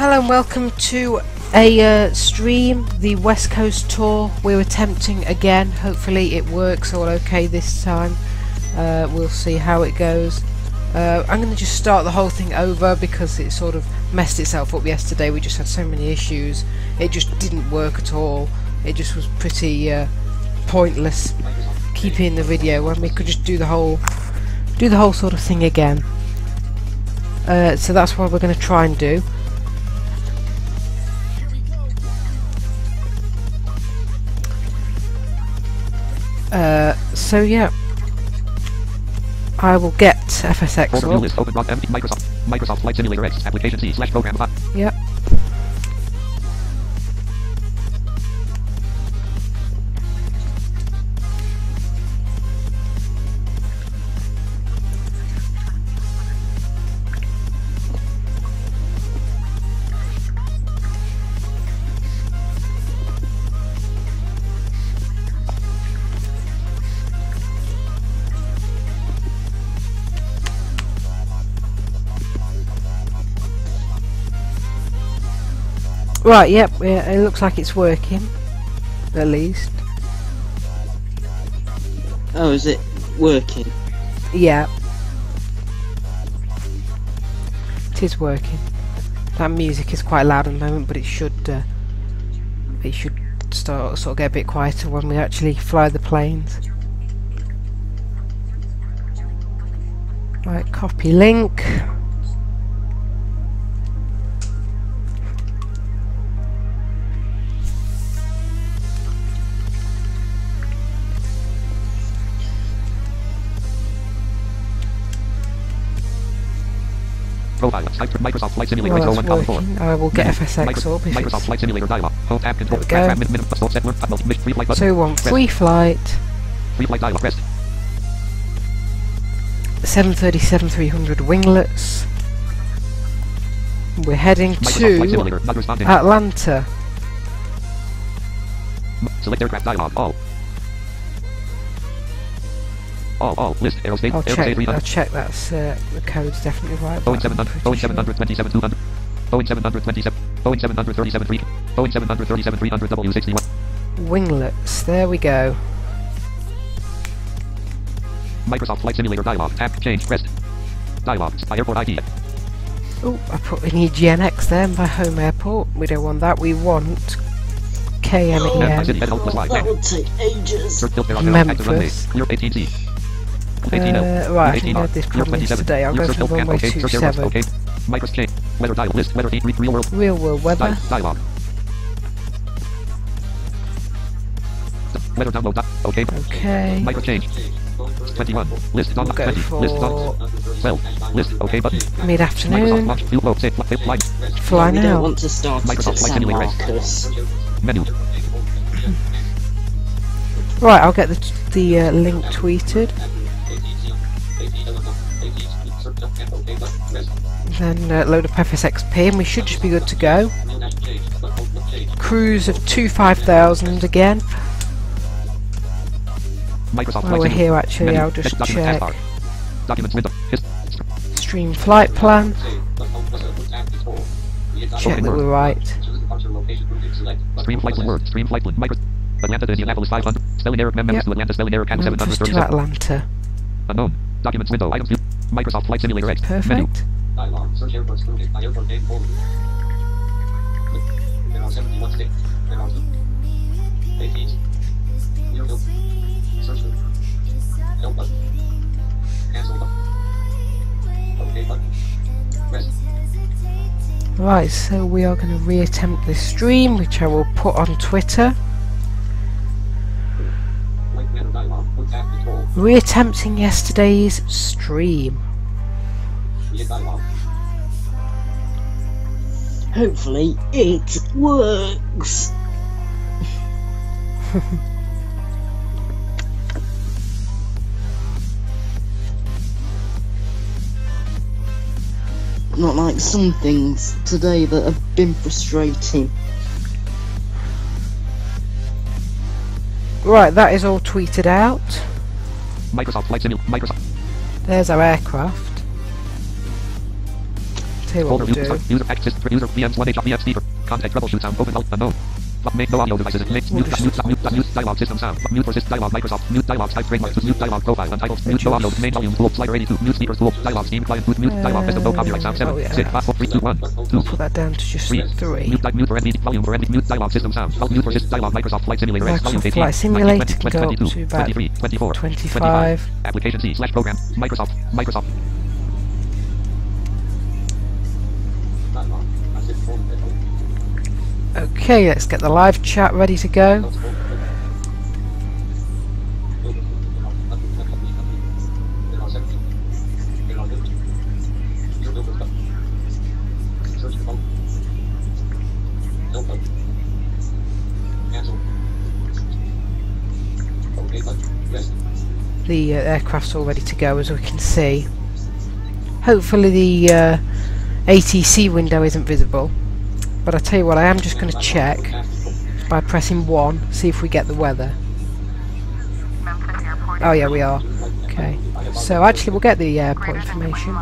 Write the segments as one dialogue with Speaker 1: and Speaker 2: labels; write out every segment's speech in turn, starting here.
Speaker 1: Hello and welcome to a stream, the West Coast tour. We're attempting again. Hopefully it works all okay this time. We'll see how it goes. I'm going to just start the whole thing over because it sort of messed itself up yesterday. We just had so many issues. It just didn't work at all. It just was pretty pointless keeping the video when we could just do the whole sort of thing again. So that's what we're going to try and do. So yeah, I will get FSX up.
Speaker 2: Microsoft Flight Simulator X application C/program.
Speaker 1: Yep. Right, yep, yeah, it looks like it's working, at least.
Speaker 3: Oh, is it working?
Speaker 1: Yeah. It is working. That music is quite loud at the moment, but it should start sort of get a bit quieter when we actually fly the planes. Right, copy link.
Speaker 2: Profile. Microsoft Flight Simulator
Speaker 1: Well,
Speaker 2: X01
Speaker 1: that's
Speaker 2: column 4.
Speaker 1: working. I will get FSX up.
Speaker 2: Microsoft Flight Simulator dialog. Home tab control.
Speaker 1: There we go.
Speaker 2: Free flight button.
Speaker 1: So we want free flight.
Speaker 2: Free flight dialog. Rest.
Speaker 1: 737-300 winglets. We're heading
Speaker 2: Microsoft Flight
Speaker 1: to
Speaker 2: Simulator. Not responding.
Speaker 1: Atlanta.
Speaker 2: Select aircraft dialog. All. List. Aerospace.
Speaker 1: I'll
Speaker 2: Aerospace
Speaker 1: check.
Speaker 2: 300.
Speaker 1: I'll check that's the code's definitely right.
Speaker 2: Boeing 700. Boeing 727 200. Boeing 727. Boeing 737 300. Boeing 737 300 W61.
Speaker 1: Winglets. There we go.
Speaker 2: Microsoft Flight Simulator dialog. Tab change. Rest. Dialog. Airport ID.
Speaker 1: Oh, I put in GNX there, my home airport. We don't want that. We want KMEM.
Speaker 3: That would take ages.
Speaker 1: Memphis.
Speaker 2: Clear 18C.
Speaker 1: Right, I think I had this problem yesterday. I'll go for runway 27.
Speaker 2: Okay. Microsoft change. Weather dial list. Weather heat. Real world.
Speaker 1: Real world weather.
Speaker 2: Dialog. Weather download. Okay.
Speaker 1: Okay.
Speaker 2: Micro change. 21. List on 20. List on 12. List. Okay button.
Speaker 1: Mid-afternoon. Fly
Speaker 3: We don't
Speaker 1: now.
Speaker 3: want to start
Speaker 2: Microsoft
Speaker 3: at
Speaker 2: Flight
Speaker 3: San
Speaker 2: Simulator X.
Speaker 3: Marcos.
Speaker 2: Menu.
Speaker 1: Right, I'll get the link tweeted. Then load up FSXP and we should just be good to go. Cruise of 25,000 again.
Speaker 2: Microsoft
Speaker 1: While we're here actually, I'll just check.
Speaker 2: Documents window.
Speaker 1: Stream flight plan. Check that we're right.
Speaker 2: Stream flight word. Stream flight micro. Atlanta to Indianapolis 500. Spelling error. Memphis to Atlanta. Spelling error. CAN
Speaker 1: Memphis to
Speaker 2: 737.
Speaker 1: Atlanta.
Speaker 2: Unknown. Documents window. Items view. Microsoft Flight Simulator X. Menu.
Speaker 1: Perfect.
Speaker 4: Search airports moving by airport name forward. There are 71 states. There are 2. 18. Near field. Search route. No button. Cancel button. OK button. Rest.
Speaker 1: Right, so we are going to reattempt this stream, which I will put on Twitter. Reattempting yesterday's stream.
Speaker 3: Hopefully it works. Not like some things today that have been frustrating.
Speaker 1: Right, that is all tweeted out.
Speaker 2: Microsoft Flight Simulator. Microsoft.
Speaker 1: There's our aircraft. Tell you what we'll do.
Speaker 2: User text system. User VMs 1H VM speaker. Contact troubleshoot sound. Open alt unknown. Make no audio devices. Mute dialog system sound. Mute for system dialog Microsoft. Mute dialog type trademarks. Mute dialog profile. Untitled. Mute no audio. Main volume. Pool. Slider 82. Mute speakers. Pool. Dialog Steam client. Mute dialog system. No copyright sound. 7. 6. 5. 4. 3. 2. 1. 2.
Speaker 1: Put that down to just 3.
Speaker 2: Mute for NVD. Volume for NVD. Mute dialog system sound. Mute for system dialog Microsoft Flight Simulator. Volume 18.
Speaker 1: Flight Simulator can go up
Speaker 2: 22,
Speaker 1: to about
Speaker 2: 23, 24,
Speaker 1: 25.
Speaker 2: Application C/program. Microsoft.
Speaker 1: Okay, let's get the live chat ready to go. The aircraft's all ready to go, as we can see. Hopefully the ATC window isn't visible, but I tell you what, I am just going to check by pressing 1, see if we get the weather. Oh yeah, we are. Okay, so actually we'll get the airport information.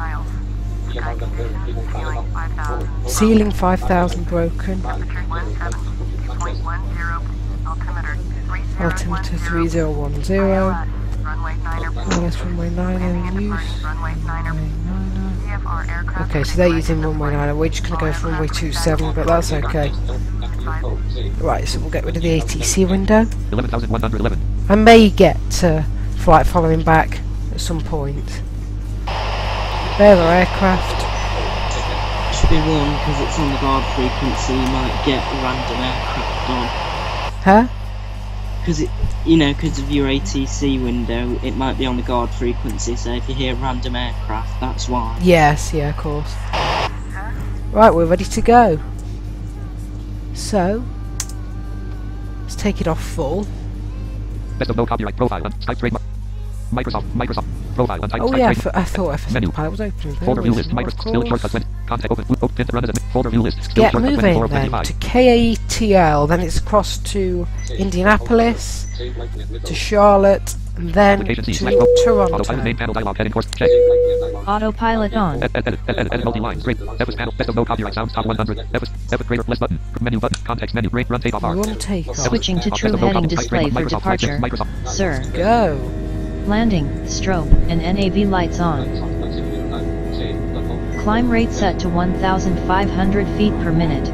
Speaker 1: Ceiling 5,000 broken. Altimeter 3010. That's runway 90 in use. Okay, so they're using runway 90. We're just going to go for runway 27, but that's okay. Right, so we'll get rid of the ATC window.
Speaker 2: 11,111.
Speaker 1: I may get flight following back at some point. There's our aircraft.
Speaker 3: Should be warned, because it's on the guard frequency, you might get a random aircraft on.
Speaker 1: Huh?
Speaker 3: Because because of your ATC window, it might be on the guard frequency, so if you hear random aircraft, that's why.
Speaker 1: Yes, yeah, of course. Right, we're ready to go. So, let's take it off full.
Speaker 2: Best of no copyright profile. Skype trademark. Microsoft profile.
Speaker 1: Oh yeah, I thought FSM pilot was open.
Speaker 2: Folder view list. Microsoft still shortcut 20. Contact open. Pin to run as a folder view list. Still
Speaker 1: Get
Speaker 2: shortcut
Speaker 1: moving
Speaker 2: 24
Speaker 1: then
Speaker 2: 25.
Speaker 1: to KATL, then it's across to Indianapolis, to Charlotte, and then to Toronto.
Speaker 2: Autopilot main panel dialog heading course. Check.
Speaker 5: Autopilot on.
Speaker 2: Edit multi-lines. Great. That was panel. Best of no copyright sounds. Top 100. That was greater plus button. Menu button. Context menu. Rate run takeoff R.
Speaker 1: Run takeoff.
Speaker 5: Switching to true heading display for departure. Sir.
Speaker 1: Go.
Speaker 5: Landing, strobe, and NAV lights on. Climb rate set to 1,500 feet per minute.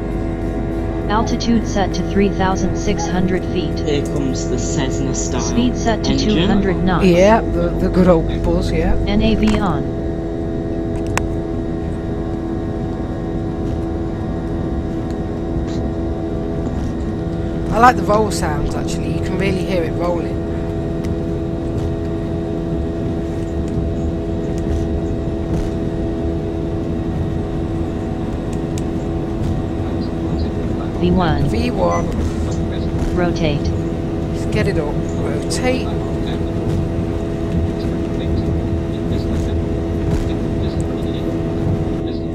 Speaker 5: Altitude set to 3,600 feet.
Speaker 3: Here comes the Cessna style.
Speaker 5: Speed set to
Speaker 3: engine.
Speaker 5: 200 knots.
Speaker 1: Yeah, the good old buzz, yeah.
Speaker 5: NAV on.
Speaker 1: I like the roll sounds actually, you can really hear it rolling.
Speaker 5: V1.
Speaker 1: V1.
Speaker 5: Rotate.
Speaker 1: Let's get it up. Rotate.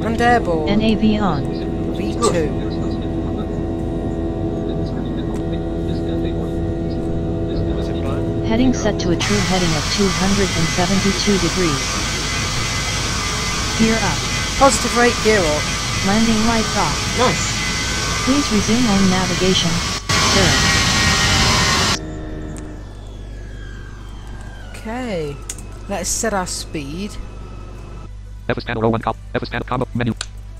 Speaker 1: And airborne.
Speaker 5: NAV on.
Speaker 1: V2.
Speaker 5: Heading set to a true heading of 272 degrees. Gear up.
Speaker 1: Positive rate, gear up.
Speaker 5: Landing lights off.
Speaker 3: Nice.
Speaker 5: Please resume on navigation, sir.
Speaker 1: Okay. Let's set our speed.
Speaker 2: Fs panel row 1 cop. Fs panel combo menu.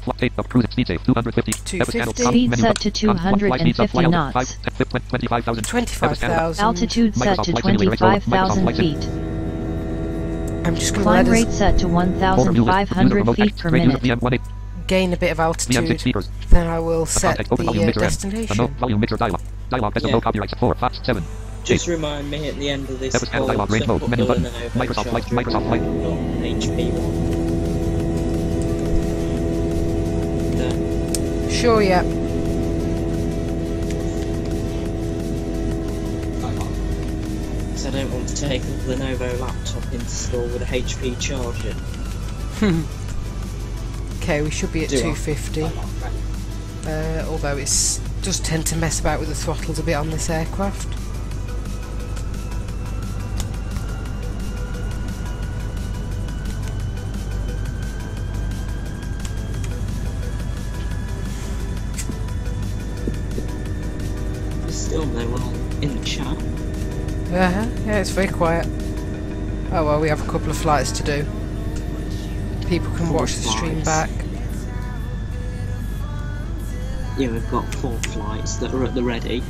Speaker 2: Flight tape of cruise speed safe 250.
Speaker 1: 250.
Speaker 5: Speed set to 250 knots.
Speaker 2: 25,000.
Speaker 1: 25,000.
Speaker 5: Altitude set to 25,000 feet.
Speaker 1: I'm just going to
Speaker 5: Climb
Speaker 1: let
Speaker 5: rate
Speaker 1: us
Speaker 5: set to 1,500 feet per minute.
Speaker 1: gain a bit of altitude. Then I will set the destination.
Speaker 2: Volume mixer dialog. Dialog best of no copyright 4 Fox 7.
Speaker 3: Just remind me at the end of this call to
Speaker 2: dialog range mode menu button. Microsoft Flight.
Speaker 3: HP one.
Speaker 1: Sure, yeah.
Speaker 3: So I don't want to take the Lenovo laptop into store with a HP charger.
Speaker 1: Okay, we should be at 250. Although it does tend to mess about with the throttles a bit on this aircraft.
Speaker 3: Oh, they were all in the chat.
Speaker 1: Yeah, it's very quiet. Oh well, we have a couple of flights to do. People can
Speaker 3: 4
Speaker 1: watch the stream
Speaker 3: flights.
Speaker 1: back.
Speaker 3: Yeah, we've got 4 flights that are at the ready.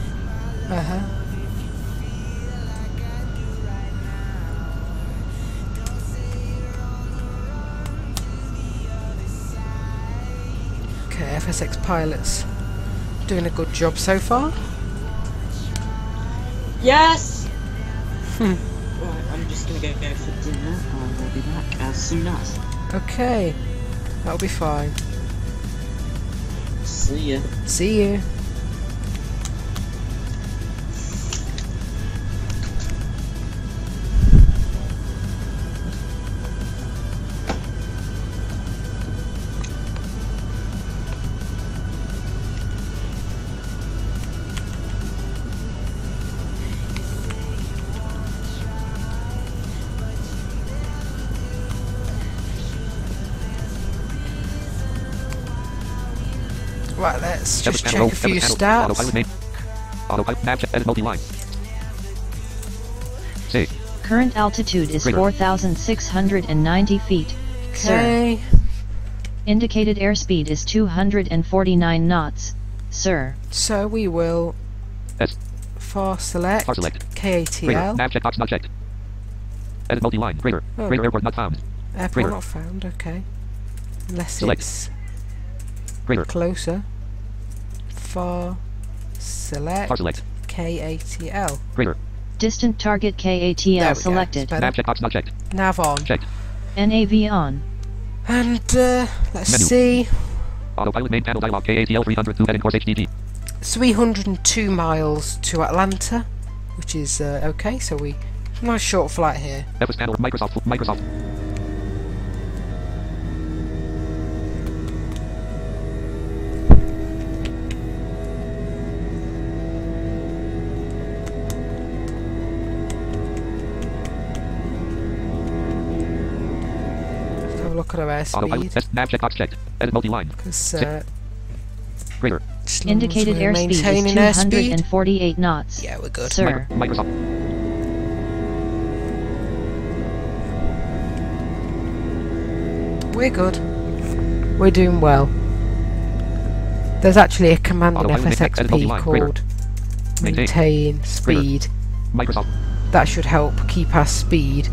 Speaker 1: Okay, FSX pilots doing a good job so far.
Speaker 3: Yes! Right, I'm just gonna go for dinner and we'll be back as soon as.
Speaker 1: Okay, that'll be fine.
Speaker 3: See ya.
Speaker 1: See you. Right, let's just check a few stats.
Speaker 2: Autopilot main. Autopilot nav check edit multi-line. C.
Speaker 5: Current altitude is 4,690 feet, sir.
Speaker 1: Okay.
Speaker 5: Indicated airspeed is 249 knots, sir.
Speaker 1: So we will
Speaker 2: S.
Speaker 1: far select
Speaker 2: Far select. Greater.
Speaker 1: KATL.
Speaker 2: Nav check box not checked. Edit multi-line. Greater.
Speaker 1: Oh.
Speaker 2: Greater airport not found.
Speaker 1: Airport
Speaker 2: Greater.
Speaker 1: not found, okay. Unless
Speaker 2: Select.
Speaker 1: it's
Speaker 2: Greater.
Speaker 1: closer. Far select,
Speaker 2: Far select.
Speaker 1: KATL.
Speaker 2: Greater.
Speaker 5: Distant target
Speaker 1: There we
Speaker 5: KATL
Speaker 1: go,
Speaker 5: selected.
Speaker 1: it's better.
Speaker 2: Nav check box not checked.
Speaker 1: Nav on.
Speaker 2: Checked.
Speaker 5: NAV on.
Speaker 1: And let's
Speaker 2: Menu.
Speaker 1: see.
Speaker 2: Autopilot main panel dialog KATL 302 heading course HDD.
Speaker 1: 302 miles to Atlanta, which is okay, so we nice short flight here.
Speaker 2: Memphis panel Microsoft.
Speaker 1: Let's have a look at our
Speaker 2: Autopilot
Speaker 1: airspeed.
Speaker 2: S. Nav check box checked. Edit multi-line.
Speaker 1: Because
Speaker 2: Greater.
Speaker 5: Indicated airspeed is
Speaker 1: maintaining airspeed.
Speaker 5: 248 knots,
Speaker 1: Yeah, we're good.
Speaker 5: sir.
Speaker 2: Microsoft.
Speaker 1: We're good. We're doing well. There's actually a command in
Speaker 2: Autopilot edit
Speaker 1: FSXP
Speaker 2: multi-line.
Speaker 1: called
Speaker 2: Maintain.
Speaker 1: maintain speed.
Speaker 2: Microsoft.
Speaker 1: That should help keep our speed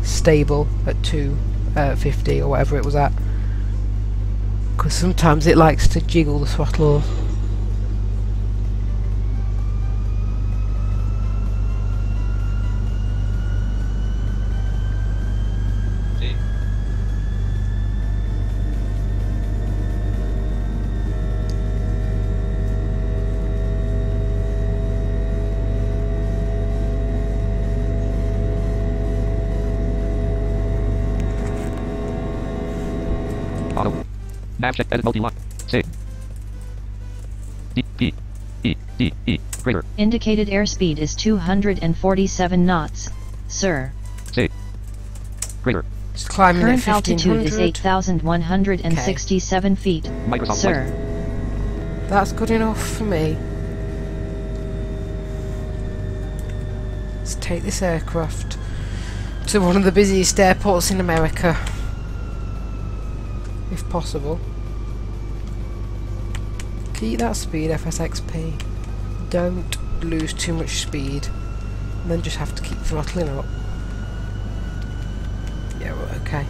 Speaker 1: stable at 250 or whatever it was at. Because sometimes it likes to jiggle the throttle.
Speaker 4: C.
Speaker 2: Auto. Nav check edit multi-line. C. D. P. E. Greater.
Speaker 5: Indicated airspeed is 247 knots, sir.
Speaker 2: C. Greater.
Speaker 1: Just climbing
Speaker 5: Current
Speaker 1: at
Speaker 5: altitude is
Speaker 1: 1500.
Speaker 5: 8,167 feet,
Speaker 2: Microsoft.
Speaker 5: sir.
Speaker 1: That's good enough for me. Let's take this aircraft to one of the busiest airports in America, if possible. Keep that speed, FSXP. Don't lose too much speed, and then just have to keep throttling up. Yeah, well, okay.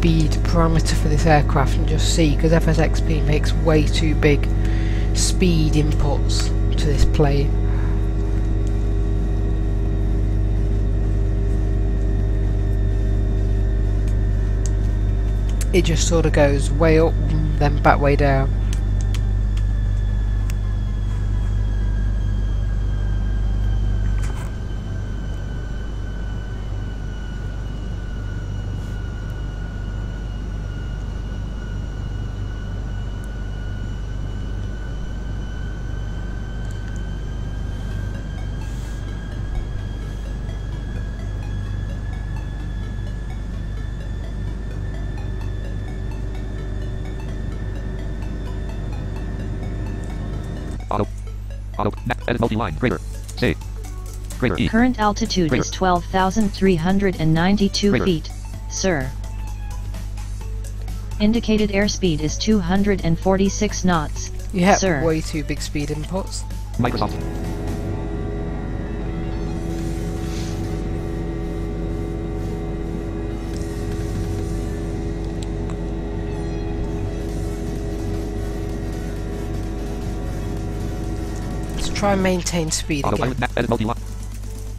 Speaker 1: speed parameter for this aircraft and just see, because FSXP makes way too big speed inputs to this plane. It just sort of goes way up and then back way down.
Speaker 2: Edit multi-line. Greater. Save. Greater E.
Speaker 5: Current altitude
Speaker 2: Greater.
Speaker 5: is 12,392
Speaker 2: Greater.
Speaker 5: feet, sir. Indicated airspeed is 246 knots,
Speaker 1: You have
Speaker 5: sir.
Speaker 1: way too big speed inputs.
Speaker 2: Microsoft.
Speaker 1: Let's try and maintain speed again.
Speaker 2: Autopilot. Edit multi-line.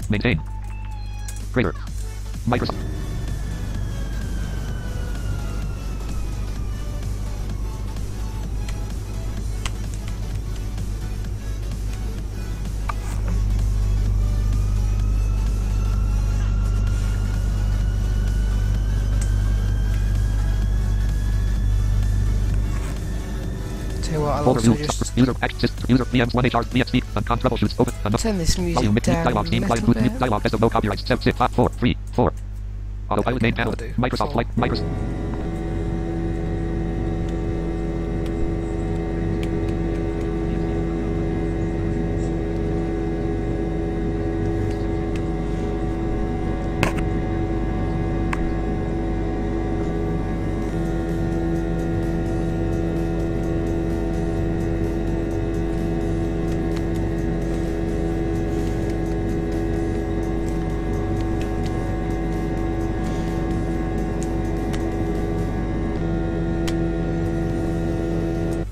Speaker 2: Maintain. Greater. Microsoft.
Speaker 1: Tell you what, I'll
Speaker 2: Folder
Speaker 1: also
Speaker 2: view.
Speaker 1: just
Speaker 2: User access. User PM1HR VXP. Uncon troubleshoots. Open.
Speaker 1: turn this
Speaker 2: Volume.
Speaker 1: music
Speaker 2: Mute
Speaker 1: down a
Speaker 2: dialogue. Steam. Client.
Speaker 1: little
Speaker 2: Mute
Speaker 1: bit.
Speaker 2: dialogue. Best of no copyrights. 7, 6, 5, 4, 3, 4. Autopilot. Main panel.
Speaker 1: I'll do.
Speaker 2: Microsoft
Speaker 1: 4.
Speaker 2: Flight. Microsoft.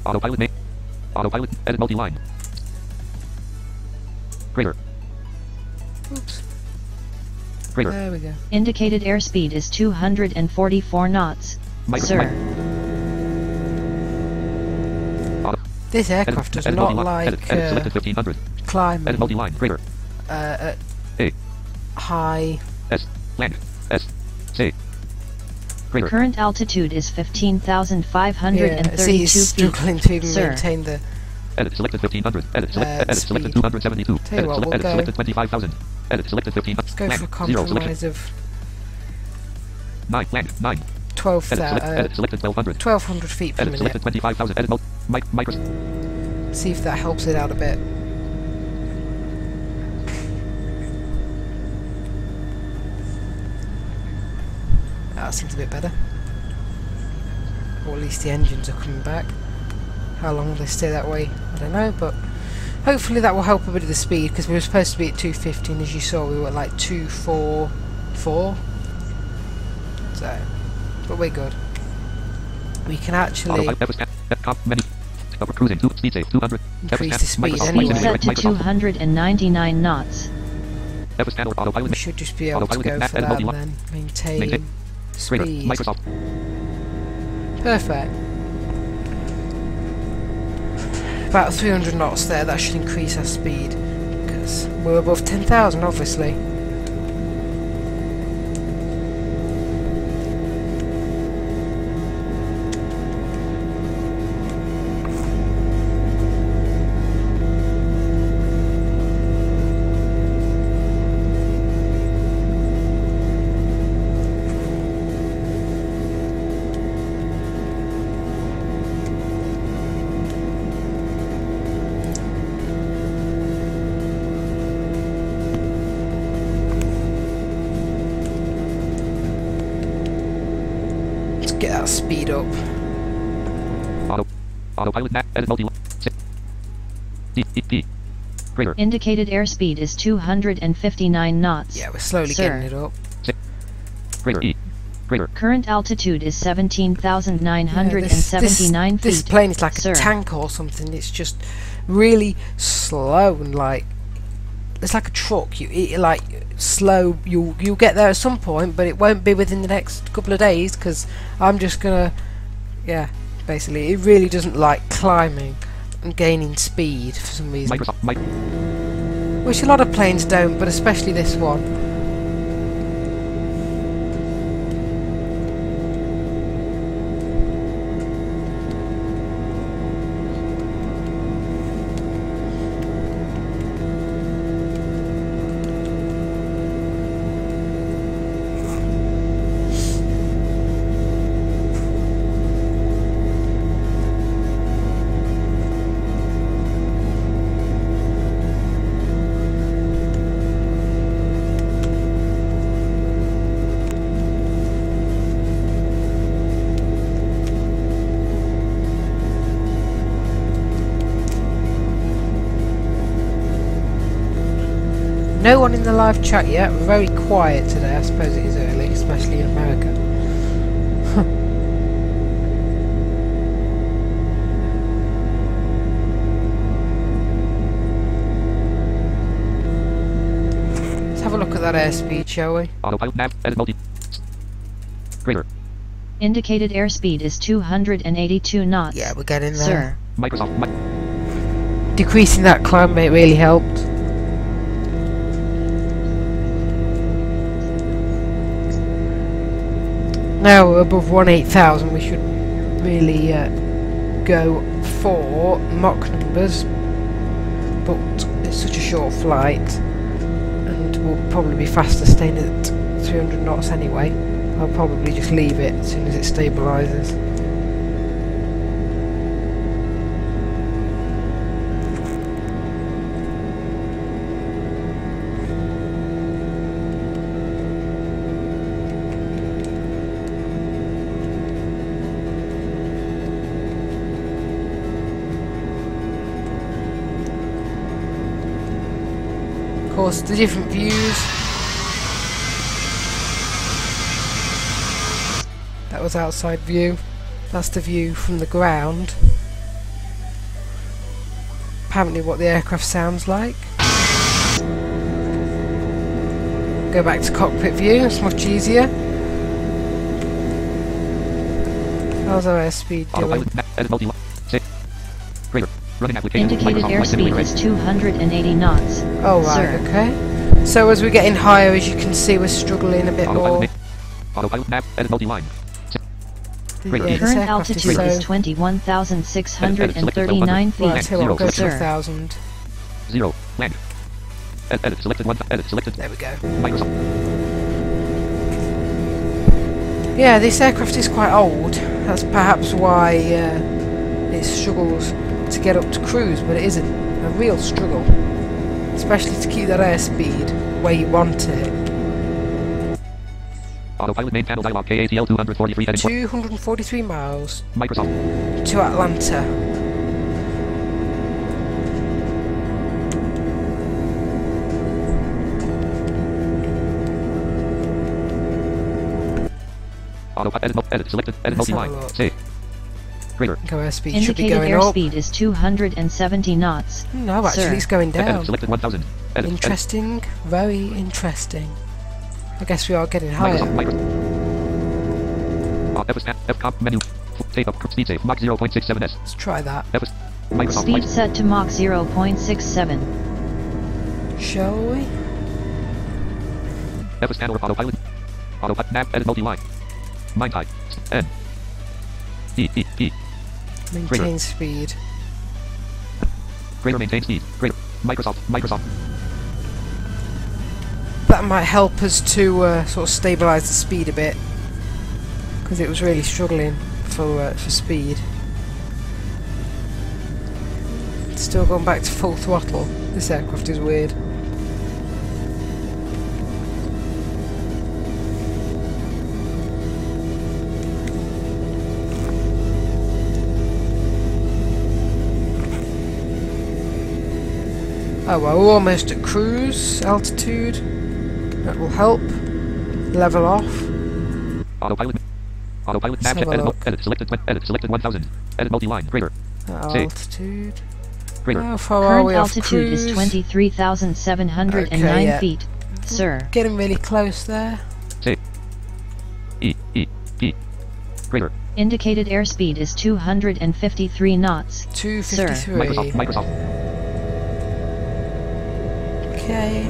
Speaker 2: Autopilot main. Autopilot. Edit multi-line. Greater.
Speaker 1: Oops.
Speaker 2: Greater.
Speaker 1: There we go.
Speaker 5: Indicated airspeed is 244 knots,
Speaker 2: Micro-
Speaker 5: sir.
Speaker 1: This aircraft does
Speaker 2: edit
Speaker 1: not
Speaker 2: multi-line.
Speaker 1: like
Speaker 2: Edit selected 1500.
Speaker 1: climbing
Speaker 2: Edit multi-line. Greater.
Speaker 1: at
Speaker 2: A.
Speaker 1: high.
Speaker 2: S. Land. S. Save. Greater.
Speaker 5: Current altitude is
Speaker 1: Yeah,
Speaker 5: 15,532
Speaker 1: see, he's
Speaker 5: feet,
Speaker 1: struggling to even
Speaker 5: sir.
Speaker 1: maintain the.
Speaker 2: Edit selected 1500. Edit selected
Speaker 1: speed.
Speaker 2: 272.
Speaker 1: Tell you
Speaker 2: Edit,
Speaker 1: what, we'll
Speaker 2: edit
Speaker 1: go.
Speaker 2: selected 25,000. Edit selected 1500.
Speaker 1: Let's go
Speaker 2: Land.
Speaker 1: for a
Speaker 2: 0 selection.
Speaker 1: compromise of
Speaker 2: 9. Land. 9.
Speaker 1: 12,
Speaker 2: Edit selected 1200.
Speaker 1: 1200 feet per
Speaker 2: Edit
Speaker 1: minute.
Speaker 2: selected 25,000. Edit mode. Micro.
Speaker 1: See if that helps it out a bit. That seems a bit better. Or at least the engines are coming back. How long will they stay that way? I don't know, but hopefully that will help a bit of the speed, because we were supposed to be at 250 and as you saw we were at like 244. So, but we're good. We can actually
Speaker 2: Cruising. Speed save. 200.
Speaker 1: increase the speed
Speaker 2: Microsoft
Speaker 1: anyway.
Speaker 5: Speed set to 299 knots.
Speaker 1: We should just be able to go for that and then maintain speed.
Speaker 2: Microsoft.
Speaker 1: Perfect. About 300 knots there, that should increase our speed, because we're above 10,000 obviously. Get that speed up.
Speaker 2: Autopilot. Edit multi-line. D. Greater.
Speaker 5: Indicated airspeed is 259 knots.
Speaker 1: Yeah, we're slowly
Speaker 5: sir.
Speaker 1: getting it up.
Speaker 2: Greater. E. Greater.
Speaker 5: Current altitude is 17,979 feet.
Speaker 1: This plane is like
Speaker 5: sir.
Speaker 1: a tank or something. It's just really slow and like it's like a truck. Like slow. You'll get there at some point, but it won't be within the next couple of days because I'm just gonna, yeah. Basically, it really doesn't like climbing and gaining speed for some reason. Which a lot of planes don't, but especially this one. No one in the live chat yet. Very quiet today. I suppose it is early, especially in America. Let's have a look at that airspeed, shall we?
Speaker 2: Autopilot nav, edit multi. Greater.
Speaker 5: Indicated airspeed is 282 knots.
Speaker 1: Yeah, we're getting there.
Speaker 5: Sir.
Speaker 2: Microsoft.
Speaker 1: Decreasing that climb rate really helped. Now we're above 18,000, we should really go for Mach numbers, but it's such a short flight and we'll probably be faster staying at 300 knots anyway. I'll probably just leave it as soon as it stabilises. Of course, the different views. That was outside view. That's the view from the ground. Apparently what the aircraft sounds like. Go back to cockpit view, it's much easier. How's our airspeed doing?
Speaker 5: Indicated airspeed is 280 knots.
Speaker 1: Oh right,
Speaker 5: Sir.
Speaker 1: okay. So as we're getting higher, as you can see, we're struggling a bit more.
Speaker 2: Autopilot nav, edit multi-line.
Speaker 1: Yeah,
Speaker 5: Current altitude is 21,639 feet.
Speaker 1: Right, here we'll go to
Speaker 5: Sir.
Speaker 1: 1,000.
Speaker 2: 0. Land. Edit selected one. Edit selected.
Speaker 1: There we go.
Speaker 2: Microsoft.
Speaker 1: Yeah, this aircraft is quite old. That's perhaps why it struggles to get up to cruise, but it isn't. A real struggle. Especially to keep that airspeed where you want it.
Speaker 2: Autopilot main panel dialog KATL 243 heading
Speaker 1: 243 miles
Speaker 2: Microsoft.
Speaker 1: to Atlanta.
Speaker 2: Autopilot edit selected. Edit
Speaker 1: Let's have a
Speaker 2: multi-line.
Speaker 1: look.
Speaker 2: Save. Greater.
Speaker 1: Go airspeed should be
Speaker 5: Indicated
Speaker 1: going up.
Speaker 5: airspeed is 270 knots.
Speaker 1: No, actually
Speaker 5: Sir.
Speaker 1: it's going down.
Speaker 2: Edit selected 1000. Edit.
Speaker 1: Interesting, very interesting. I guess we are getting higher.
Speaker 2: F-comp menu. Tape up. Speed save. Mach 0.67s.
Speaker 1: Let's try that.
Speaker 2: Microsoft.
Speaker 5: Speed set to Mach 0.67.
Speaker 1: Shall we?
Speaker 2: F panel autopilot. Autopilot nav edit multi-line. Mind type. N. E.
Speaker 1: Maintain speed.
Speaker 2: Greater maintain speed. Greater. Microsoft.
Speaker 1: That might help us to sort of stabilise the speed a bit, because it was really struggling for speed. Still going back to full throttle. This aircraft is weird. Oh well, we're almost at cruise altitude. That will help. Level off.
Speaker 2: Autopilot. Autopilot.
Speaker 1: Let's
Speaker 2: Tab.
Speaker 1: have a
Speaker 2: Edit.
Speaker 1: look.
Speaker 2: Edit. Selected. Edit. Selected 1000. Edit multi-line. Greater.
Speaker 1: Altitude.
Speaker 2: Greater.
Speaker 1: How far are
Speaker 5: Current
Speaker 1: we off
Speaker 5: altitude is
Speaker 1: cruise?
Speaker 5: 23,709
Speaker 1: Okay, yeah.
Speaker 5: feet, sir.
Speaker 1: Getting really close there.
Speaker 2: T. E. E. P. Greater.
Speaker 5: Indicated airspeed is 253 knots, sir.
Speaker 1: 253.
Speaker 2: Microsoft. Microsoft.
Speaker 1: Okay.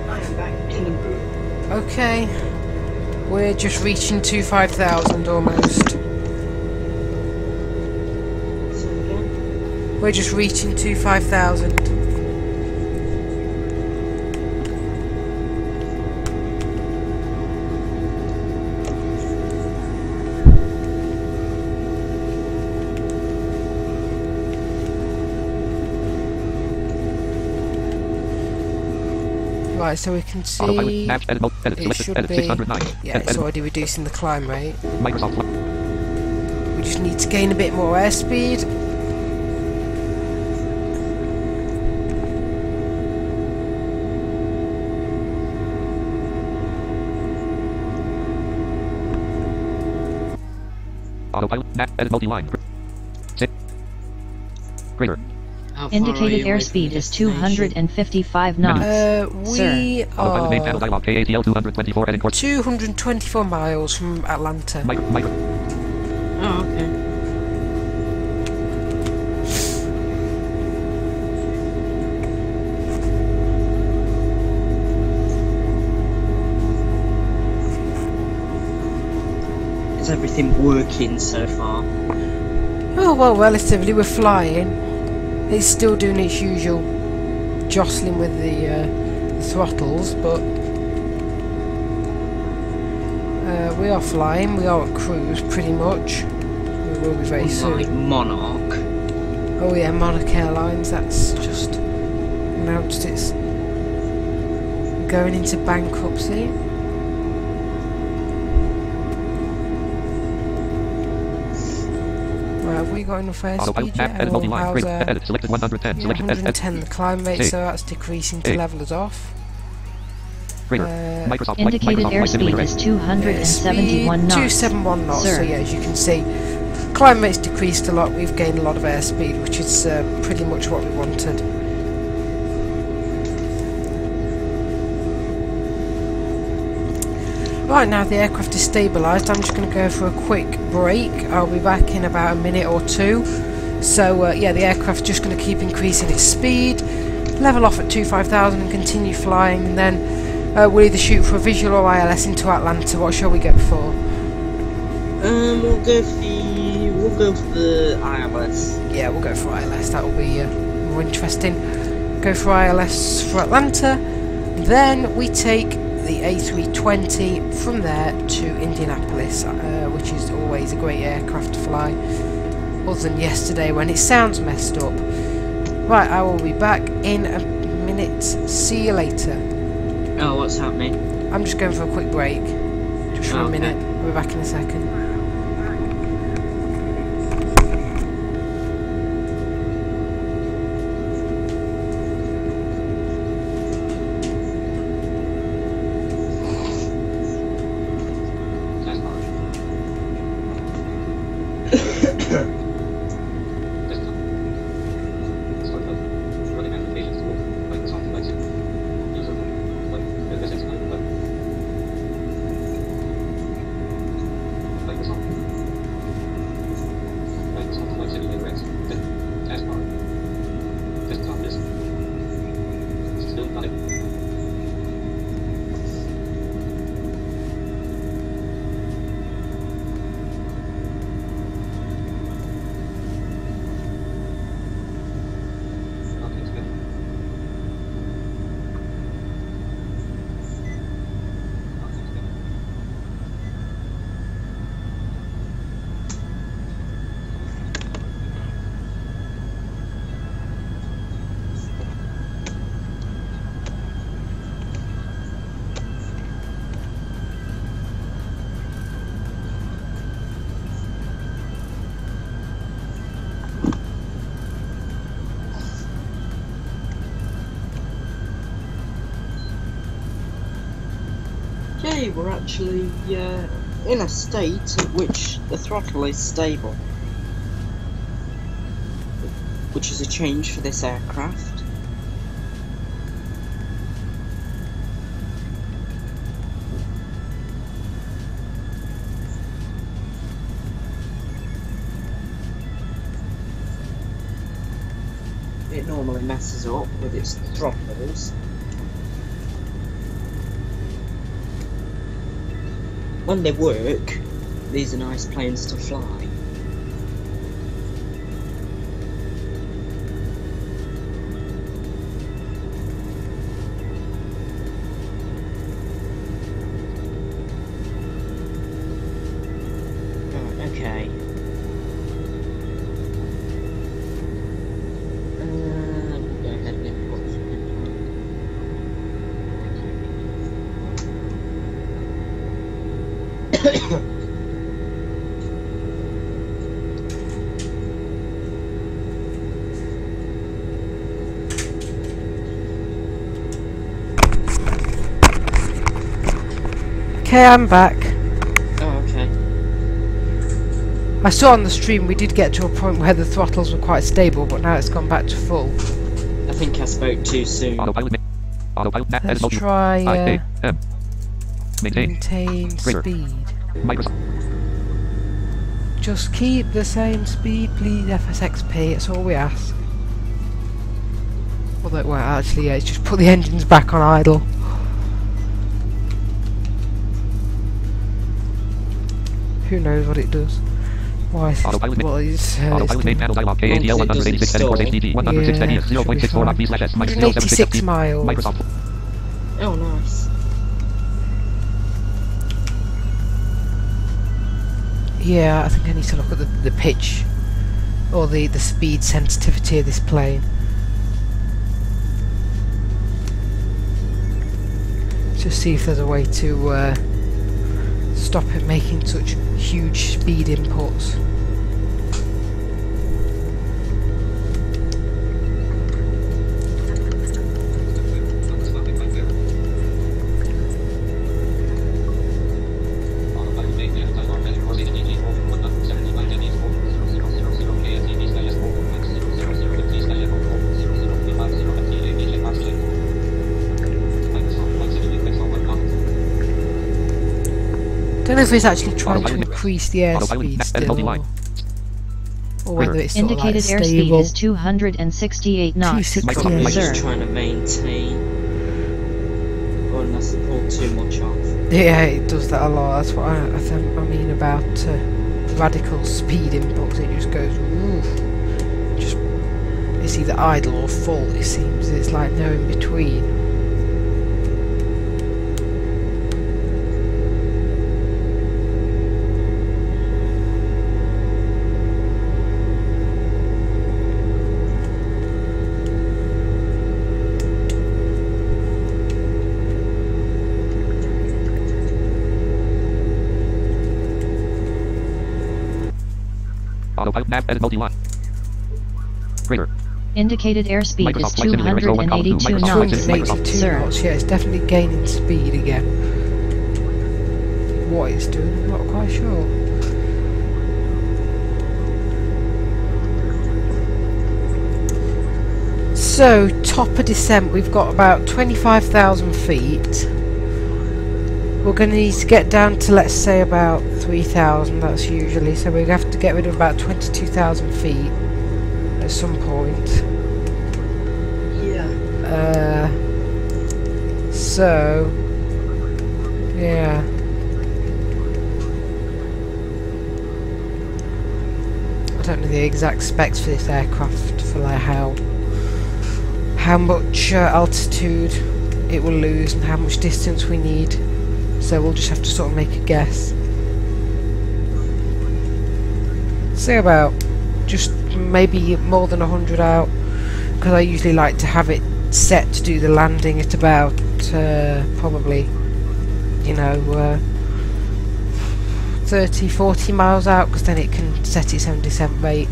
Speaker 3: I'm back in the booth.
Speaker 1: Okay. We're just reaching 25,000 almost.
Speaker 3: So again.
Speaker 1: We're just reaching 25,000. Right, so we can
Speaker 2: Autopilot.
Speaker 1: see
Speaker 2: Tab. Edit. Edit.
Speaker 1: it
Speaker 2: Selected.
Speaker 1: should
Speaker 2: Edit.
Speaker 1: be,
Speaker 2: 609.
Speaker 1: yeah, it's already reducing the climb rate.
Speaker 2: Microsoft.
Speaker 1: We just need to gain a bit more airspeed.
Speaker 2: Autopilot. Edit multi-line. T. Greater.
Speaker 3: How far are
Speaker 5: Indicated
Speaker 3: you away from
Speaker 5: airspeed
Speaker 3: the
Speaker 5: is
Speaker 3: destination?
Speaker 5: 255 knots.
Speaker 1: We
Speaker 2: Autopilot main panel
Speaker 1: are
Speaker 2: dialog. KATL 224. Edit course.
Speaker 1: 224 miles from Atlanta.
Speaker 2: Micro.
Speaker 3: Oh, okay. Is everything working so far?
Speaker 1: Oh well, relatively. We're flying. It's still doing its usual jostling with the throttles, but we are flying. We are at cruise, pretty much. We will be very
Speaker 3: Like
Speaker 1: soon.
Speaker 3: Monarch.
Speaker 1: Oh yeah, Monarch Airlines. That's just announced it's going into bankruptcy. Right, have we got enough
Speaker 2: Autopilot.
Speaker 1: airspeed
Speaker 2: Tab.
Speaker 1: yet?
Speaker 2: Edit
Speaker 1: Or
Speaker 2: multi-line.
Speaker 1: how's
Speaker 2: Greater. Edit. Selected 110.
Speaker 1: yeah,
Speaker 2: Selected.
Speaker 1: 110 the climb rate,
Speaker 2: Hey.
Speaker 1: so that's decreasing to
Speaker 2: Hey.
Speaker 1: level us off.
Speaker 2: Greater. Microsoft.
Speaker 5: Indicated
Speaker 2: Microsoft Flight
Speaker 5: airspeed
Speaker 2: Simulator.
Speaker 5: is 271 knots.
Speaker 1: 271 knots, so
Speaker 5: Sir.
Speaker 1: yeah, as you can see, climb rate's decreased a lot. We've gained a lot of airspeed, which is pretty much what we wanted. Right, now the aircraft is stabilised. I'm just going to go for a quick break. I'll be back in about a minute or two. So yeah, the aircraft's just going to keep increasing its speed, level off at 25,000 and continue flying, and then we'll either shoot for a visual or ILS into Atlanta. What shall we go for?
Speaker 3: We'll go for the ILS.
Speaker 1: Yeah, we'll go for ILS. That will be more interesting. Go for ILS for Atlanta. Then we take the A320 from there to Indianapolis, which is always a great aircraft to fly. Other than yesterday when it sounds messed up. Right, I will be back in a minute. See you later.
Speaker 3: Oh, what's happening?
Speaker 1: I'm just going for a quick break. Just for a
Speaker 3: Okay.
Speaker 1: minute. I'll be back in a second.
Speaker 3: Okay, we're actually in a state at which the throttle is stable, which is a change for this aircraft. It normally messes up with its throttles. When they work, these are nice planes to fly. Right, okay. Go ahead and input some info.
Speaker 1: Okay, I'm back.
Speaker 3: Oh, okay.
Speaker 1: I saw on the stream we did get to a point where the throttles were quite stable, but now it's gone back to full.
Speaker 3: I think I spoke too soon.
Speaker 2: Autopilot. Autopilot.
Speaker 1: Let's try
Speaker 2: Maintain.
Speaker 1: maintain
Speaker 2: Greater.
Speaker 1: speed.
Speaker 2: Microsoft.
Speaker 1: Just keep the same speed, please, FSXP. That's all we ask. Although it won't actually, yeah, it's just put the engines back on idle. Who knows what it does? Why is
Speaker 2: Autopilot.
Speaker 1: well, it's
Speaker 2: Autopilot main panel dialog. KATL 186 74 HDD 106
Speaker 1: Yeah,
Speaker 2: 0.64 RP slash S minus
Speaker 1: 186 miles.
Speaker 2: Microsoft.
Speaker 3: Oh, nice.
Speaker 1: Yeah, I think I need to look at the pitch or the speed sensitivity of this plane. Just see if there's a way to stop it making such huge speed inputs. Don't know if it's actually trying to increase the airspeed still, or whether it's sort of like
Speaker 5: Indicated airspeed
Speaker 1: stable.
Speaker 5: is 268 knots.
Speaker 1: 268.
Speaker 3: I'm
Speaker 5: Sir.
Speaker 3: just trying to maintain. Or unless it pulled too much off.
Speaker 1: Yeah, it does that a lot. That's what I mean about radical speed inputs. It just goes woof. Just it's either idle or full. It seems it's like no in between.
Speaker 2: Autopilot nav edit multi-line. Greater.
Speaker 5: Indicated airspeed is
Speaker 2: Microsoft Flight Simulator
Speaker 5: 282
Speaker 2: Microsoft
Speaker 5: knots.
Speaker 1: 282
Speaker 5: Sir.
Speaker 1: knots. Yeah, it's definitely gaining speed again. What it's doing, I'm not quite sure. So, top of descent, we've got about 25,000 feet. We're going to need to get down to, let's say, about 3,000, that's usually, so we have to get rid of about 22,000 feet at some point.
Speaker 3: Yeah.
Speaker 1: So, yeah. I don't know the exact specs for this aircraft, for like how much altitude it will lose and how much distance we need. So we'll just have to sort of make a guess. Say about just maybe more than 100 out, because I usually like to have it set to do the landing at about probably, you know, 30-40 miles out, because then it can set its own descent rate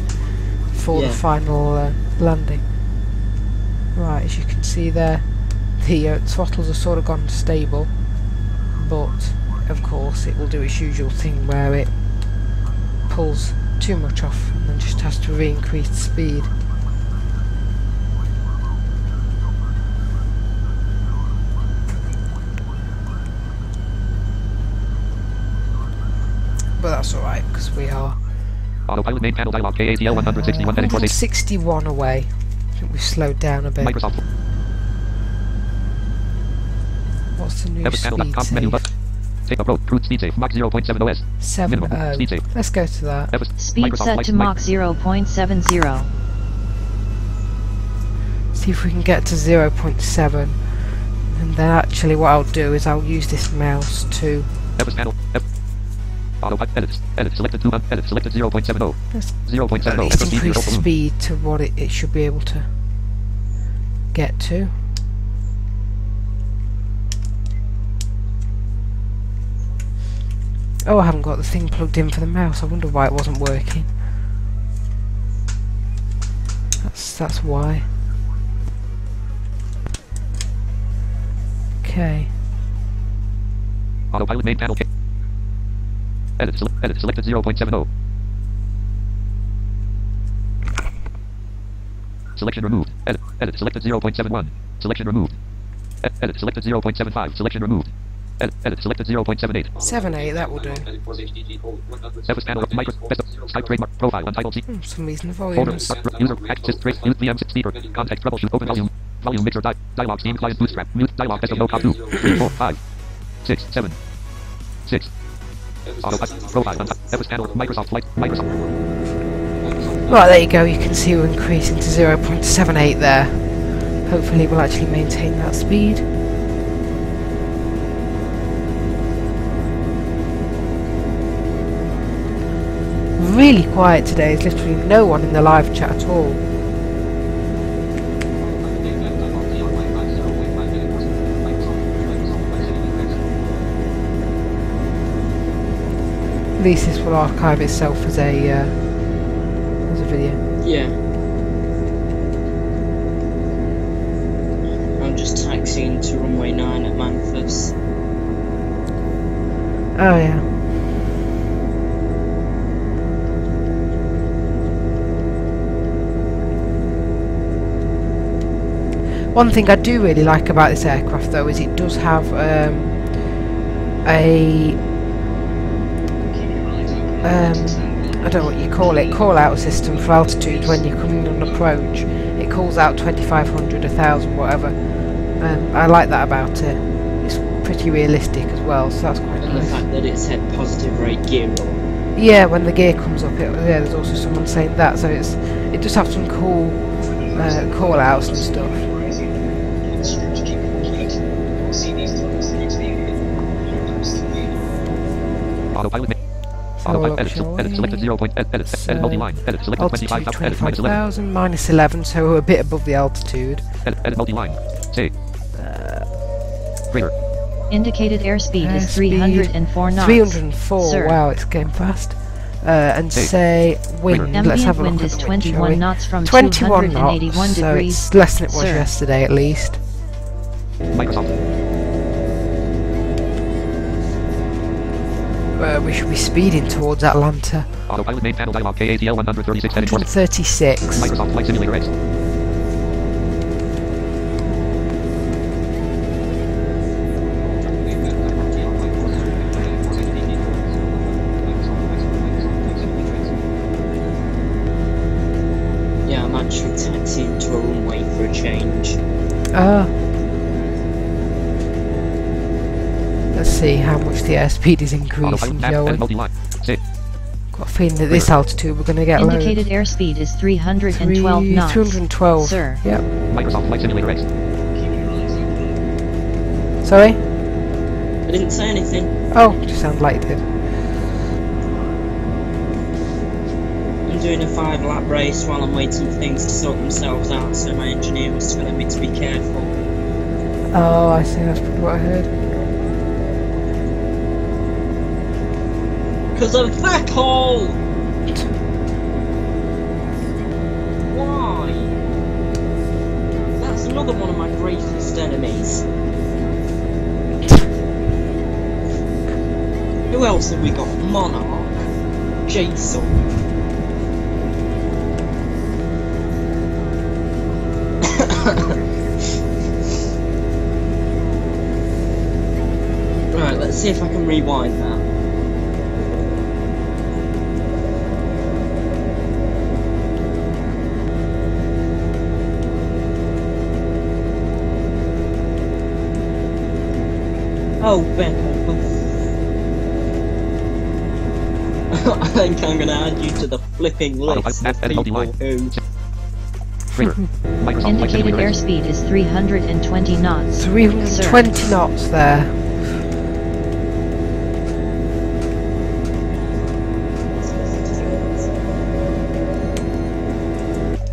Speaker 1: for the final landing. Right, as you can see there, the throttles are sort of gone stable, but of course it will do its usual thing where it pulls too much off and then just has to re-increase the speed. But that's alright, because we are
Speaker 2: Autopilot main panel dialog KATL 161 heading towards
Speaker 1: 61 away. I think we've slowed down a bit.
Speaker 2: Microsoft.
Speaker 1: What's the new speed
Speaker 2: Menu
Speaker 1: safe?
Speaker 2: button. Take a road. Cruise speed safe. Mach 0.7 OS.
Speaker 1: 7.0.
Speaker 2: Speed safe.
Speaker 1: Let's go to that.
Speaker 5: Speed set to Mach 0.70.
Speaker 1: See if we can get to 0.7. And then actually what I'll do is I'll use this mouse to...
Speaker 2: Panel. Autopilot. Edit. Selected 2. Edit. Selected 0.70.
Speaker 1: Let's
Speaker 2: 0.70.
Speaker 1: at least increase the speed to what it should be able to get to. Oh, I haven't got the thing plugged in for the mouse. I wonder why it wasn't working. That's why. Okay.
Speaker 2: Autopilot main panel. Edit selected 0.70. Selection removed. Edit selected 0.71. Selection removed. Edit selected 0.75. Selection removed. Edit selected 0.78.
Speaker 1: 7.8, that will do.
Speaker 2: Service panel. Skype trademark profile untitled.
Speaker 1: For some reason the
Speaker 2: Folder.
Speaker 1: volume's...
Speaker 2: User access trace. Use VM6 speaker. Context troubleshoot. Open volume. Volume mixer. Dialog Steam client bootstrap. Mute dialog. Test of no cop 2. 3 4 5 6 7 6. Autopilot profile. Service panel. Microsoft Flight. Microsoft.
Speaker 1: Right, there you go. You can see we're increasing to 0.78 there. Hopefully we'll actually maintain that speed. Really quiet today. There's literally no one in the live chat at all. At least this will archive itself as a video.
Speaker 3: Yeah. I'm just taxiing to runway 9 at Memphis.
Speaker 1: Oh yeah. One thing I do really like about this aircraft though is it does have I don't know what you call it, call-out system for altitude when you're coming on approach. It calls out 2500, 1000, whatever. I like that about it. It's pretty realistic as well, so that's quite
Speaker 3: And
Speaker 1: nice.
Speaker 3: the fact that it said positive rate gear roll.
Speaker 1: Yeah, when the gear comes up, yeah, there's also someone saying that, so it does have some cool call-outs and stuff.
Speaker 2: Autopilot. Edit selected 0. Edit multi-line. Edit selected
Speaker 1: 25,000 minus 11, so we're a bit above the altitude.
Speaker 2: Edit multi-line. Say. Greater.
Speaker 5: Indicated airspeed is 304 knots.
Speaker 1: 304,
Speaker 5: Sir.
Speaker 1: wow, it's going fast. And say wind, let's have a look
Speaker 5: wind
Speaker 1: at
Speaker 5: is
Speaker 1: the wind,
Speaker 5: 21 knots from
Speaker 1: 21
Speaker 5: 281
Speaker 1: knots, so
Speaker 5: degrees.
Speaker 1: it's less than it was
Speaker 5: Sir.
Speaker 1: yesterday at least.
Speaker 2: Microsoft.
Speaker 1: We should be speeding towards Atlanta.
Speaker 2: Autopilot main panel dialog KATL 136 heading towards
Speaker 1: 136.
Speaker 2: Microsoft Flight Simulator X.
Speaker 3: Yeah, I'm actually taxiing to a runway for a change.
Speaker 1: Let's see how much the airspeed is increasing, Joey. Got a feeling that this altitude we're going to get
Speaker 5: Indicated
Speaker 1: loads.
Speaker 5: airspeed is 312 knots.
Speaker 1: 312.
Speaker 5: Sir.
Speaker 1: Yep.
Speaker 2: Microsoft Flight Simulator X.
Speaker 1: Sorry?
Speaker 3: I didn't say anything.
Speaker 1: Oh, just sound like it did.
Speaker 3: I'm doing a 5-lap race while I'm waiting for things to sort themselves out, so my engineer was telling me to be careful.
Speaker 1: Oh, I see, that's probably what I heard.
Speaker 3: Because of Vettel! Why? That's another one of my greatest enemies. Who else have we got? Monarch, Jason. Right, let's see if I can rewind that. Oh, Ben. I think I'm gonna add you to the flipping list of people who...
Speaker 5: Indicated airspeed is 320 knots.
Speaker 1: 320 knots there.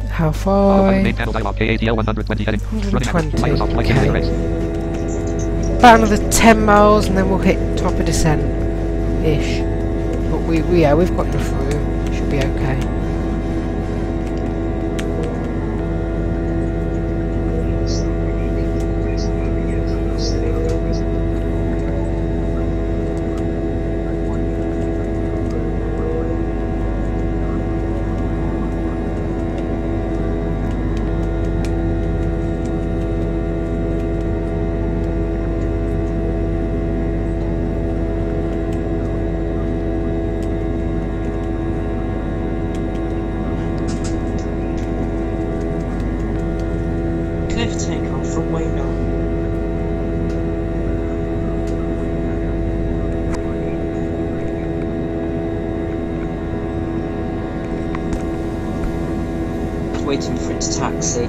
Speaker 1: How far?
Speaker 2: Main panel dialog, KATL 120 heading.
Speaker 1: 120.
Speaker 2: Okay.
Speaker 1: About another 10 miles and then we'll hit top of descent-ish. But we've got enough room. Should be okay.
Speaker 3: Takeoff from Wayno. Waiting for it to taxi.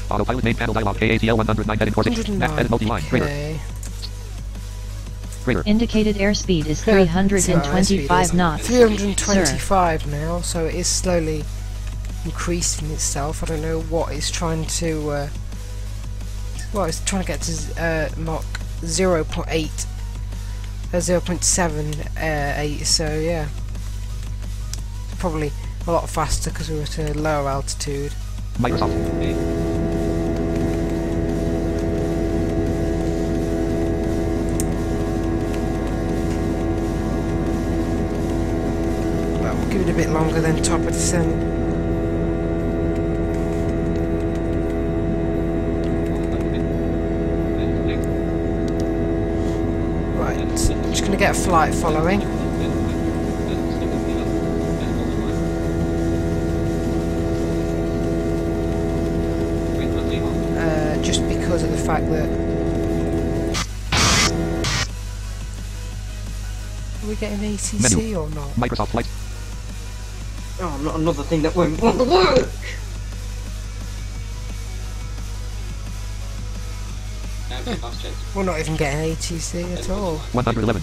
Speaker 2: Autopilot main panel dialog, KATL 109 heading course. Edit multi-line.
Speaker 1: Okay.
Speaker 2: Greater.
Speaker 5: Indicated airspeed is 325 knots.
Speaker 1: 325 now, so it is slowly increasing itself. I don't know what it's trying to. Well, it's trying to get to Mach 0.8, 0.78. So yeah, it's probably a lot faster because we were at a lower altitude.
Speaker 2: Microsoft.
Speaker 1: Give it a bit longer than top of descent. Right, I'm just going to get a flight following. Just because of the fact that... Are we getting ATC
Speaker 2: Menu.
Speaker 1: or not?
Speaker 2: Microsoft Flight.
Speaker 3: Oh, not another thing that won't want to work!
Speaker 1: We're not even getting ATC at all.
Speaker 2: 111.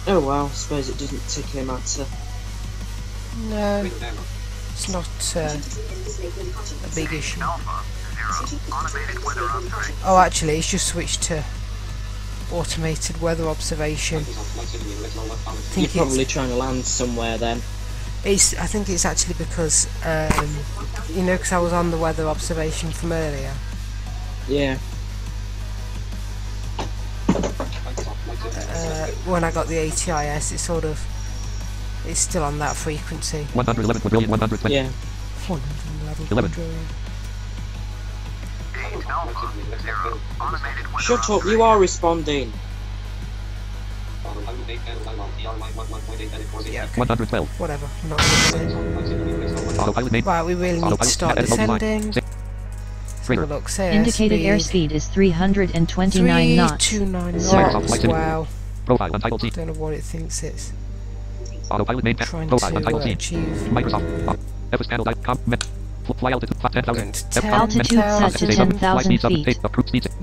Speaker 3: Oh well, I suppose it doesn't particularly matter.
Speaker 1: No, it's not a big issue. Oh, actually, it's just switched to automated weather observation.
Speaker 3: You're probably trying to land somewhere then.
Speaker 1: I think it's actually because, you know, because I was on the weather observation from earlier.
Speaker 3: Yeah.
Speaker 1: When I got the ATIS, it's still on that frequency.
Speaker 2: 111 quadrillion, 120.
Speaker 3: Yeah.
Speaker 1: 111
Speaker 2: 11.
Speaker 1: quadrillion.
Speaker 3: Shut up, you are responding.
Speaker 1: Yeah, okay.
Speaker 2: 112.
Speaker 1: Whatever, I'm not going to
Speaker 2: Autopilot main.
Speaker 1: Right, we really need to start descending. Let's have a look. Say
Speaker 5: Indicated airspeed is 329 knots.
Speaker 1: 329 knots. Wow.
Speaker 2: Profile untitled C.
Speaker 1: Don't know what it thinks it's
Speaker 2: Autopilot main.
Speaker 1: trying
Speaker 2: Profile untitled
Speaker 1: to
Speaker 2: C.
Speaker 1: achieve.
Speaker 2: Microsoft. Fs panel comment. Fly altitude 10,000.
Speaker 5: Altitude set to 10,000 feet.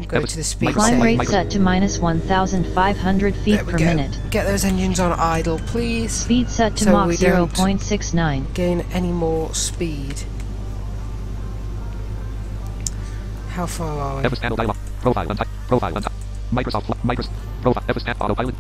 Speaker 1: Go to the speed
Speaker 5: Climb
Speaker 1: setting.
Speaker 5: rate set to minus 1,500 feet
Speaker 1: There we
Speaker 5: per
Speaker 1: go.
Speaker 5: minute.
Speaker 1: Get those engines on idle, please.
Speaker 5: Speed set to
Speaker 1: So
Speaker 5: Mach
Speaker 1: we don't
Speaker 5: 0.69.
Speaker 1: gain any more speed. How far are we?
Speaker 2: Memphis panel dialog. Profile untyped. Profile untyped. Microsoft Profile. Memphis autopilot.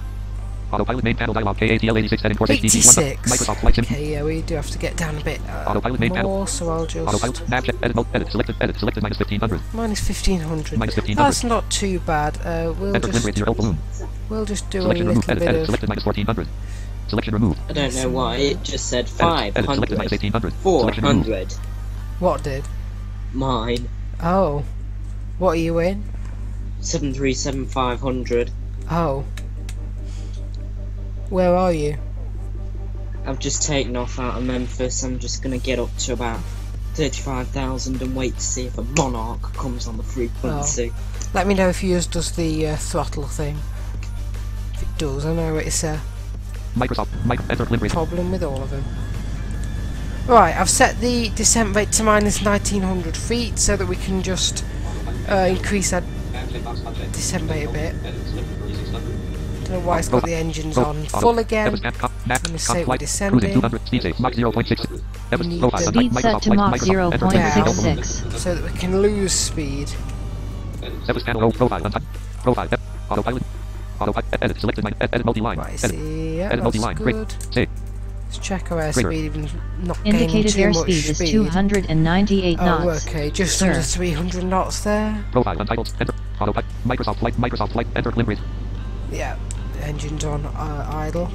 Speaker 2: Autopilot main panel dialog. KATL 86 heading
Speaker 1: 86.
Speaker 2: Microsoft Flight Sim.
Speaker 1: Okay, yeah, we do have to get down a bit
Speaker 2: Autopilot main panel.
Speaker 1: more, so I'll just...
Speaker 2: Autopilot. Snapchat. Edit mode. Edit. Selected. Edit. Selected minus 1500.
Speaker 1: Minus 1500.
Speaker 2: Minus 1500.
Speaker 1: That's not too bad. We'll
Speaker 2: Enter
Speaker 1: just...
Speaker 2: limit 0 balloon.
Speaker 1: We'll just do
Speaker 2: Selection
Speaker 1: a
Speaker 2: removed.
Speaker 1: little
Speaker 2: Edit.
Speaker 1: bit
Speaker 2: Edit.
Speaker 1: of...
Speaker 2: Selected minus 1400. Selection removed.
Speaker 3: I don't know why, it just said
Speaker 2: Edit. Edit. Selected minus
Speaker 3: 500.
Speaker 2: 1800. Selection removed.
Speaker 3: 400.
Speaker 1: What did?
Speaker 3: Mine.
Speaker 1: Oh. What are you in?
Speaker 3: 737-500.
Speaker 1: Oh. Where are you?
Speaker 3: I've just taken off out of Memphis. I'm just gonna get up to about 35,000 and wait to see if a Monarch comes on the frequency.
Speaker 1: Oh. Let me know if yours does the throttle thing. If it does, I know it's a
Speaker 2: Microsoft. Enter limit.
Speaker 1: problem with all of them. Right, I've set the descent rate to minus 1900 feet so that we can just increase our descent rate a bit. Don't know why it's got the engines on full again. Let me say we're descending.
Speaker 5: Speed set to Mach 0.66.
Speaker 1: So that we can lose speed. Right, see, yeah, that's good. Let's check our airspeed, even not gaining
Speaker 5: Indicated
Speaker 1: too much
Speaker 5: airspeed is
Speaker 1: speed.
Speaker 5: 298
Speaker 1: Oh,
Speaker 5: knots.
Speaker 1: okay, just
Speaker 5: Sir.
Speaker 1: under 300 knots there.
Speaker 2: Profile untitled. Enter. Autopilot. Microsoft Flight. Enter limit.
Speaker 1: Yeah, engines on idle.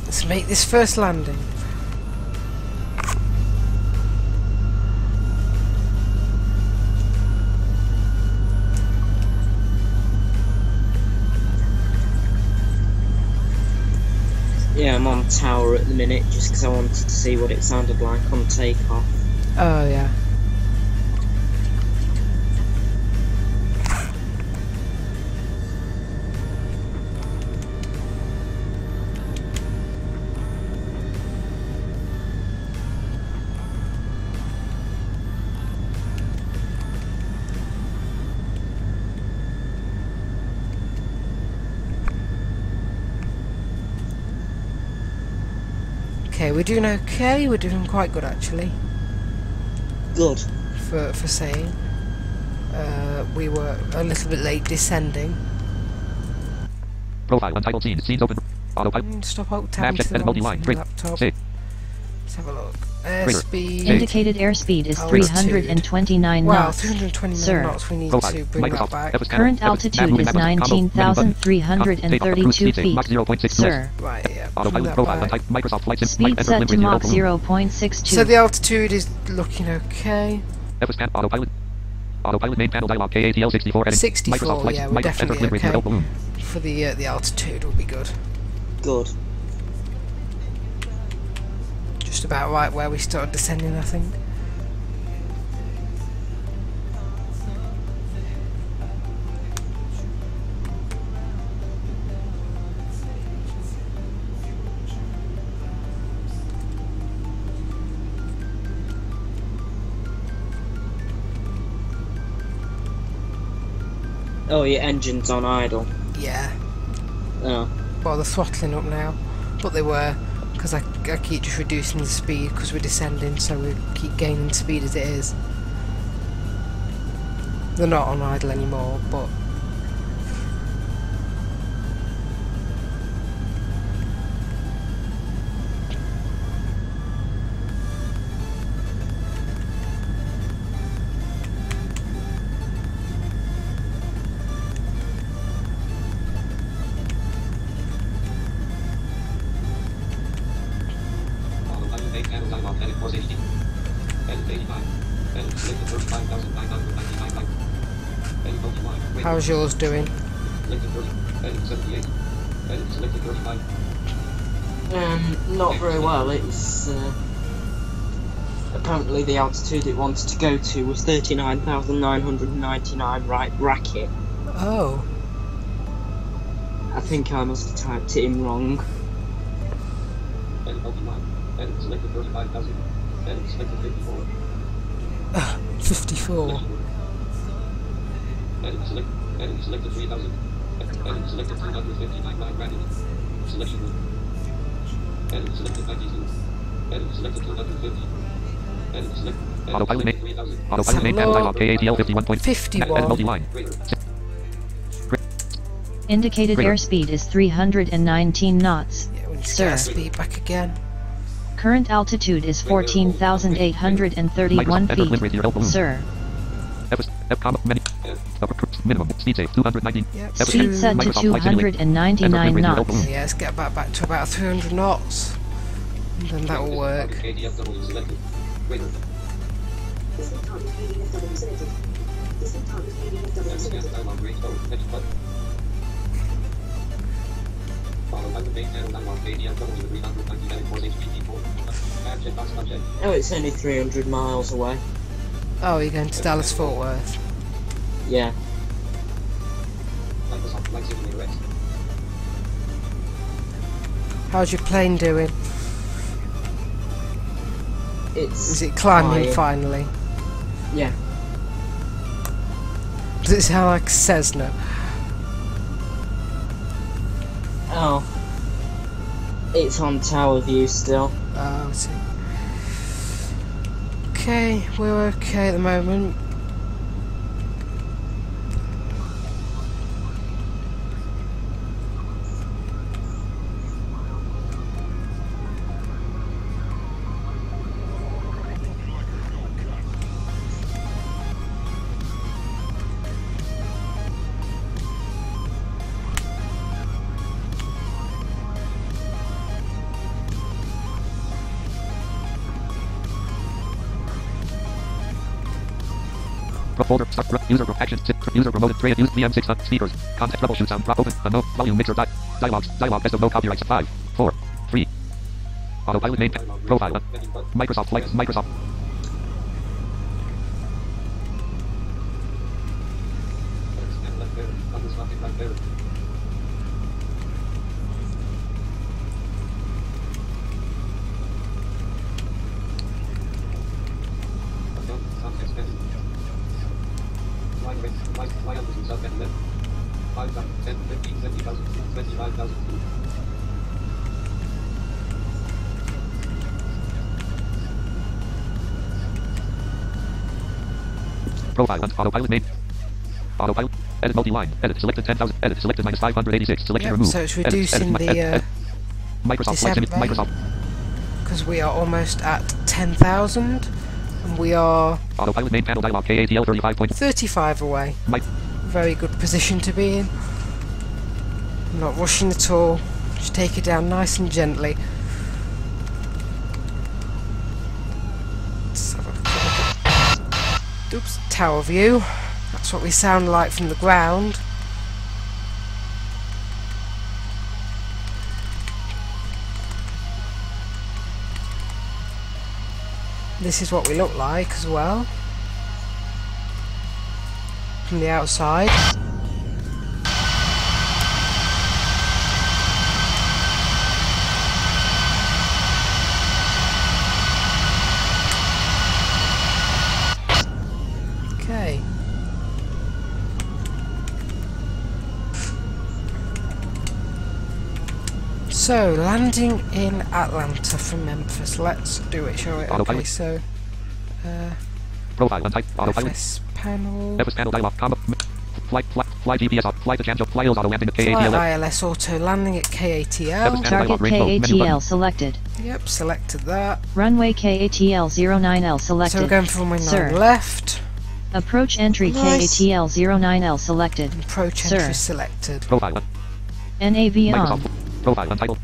Speaker 1: Let's make this first landing.
Speaker 3: Yeah, I'm on tower at the minute just because I wanted to see what it sounded like on takeoff.
Speaker 1: Oh yeah. Okay, we're doing okay. We're doing quite good actually.
Speaker 3: Good.
Speaker 1: For saying. We were a little bit late descending.
Speaker 2: Profile untitled scene. Scenes open. Autopilot.
Speaker 1: Stop out tabbing to the
Speaker 2: Edit multi-line.
Speaker 1: wrong
Speaker 2: Three.
Speaker 1: laptop.
Speaker 2: Save.
Speaker 1: Let's have a look. Airspeed.
Speaker 5: Indicated airspeed is 329
Speaker 1: Wow,
Speaker 5: knots.
Speaker 1: 329
Speaker 5: Sir.
Speaker 1: knots. We need
Speaker 2: Profile.
Speaker 1: to bring that
Speaker 2: Microsoft.
Speaker 1: back.
Speaker 5: Current altitude is 19,332 feet. Sir.
Speaker 1: Right, yeah. Bring
Speaker 2: Autopilot.
Speaker 1: that
Speaker 2: Profile
Speaker 1: back.
Speaker 2: untitled. Microsoft Flight Sim.
Speaker 5: Speed
Speaker 2: Enter
Speaker 5: set
Speaker 2: limit
Speaker 5: to
Speaker 2: 0
Speaker 5: Mach
Speaker 2: balloon.
Speaker 5: 0.62.
Speaker 1: So the altitude is looking okay.
Speaker 2: Memphis panel. Autopilot. Autopilot main panel dialog. KATL 64 heading.
Speaker 1: 64,
Speaker 2: Microsoft Flight
Speaker 1: yeah,
Speaker 2: Sim.
Speaker 1: we're
Speaker 2: Enter
Speaker 1: definitely
Speaker 2: limit 0
Speaker 1: okay.
Speaker 2: balloon.
Speaker 1: For the altitude will be good.
Speaker 3: Good.
Speaker 1: Just about right where we started descending, I think.
Speaker 3: Oh, your engine's on idle.
Speaker 1: Yeah.
Speaker 3: Oh.
Speaker 1: Well, they're throttling up now, but they were, because I keep just reducing the speed because we're descending, so we keep gaining speed as it is. They're not on idle anymore, but
Speaker 4: Autopilot main panel dialog. Edit course 80. Edit 85. Edit selected 35,999. Edit multi-line. Wait.
Speaker 1: how's yours doing?
Speaker 4: Selected 30. Edit 78. Edit selected 35.
Speaker 3: Not very well. It's apparently the altitude it wanted to go to was 39,999 right bracket.
Speaker 1: Oh,
Speaker 3: I think I must have typed it in wrong.
Speaker 4: Edit multi-line. Edit selected 35,000. Edit selected 54.
Speaker 1: 54.
Speaker 4: Edit selected 3,000. Edit selected 359 by bracket. Selection room. Edit selected 92. Edit selected 250. Edit select.
Speaker 2: Autopilot name.
Speaker 4: 3000.
Speaker 2: Autopilot name panel dialog KATL 51.
Speaker 1: 51.
Speaker 2: Edit multi-line.
Speaker 4: Greater.
Speaker 5: Indicated
Speaker 2: Greater.
Speaker 5: airspeed is 319 knots.
Speaker 1: Yeah, we need to
Speaker 5: Sir.
Speaker 1: get our speed back again.
Speaker 5: Current altitude is 14,831
Speaker 2: Enter wind rate
Speaker 5: feet.
Speaker 2: your balloon.
Speaker 5: Sir.
Speaker 2: Minimum speed save 290.
Speaker 1: Yep.
Speaker 5: Speed set to 299 knots.
Speaker 1: Yeah, let's get back to about 300 knots. And then that will work.
Speaker 4: KDFW selected. Greater.
Speaker 6: Display target KDFW selected. Display target KDFW selected.
Speaker 4: Dialog range code. Edit button. Autopilot main panel dialog KDFW 390. Edit course HPT4. Add checkbox subject.
Speaker 3: Oh, it's only 300 miles away.
Speaker 1: Oh, you're going to Dallas Fort Worth.
Speaker 3: Yeah.
Speaker 4: Microsoft Flight Simulator X.
Speaker 1: How's your plane doing?
Speaker 3: It's.
Speaker 1: Is it climbing
Speaker 3: higher.
Speaker 1: finally?
Speaker 3: Yeah.
Speaker 1: Does it sound like Cessna?
Speaker 3: Oh. It's on tower view still.
Speaker 1: Oh, I see. Okay, we're okay at the moment.
Speaker 2: Folder, start, user group, actions, user promoted, trade, use VM6, speakers, contact, troubleshoot, sound, drop, open, unknown, volume, mixer, dialogues, best of no copyrights, 5, 4, 3, autopilot name, profile, Microsoft Flight, Microsoft, profile, autopilot name, autopilot, edit multi-line, edit, selected 10,000, edit, selected minus 586, selection
Speaker 1: Yep,
Speaker 2: remove,
Speaker 1: so it's
Speaker 2: edit,
Speaker 1: reducing the
Speaker 2: Microsoft Flight
Speaker 1: descent
Speaker 2: Simulator,
Speaker 1: rate.
Speaker 2: Microsoft,
Speaker 1: because we are almost at 10,000 and we are
Speaker 2: autopilot name panel dialog, KATL 35.
Speaker 1: 35 away.
Speaker 2: Mic,
Speaker 1: Very good position to be in. Not rushing at all. Just take it down nice and gently. Let's have a quick look at, oops, tower view. That's what we sound like from the ground. This is what we look like as well from the outside. Okay. So, landing in Atlanta from Memphis. Let's do it, shall we? Okay,
Speaker 2: Autopilot.
Speaker 1: so
Speaker 2: profile, untype, autopilot,
Speaker 1: FS panel.
Speaker 2: FS panel dialog, flight GPS off, flight to channel, fly auto landing at
Speaker 1: Flight
Speaker 2: KATL,
Speaker 1: ILS auto landing at KATL.
Speaker 2: Panel
Speaker 5: Target
Speaker 2: dialog, rainbow, menu
Speaker 5: KATL
Speaker 2: button.
Speaker 5: selected.
Speaker 1: Yep, selected that.
Speaker 5: Runway KATL 09L
Speaker 1: So we're
Speaker 5: selected.
Speaker 1: going for runway 9
Speaker 5: Sir.
Speaker 1: left.
Speaker 5: Approach entry
Speaker 1: Nice.
Speaker 5: KATL 09L selected.
Speaker 1: Approach
Speaker 5: Sir.
Speaker 1: entry selected.
Speaker 2: Profile,
Speaker 5: NAV on.
Speaker 2: Microsoft, profile, untitled,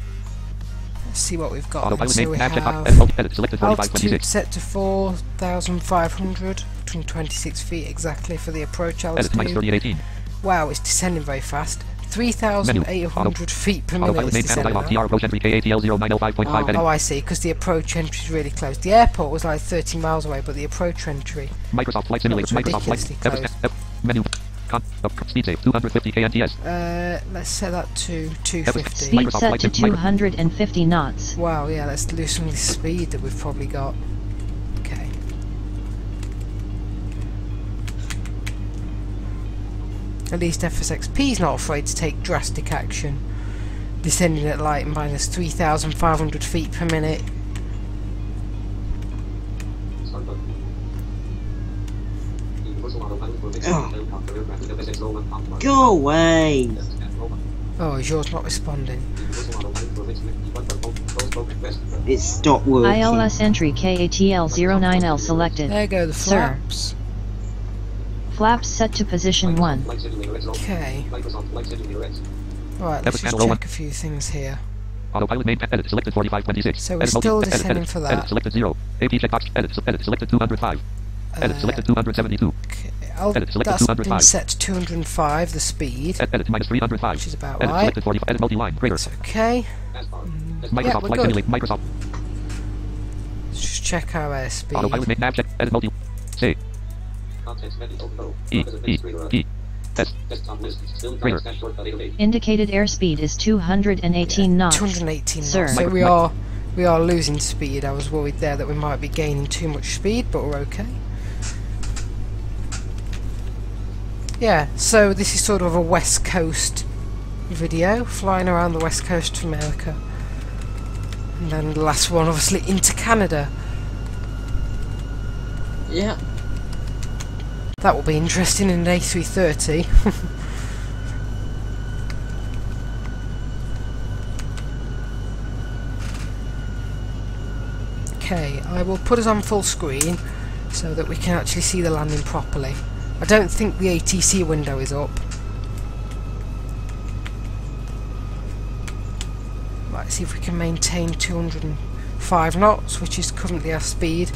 Speaker 1: Let's see what we've got.
Speaker 2: autopilot
Speaker 1: So
Speaker 2: name,
Speaker 1: we
Speaker 2: nav checkbox,
Speaker 1: have
Speaker 2: edit, selected
Speaker 1: altitude
Speaker 2: 4526,
Speaker 1: set to 4,500, between 26 feet exactly for the approach
Speaker 2: edit minus
Speaker 1: altitude.
Speaker 2: 3818,
Speaker 1: Wow, it's descending very fast. 3,800 feet per minute
Speaker 2: autopilot
Speaker 1: it's
Speaker 2: name, panel
Speaker 1: descending
Speaker 2: dialog,
Speaker 1: at.
Speaker 2: TR approach entry KATL 0905.5, edit,
Speaker 1: Oh, I see, because the approach entry is really close. The airport was like 30 miles away, but the approach entry...
Speaker 2: Microsoft Flight Simulator,
Speaker 1: That was
Speaker 2: Microsoft Flight,
Speaker 1: ridiculously
Speaker 2: menu, speed save, 250 KNTS,
Speaker 1: let's set that to
Speaker 5: Speed
Speaker 1: 250.
Speaker 2: Microsoft
Speaker 5: set
Speaker 2: Flight
Speaker 5: to
Speaker 2: Sim-
Speaker 5: 250 knots.
Speaker 1: Wow, yeah, let's lose some of the speed that we've probably got. Okay. At least FSXP is not afraid to take drastic action. descending at like minus 3,500 feet per minute.
Speaker 4: Start button. Universal autopilot for fixed
Speaker 3: Oh.
Speaker 4: helicopter aircraft FSX roll up on mark.
Speaker 3: Go away!
Speaker 4: Test and roll up.
Speaker 1: Oh, is yours not responding?
Speaker 4: Universal autopilot for fixed close boat request.
Speaker 3: It stopped working.
Speaker 5: ILS entry KATL09L selected.
Speaker 1: There go the
Speaker 5: Sir.
Speaker 1: flaps.
Speaker 5: Flaps set to position 1.
Speaker 4: Flight Simulator X roll.
Speaker 1: Okay.
Speaker 4: Microsoft Flight Simulator X.
Speaker 1: Right, let's just check a few things here.
Speaker 2: Autopilot main edit selected 4526.
Speaker 1: So we're
Speaker 2: Edit
Speaker 1: still
Speaker 2: multi-
Speaker 1: descending
Speaker 2: edit,
Speaker 1: for
Speaker 2: edit
Speaker 1: that.
Speaker 2: selected 0. AP checkbox edit selected 205. Edit selected 272.
Speaker 1: Okay,
Speaker 2: Edit selected
Speaker 1: that's been
Speaker 2: 205.
Speaker 1: set to 205, the speed.
Speaker 2: Edit minus 305.
Speaker 1: Which is about
Speaker 2: Edit
Speaker 1: right.
Speaker 2: selected 45. Edit multi-line greater.
Speaker 1: It's okay.
Speaker 4: Taskbar.
Speaker 1: Yeah,
Speaker 2: Microsoft
Speaker 1: we're
Speaker 2: Flight
Speaker 1: good.
Speaker 2: Simulator. Microsoft
Speaker 1: Let's just check our airspeed.
Speaker 2: autopilot main nav check edit multi. C
Speaker 4: Context menu. Pro.
Speaker 2: E
Speaker 4: As
Speaker 2: E
Speaker 4: administrator.
Speaker 2: E S
Speaker 4: Desktop list. Still in
Speaker 2: Greater.
Speaker 4: dash shortcut 808.
Speaker 5: Indicated airspeed is 218 knots.
Speaker 1: 218
Speaker 5: Sir.
Speaker 1: knots. So we are losing speed. I was worried there that we might be gaining too much speed, but we're okay. Yeah, so this is sort of a West Coast video, flying around the West Coast of America. And then the last one, obviously, into Canada.
Speaker 3: Yeah.
Speaker 1: That will be interesting in an A330. Okay, I will put us on full screen so that we can actually see the landing properly. I don't think the ATC window is up. Right, see if we can maintain 205 knots, which is currently our speed.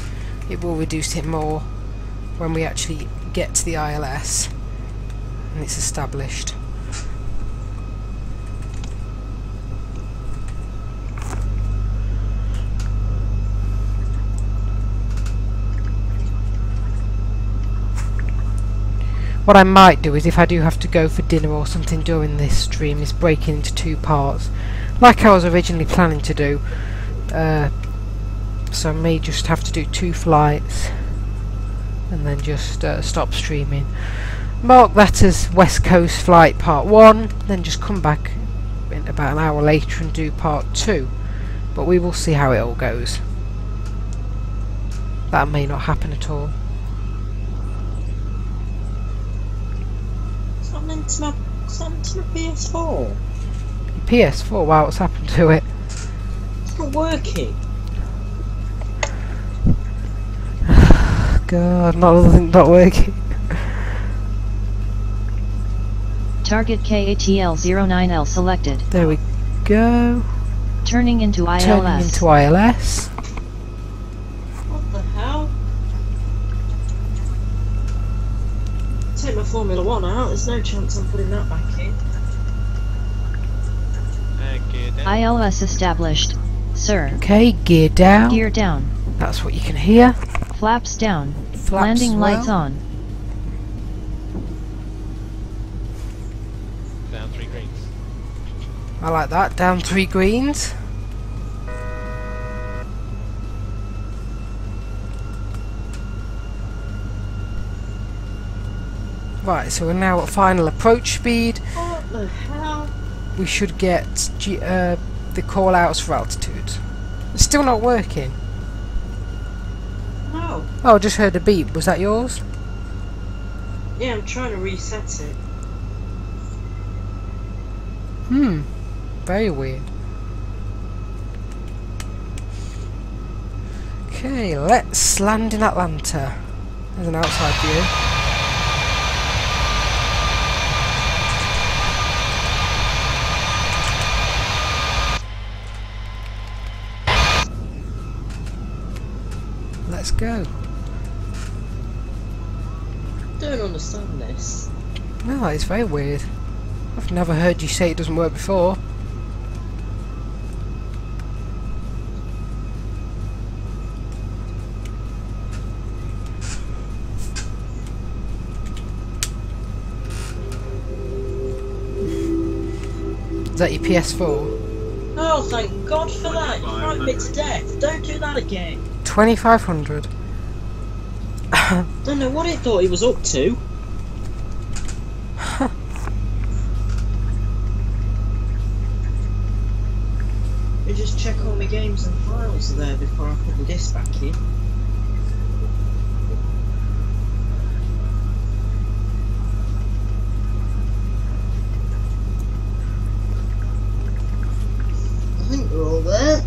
Speaker 1: It will reduce it more when we actually get to the ILS and it's established. What I might do is, if I do have to go for dinner or something during this stream, is break it into 2 parts, like I was originally planning to do. So I may just have to do 2 flights and then just stop streaming. Mark that as West Coast Flight Part 1, then just come back in about an hour later and do Part 2. But we will see how it all goes. That may not happen at all.
Speaker 3: What's happened to my PS4?
Speaker 1: PS4, wow, what's happened to it?
Speaker 3: It's not working.
Speaker 1: God, not working.
Speaker 5: Target KATL09L selected.
Speaker 1: There we go.
Speaker 5: Turning into ILS.
Speaker 1: Turning into ILS.
Speaker 3: What the hell? Take my Formula 1 out, there's no chance I'm putting that back in.
Speaker 5: ILS established. Sir.
Speaker 1: Okay, gear down.
Speaker 5: Gear down.
Speaker 1: That's what you can hear.
Speaker 5: Flaps down.
Speaker 1: Flaps
Speaker 5: Landing lights
Speaker 1: well.
Speaker 5: on.
Speaker 7: Down 3 greens.
Speaker 1: I like that. Down 3 greens. Right, so we're now at final approach speed.
Speaker 3: What the hell?
Speaker 1: We should get the call outs for altitude. It's still not working.
Speaker 3: No.
Speaker 1: Oh, I just heard a beep. Was that yours?
Speaker 3: Yeah, I'm trying to reset it.
Speaker 1: Very weird. Okay, let's land in Atlanta. There's an outside view. Let's go.
Speaker 3: Don't understand this.
Speaker 1: No, it's very weird. I've never heard you say it doesn't work before. Is that your PS4?
Speaker 3: Oh, thank God for that! You frightened me to death. Don't do that again.
Speaker 1: 2500.
Speaker 3: Don't know what it thought it was up to. check all my games and files are there before I put the disc back in. I think they're all there.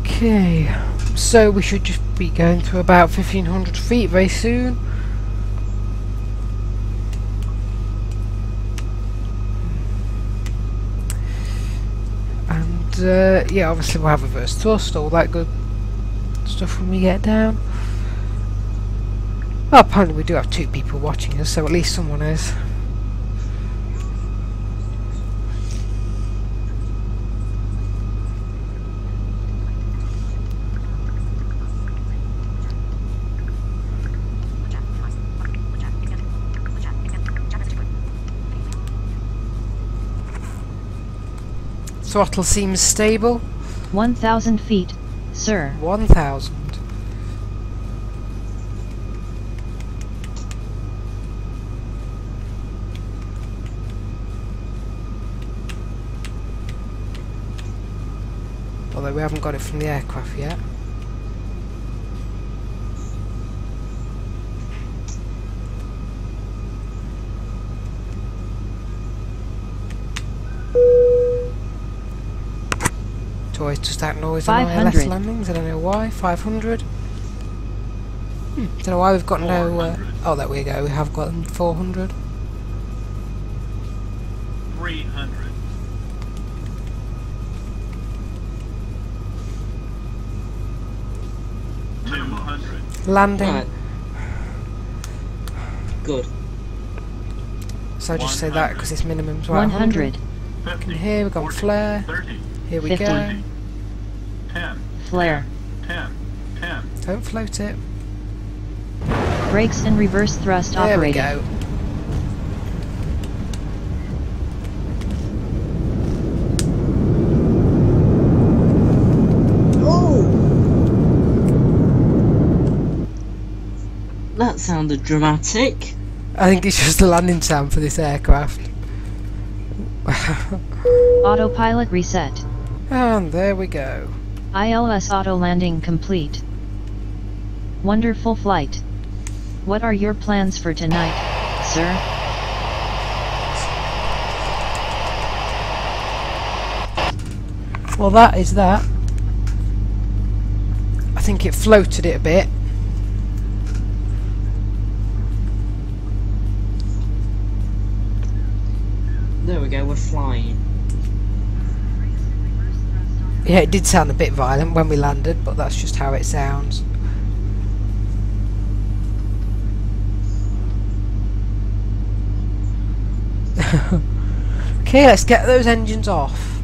Speaker 1: Okay, so we should just be going to about 1500 feet very soon. And yeah, obviously we'll have reverse thrust, all that good stuff when we get down. Well, apparently we do have 2 people watching us, so at least someone is. Throttle seems stable.
Speaker 5: 1,000 feet, sir.
Speaker 1: 1,000. Although we haven't got it from the aircraft yet. It's always just that noise on ILS
Speaker 5: 500.
Speaker 1: landings, I don't know why. 500. Don't know why we've got no... oh, there we go, we have got 400.
Speaker 7: 300. 200.
Speaker 1: Landing.
Speaker 3: Right. Good.
Speaker 1: So just say that because its minimum's right.
Speaker 5: 100.
Speaker 7: 50.
Speaker 1: Here we've got
Speaker 7: 40,
Speaker 1: flare.
Speaker 7: 30.
Speaker 1: Here we
Speaker 5: 50.
Speaker 1: go.
Speaker 7: 10.
Speaker 5: Flare.
Speaker 7: 10. 10.
Speaker 1: Don't float it.
Speaker 5: Brakes and reverse thrust
Speaker 1: There we
Speaker 5: operating.
Speaker 1: go.
Speaker 3: Oh! That sounded dramatic.
Speaker 1: I think it's just the landing sound for this aircraft.
Speaker 5: Autopilot reset.
Speaker 1: And there we go.
Speaker 5: ILS auto landing complete. Wonderful flight. What are your plans for tonight, sir?
Speaker 1: Well, that is that. I think it floated it a bit.
Speaker 3: There we go, we're flying.
Speaker 1: Yeah, it did sound a bit violent when we landed, but that's just how it sounds. Okay, let's get those engines off.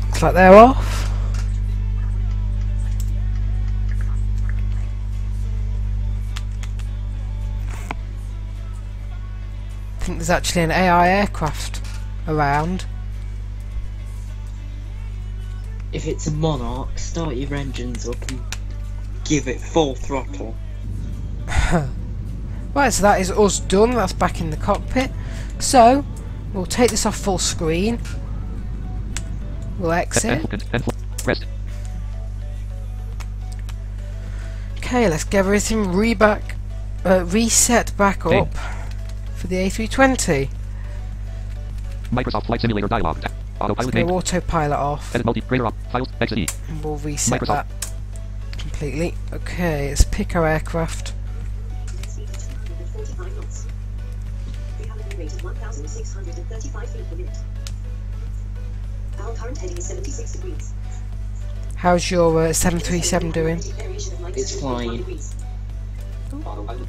Speaker 1: Looks like they're off. I think there's actually an AI aircraft around.
Speaker 3: If it's a Monarch, start your engines up and give it full throttle.
Speaker 1: Right, so that is us done. That's back in the cockpit. So, we'll take this off full screen. We'll exit.
Speaker 2: Rest.
Speaker 1: Okay, let's get everything reset back
Speaker 2: Okay.
Speaker 1: up for the A320.
Speaker 2: Microsoft Flight Simulator dialog. Autopilot
Speaker 1: Go
Speaker 2: name.
Speaker 1: autopilot off,
Speaker 2: Edit multi-grader up. Files. XE.
Speaker 1: and we'll reset
Speaker 2: Microsoft.
Speaker 1: that completely. Okay, let's pick our aircraft.
Speaker 6: Speed of 245 knots. Pre-having rate of 1,635 feet per minute. Our current heading is 76 degrees.
Speaker 1: How's your 737 doing?
Speaker 3: It's flying.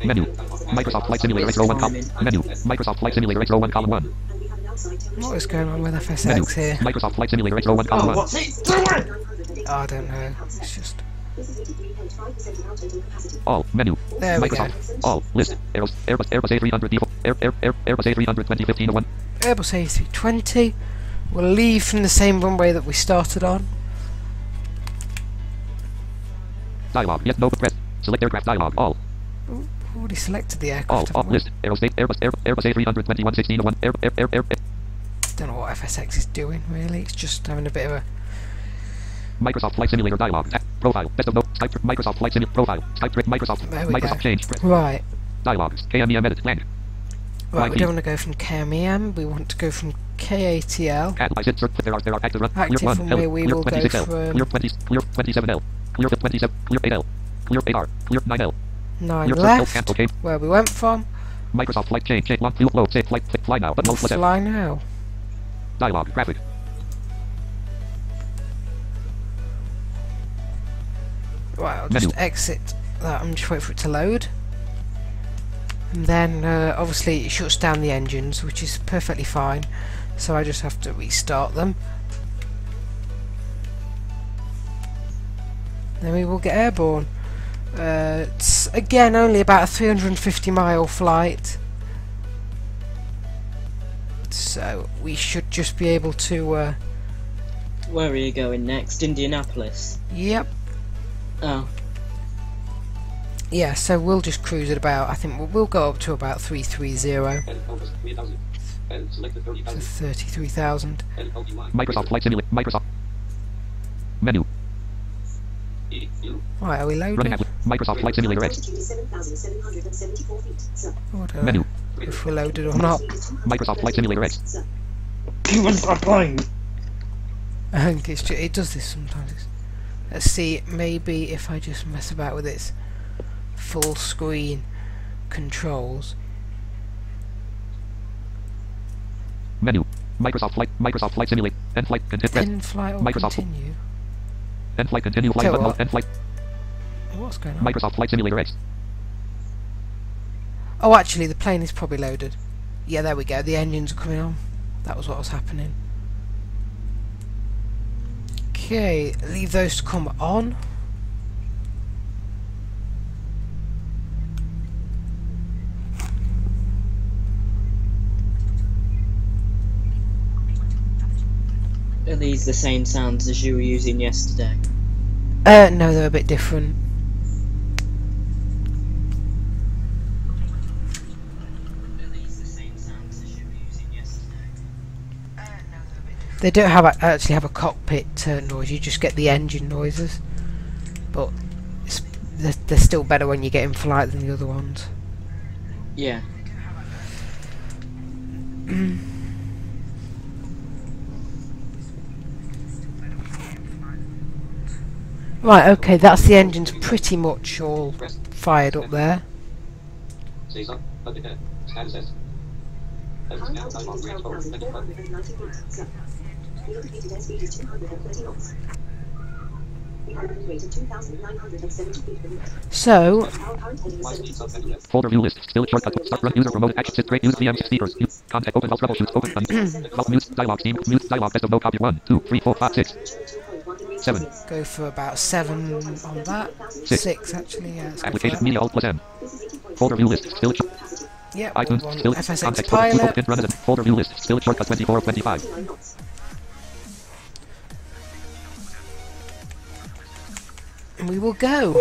Speaker 2: Menu. Microsoft Flight Simulator X row 1 column. Menu. Microsoft Flight Simulator X row 1 column 1.
Speaker 6: And we have an outside temperature.
Speaker 1: What is going on with
Speaker 2: Menu.
Speaker 1: FSX here?
Speaker 2: Microsoft Flight Simulator X row 1 column 1.
Speaker 3: What's it doing?
Speaker 1: Oh, I don't know. It's just...
Speaker 6: This is 83.5% of our total capacity.
Speaker 2: All. Menu.
Speaker 1: There we go.
Speaker 2: Microsoft. All. List. Airbus A300 default. Airbus A320 1501.
Speaker 1: Airbus A320. We'll leave from the same runway that we started on.
Speaker 2: Dialog. Yes. No. Press. Select aircraft dialog. All.
Speaker 1: Ooh, already selected the
Speaker 2: All.
Speaker 1: aircraft.
Speaker 2: All.
Speaker 1: haven't we?
Speaker 2: List. Airbus A321 1601.
Speaker 1: Don't know what FSX is doing really. It's just having a bit of a.
Speaker 2: Microsoft Flight Simulator dialog. Profile. Best of note. Skype. Microsoft Flight Simulator profile. Skype. Microsoft.
Speaker 1: There we
Speaker 2: Microsoft
Speaker 1: go.
Speaker 2: change.
Speaker 1: Right.
Speaker 2: Dialogues. KMEM edit. Land.
Speaker 1: Right, we
Speaker 2: YP.
Speaker 1: don't want to go from KMEM, we want to go from KATL.
Speaker 2: Analyze it. There are active run.
Speaker 1: Active
Speaker 2: Clear 1.
Speaker 1: runway,
Speaker 2: L.
Speaker 1: we
Speaker 2: Clear
Speaker 1: will go
Speaker 2: 26L.
Speaker 1: from
Speaker 2: Clear 20. Clear 27L. Clear 27. Clear 8L. Clear 8R. Clear 9L.
Speaker 1: 9
Speaker 2: Clear
Speaker 1: left,
Speaker 2: okay.
Speaker 1: where we went from.
Speaker 2: Microsoft Flight change. Change 1. Fuel flow. Say fly now. But no flight.
Speaker 1: Fly now.
Speaker 2: Dialog. Graphic.
Speaker 1: Right, I'll
Speaker 2: Menu.
Speaker 1: just exit that and just wait for it to load. And then obviously it shuts down the engines, which is perfectly fine. So I just have to restart them. Then we will get airborne. It's again only about a 350-mile flight. So we should just be able to...
Speaker 3: Where are you going next? Indianapolis?
Speaker 1: Yep.
Speaker 3: Oh.
Speaker 1: Yeah, so we'll just cruise at about, I think we'll go up to about 330
Speaker 4: And Elvis 3000. And selected
Speaker 1: to
Speaker 4: 30,000.
Speaker 1: 33,000.
Speaker 4: And LTY.
Speaker 2: Microsoft Flight Simulator. Microsoft. Menu.
Speaker 4: EU.
Speaker 1: Right, are we
Speaker 2: Running
Speaker 1: loading?
Speaker 2: Microsoft Flight Simulator X.
Speaker 6: Altitude is 7,774 feet, sir.
Speaker 1: I don't
Speaker 2: Menu.
Speaker 1: know if we're loaded or not.
Speaker 2: Microsoft Flight Simulator X.
Speaker 6: Sir.
Speaker 1: I think it's it does this sometimes. Let's see, maybe if I just mess about with its full screen controls.
Speaker 2: Menu. Microsoft Flight Simulator. End flight. Continue.
Speaker 1: End flight or
Speaker 2: Microsoft.
Speaker 1: continue?
Speaker 2: End flight. Continue flight.
Speaker 1: Tell
Speaker 2: Button.
Speaker 1: what.
Speaker 2: End flight.
Speaker 1: What's going on?
Speaker 2: Microsoft Flight Simulator X.
Speaker 1: Oh, actually, the plane is probably loaded. Yeah, there we go. The engines are coming on. That was what was happening. Okay, leave those to come on.
Speaker 3: Are these the same sounds as you were using yesterday?
Speaker 1: No, they're a bit different. They don't have actually have a cockpit noise. You just get the engine noises, but they're still better when you get in flight than the other ones.
Speaker 3: Yeah.
Speaker 1: Right, okay, that's the engines pretty much all fired up there.
Speaker 4: Say something. But it status S. Elvis
Speaker 6: Current
Speaker 4: now
Speaker 6: altitude
Speaker 4: dialog.
Speaker 6: is
Speaker 4: Range over 25.
Speaker 6: 12,490 feet, sir. The indicated airspeed is 230 knots. The current rate of 2,970 feet per minute.
Speaker 1: So,
Speaker 6: Our current heading is
Speaker 4: Fly speed
Speaker 6: 76
Speaker 4: sub
Speaker 6: feet.
Speaker 2: Folder view list. Still shortcut. Start run user promoted action. Sit great. Use VM speakers. Contact open house troubleshoots. Open. Help mute. Dialog team. Mute. Dialog. Best of no copy. 1, 2, 3, 4, 5, 6. 7.
Speaker 1: go for about 7 on that. 6 actually, yeah. Let's go for
Speaker 2: Application
Speaker 1: that.
Speaker 2: media alt plus M. Folder view list. Still.
Speaker 1: Yep, we
Speaker 2: iTunes.
Speaker 1: want
Speaker 2: Still.
Speaker 1: FSX
Speaker 2: Contact
Speaker 1: pilot.
Speaker 2: open resident. Folder view list. Still shortcut 24 of 25.
Speaker 1: And we will go.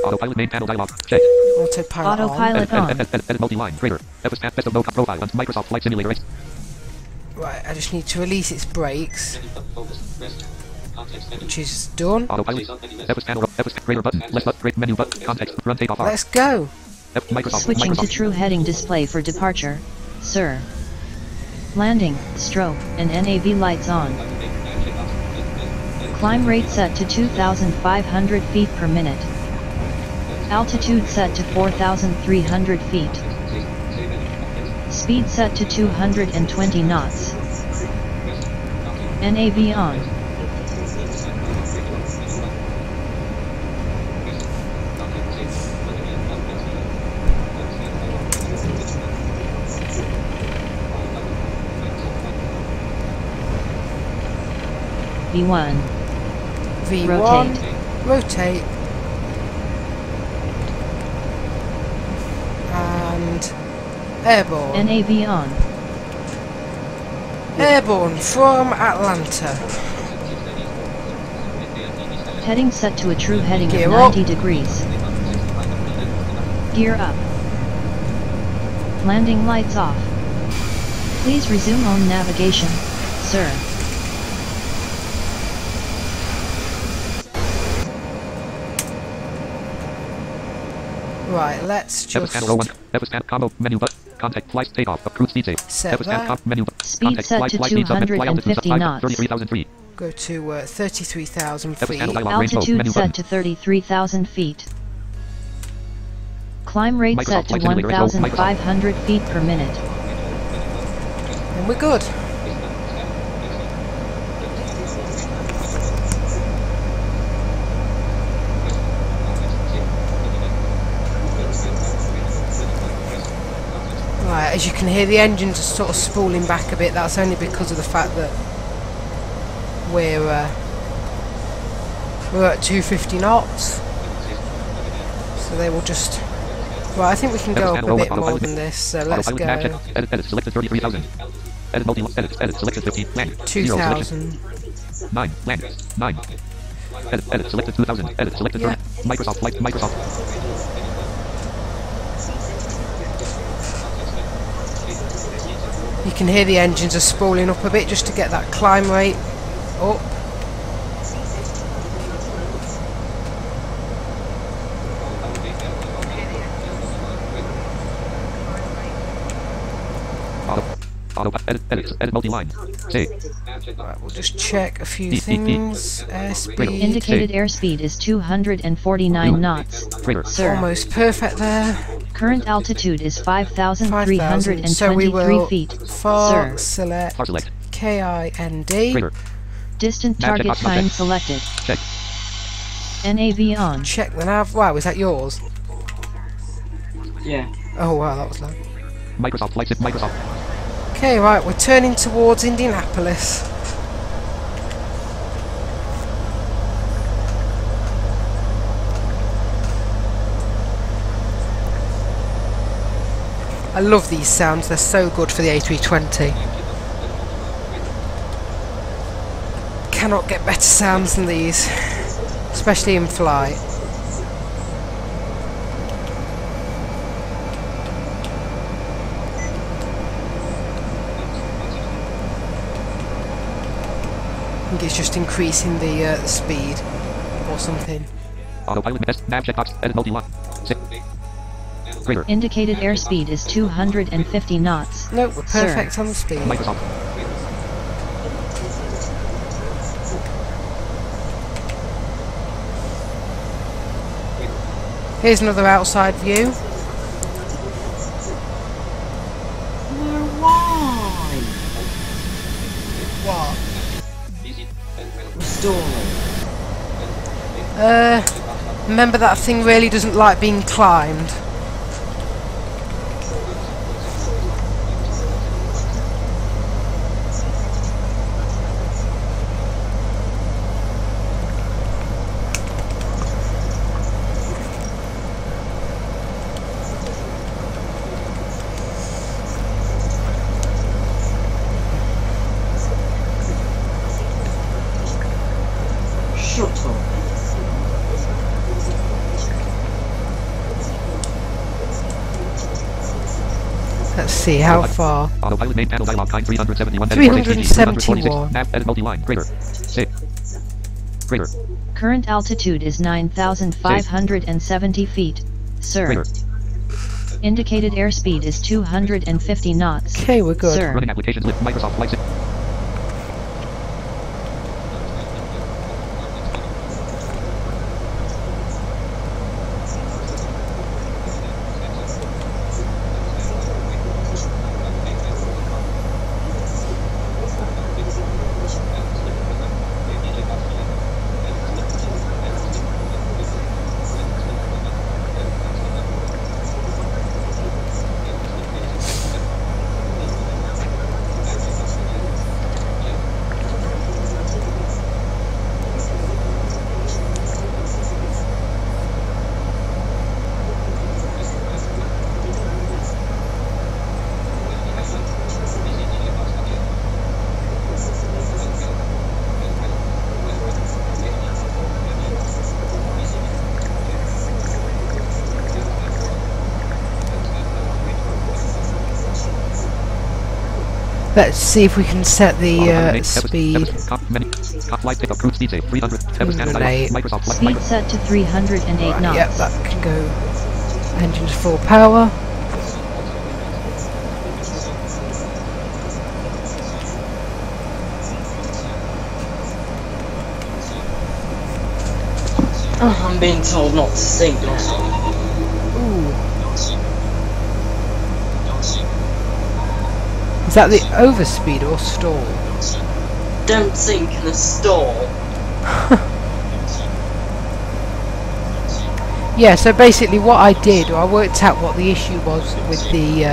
Speaker 2: Autopilot main panel dialog. Check.
Speaker 1: Autopilot on.
Speaker 5: Autopilot on.
Speaker 2: Edit multi-line. Trader. Best of no profile on Microsoft Flight Simulator X.
Speaker 1: Right, I just need to release its brakes,
Speaker 4: Focus. Rest. Context menu.
Speaker 1: which is done.
Speaker 2: Autopilot. Epic panel. Epic greater button. Left button. Great menu button. Context. Run takeoff R.
Speaker 1: Let's go.
Speaker 2: Microsoft.
Speaker 5: Switching to
Speaker 2: Microsoft.
Speaker 5: true heading display for departure, sir. Landing, strobe, and NAV lights on. Climb rate set to 2,500 feet per minute. Altitude set to 4,300 feet. Speed set to 220 knots. NAV on. V1.
Speaker 1: V1.
Speaker 5: Rotate.
Speaker 1: Rotate. and airborne.
Speaker 5: NAV on.
Speaker 1: Airborne from Atlanta.
Speaker 5: Heading set to a true heading
Speaker 1: Gear
Speaker 5: of
Speaker 1: up.
Speaker 5: 90 degrees. Gear up. Landing lights off. Please resume on navigation, sir.
Speaker 1: Right, let's just
Speaker 2: Episcan combo menu but contact flight takeoff approved speed save.
Speaker 1: set
Speaker 2: Episcan
Speaker 1: that.
Speaker 2: comp menu
Speaker 5: Speed
Speaker 2: contact
Speaker 5: set
Speaker 2: flight
Speaker 5: to
Speaker 2: flight speed submit fly altitude
Speaker 5: 250 knots.
Speaker 2: 33,003.
Speaker 1: Go to 33,000 feet.
Speaker 2: Episcan dialog range mode
Speaker 5: Altitude
Speaker 2: menu
Speaker 5: set
Speaker 2: button.
Speaker 5: to 33,000 feet. Climb rate
Speaker 2: Microsoft
Speaker 5: set to
Speaker 2: Flight Simulator is low.
Speaker 5: 1,500 feet per minute.
Speaker 1: And we're good. Right, as you can hear, the engines are sort of spooling back a bit. That's only because of the fact that we're at 250 knots. So they will just... Right, I think we can go up a bit more than this, so let's go
Speaker 2: Edit selected 33,000. Edit multi edit selected 15 land
Speaker 1: 2,000.
Speaker 2: 9 land 9. Edit selected 2,000. Edit selected
Speaker 1: Yeah.
Speaker 2: Microsoft flight Microsoft.
Speaker 1: You can hear the engines are spooling up a bit just to get that climb rate up.
Speaker 2: Edit multi-line. Save.
Speaker 1: Right, we'll just check a few things. Airspeed.
Speaker 5: Indicated airspeed is 249 knots. Sir.
Speaker 1: Almost perfect there.
Speaker 5: Current altitude is
Speaker 1: 5,000.
Speaker 5: 5,323
Speaker 1: So we will
Speaker 5: feet.
Speaker 1: far
Speaker 5: Sir.
Speaker 1: select
Speaker 2: Far select.
Speaker 1: KIND.
Speaker 2: Greater.
Speaker 5: Distant
Speaker 2: Magic
Speaker 5: target
Speaker 2: box not
Speaker 5: time
Speaker 2: checked.
Speaker 5: selected.
Speaker 2: Check.
Speaker 5: NAV on.
Speaker 1: Check the nav. Wow, is that yours?
Speaker 3: Yeah.
Speaker 1: Oh wow, that was low.
Speaker 2: Microsoft flight sim Microsoft.
Speaker 1: Okay, right, we're turning towards Indianapolis. I love these sounds, they're so good for the A320. Cannot get better sounds than these, especially in flight. I think it's just increasing the speed or something.
Speaker 2: Autopilot test nav checkbox. Edit multi-line. Save. Greater.
Speaker 5: Indicated airspeed is 250 knots.
Speaker 1: Nope, we're
Speaker 5: Sir.
Speaker 1: perfect on the speed.
Speaker 2: Microsoft.
Speaker 1: Here's another outside view. What?
Speaker 3: Restoring.
Speaker 1: Remember that thing really doesn't like being climbed.
Speaker 3: Shut up.
Speaker 1: Let's see how far.
Speaker 2: Autopilot main panel dialog time 371.
Speaker 1: 371.
Speaker 2: Nav edit multi-line. Greater. Save. Greater.
Speaker 5: Current altitude is 9,570 feet. Sir.
Speaker 2: Greater.
Speaker 5: Indicated airspeed is 250 knots.
Speaker 1: Okay, we're good.
Speaker 5: Sir.
Speaker 2: Running applications with Microsoft flight sim.
Speaker 1: Let's see if we can set the speed.
Speaker 2: Flight pickup cruise speed save 300. Microsoft
Speaker 5: Speed set to 308
Speaker 1: Right,
Speaker 5: knots.
Speaker 1: yep, that can go. Engines full power.
Speaker 3: Oh, I'm being told not to sink.
Speaker 1: Ooh. Is that the overspeed or stall?
Speaker 3: Don't sink in a stall.
Speaker 1: Yeah, so basically what I did, I worked out what the issue was with the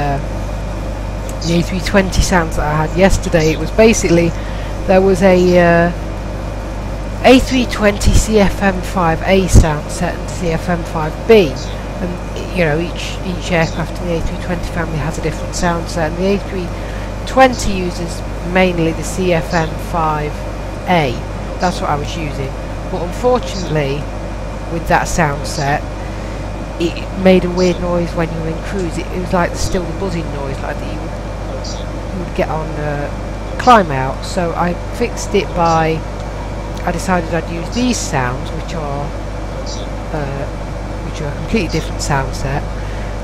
Speaker 1: A320 sounds that I had yesterday. It was basically, there was a A320 CFM5A sound set and CFM5B, and you know, each aircraft in the A320 family has a different sound set, and the A320 uses mainly the CFM5A. That's what I was using, but unfortunately with that sound set it made a weird noise when you were in cruise. It was like still the buzzing noise like that you would get on climb out. So I fixed it by, I decided I'd use these sounds, which are a completely different sound set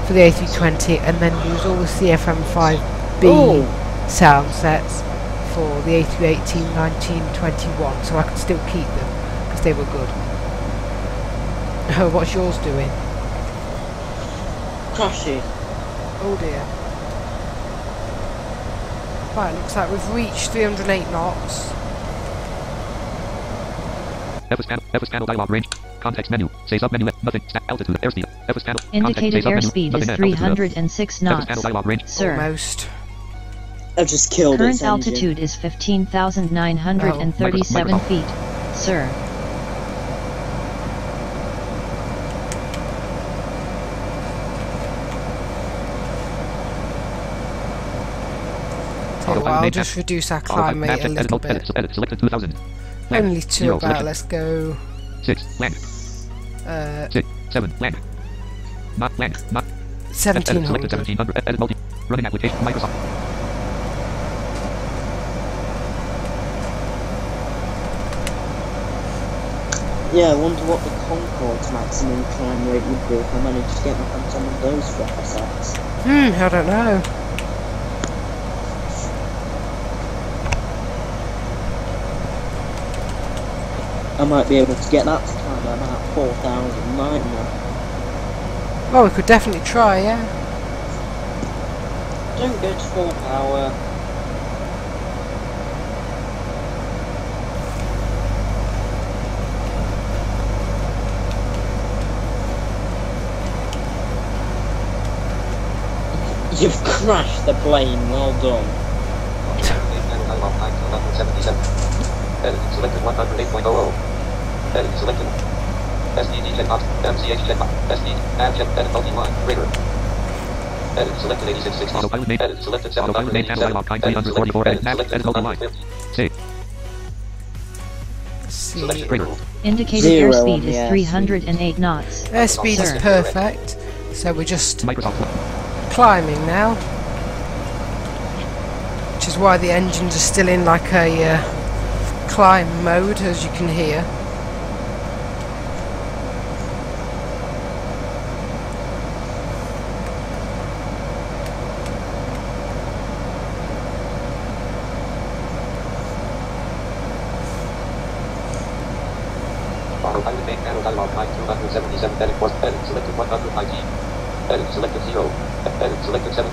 Speaker 1: for the A320, and then use all the CFM5B sound sets for the A318, 19, 21, so I could still keep them because they were good. What's yours doing?
Speaker 3: Crashing.
Speaker 1: Oh dear. Right, looks like we've reached 308 knots.
Speaker 2: FS panel dialog range. Context menu. Say sub menu. Nothing. Altitude. Airspeed. FS panel.
Speaker 5: Indicated airspeed is 306 knots.
Speaker 2: FS panel dialog range.
Speaker 5: Sir.
Speaker 1: Almost.
Speaker 3: I've just killed
Speaker 5: Current
Speaker 3: its engine.
Speaker 5: altitude is 15,937 feet. Sir.
Speaker 1: Well, I'll just reduce our climb rate a little bit.
Speaker 2: Selected 2000.
Speaker 1: Only two about, let's go
Speaker 2: 6. Land. 6. 7. Land. Not land. Not. Selected
Speaker 1: 1700.
Speaker 2: 1700. Edit multi. Running application. Microsoft.
Speaker 3: Yeah, I wonder what the Concorde's maximum climb rate would be if I managed to get my hands on one of those for FSX.
Speaker 1: I don't know.
Speaker 3: I might be able to get that to climb at about 4,000, mightn't I?
Speaker 1: Well, we could definitely try, yeah.
Speaker 3: Don't go to full power. You've crashed the plane, well done.
Speaker 4: Edit selected 108.00. Edit selected. SDD checkbox. MCH checkbox. SD. Add check. Edit multi-line. Greater. Edit selected 8660.
Speaker 2: Autopilot name.
Speaker 4: Edit selected
Speaker 2: Autopilot name panel dialog kind 344. Edit map. Edit multi-line. Save.
Speaker 1: See.
Speaker 4: Selected
Speaker 2: Greater.
Speaker 5: Indicated
Speaker 3: Zero
Speaker 5: airspeed
Speaker 3: on the
Speaker 5: is
Speaker 3: airspeed.
Speaker 5: 308 knots.
Speaker 1: Airspeed is
Speaker 5: Sir.
Speaker 1: perfect, so we're just
Speaker 2: Microsoft.
Speaker 1: climbing now. Which is why the engines are still in like a climb mode, as you can hear.
Speaker 4: Autopilot main panel dialog line 277. Edit was edit selected 100 ID. Edit selected 0. Edit selected 7.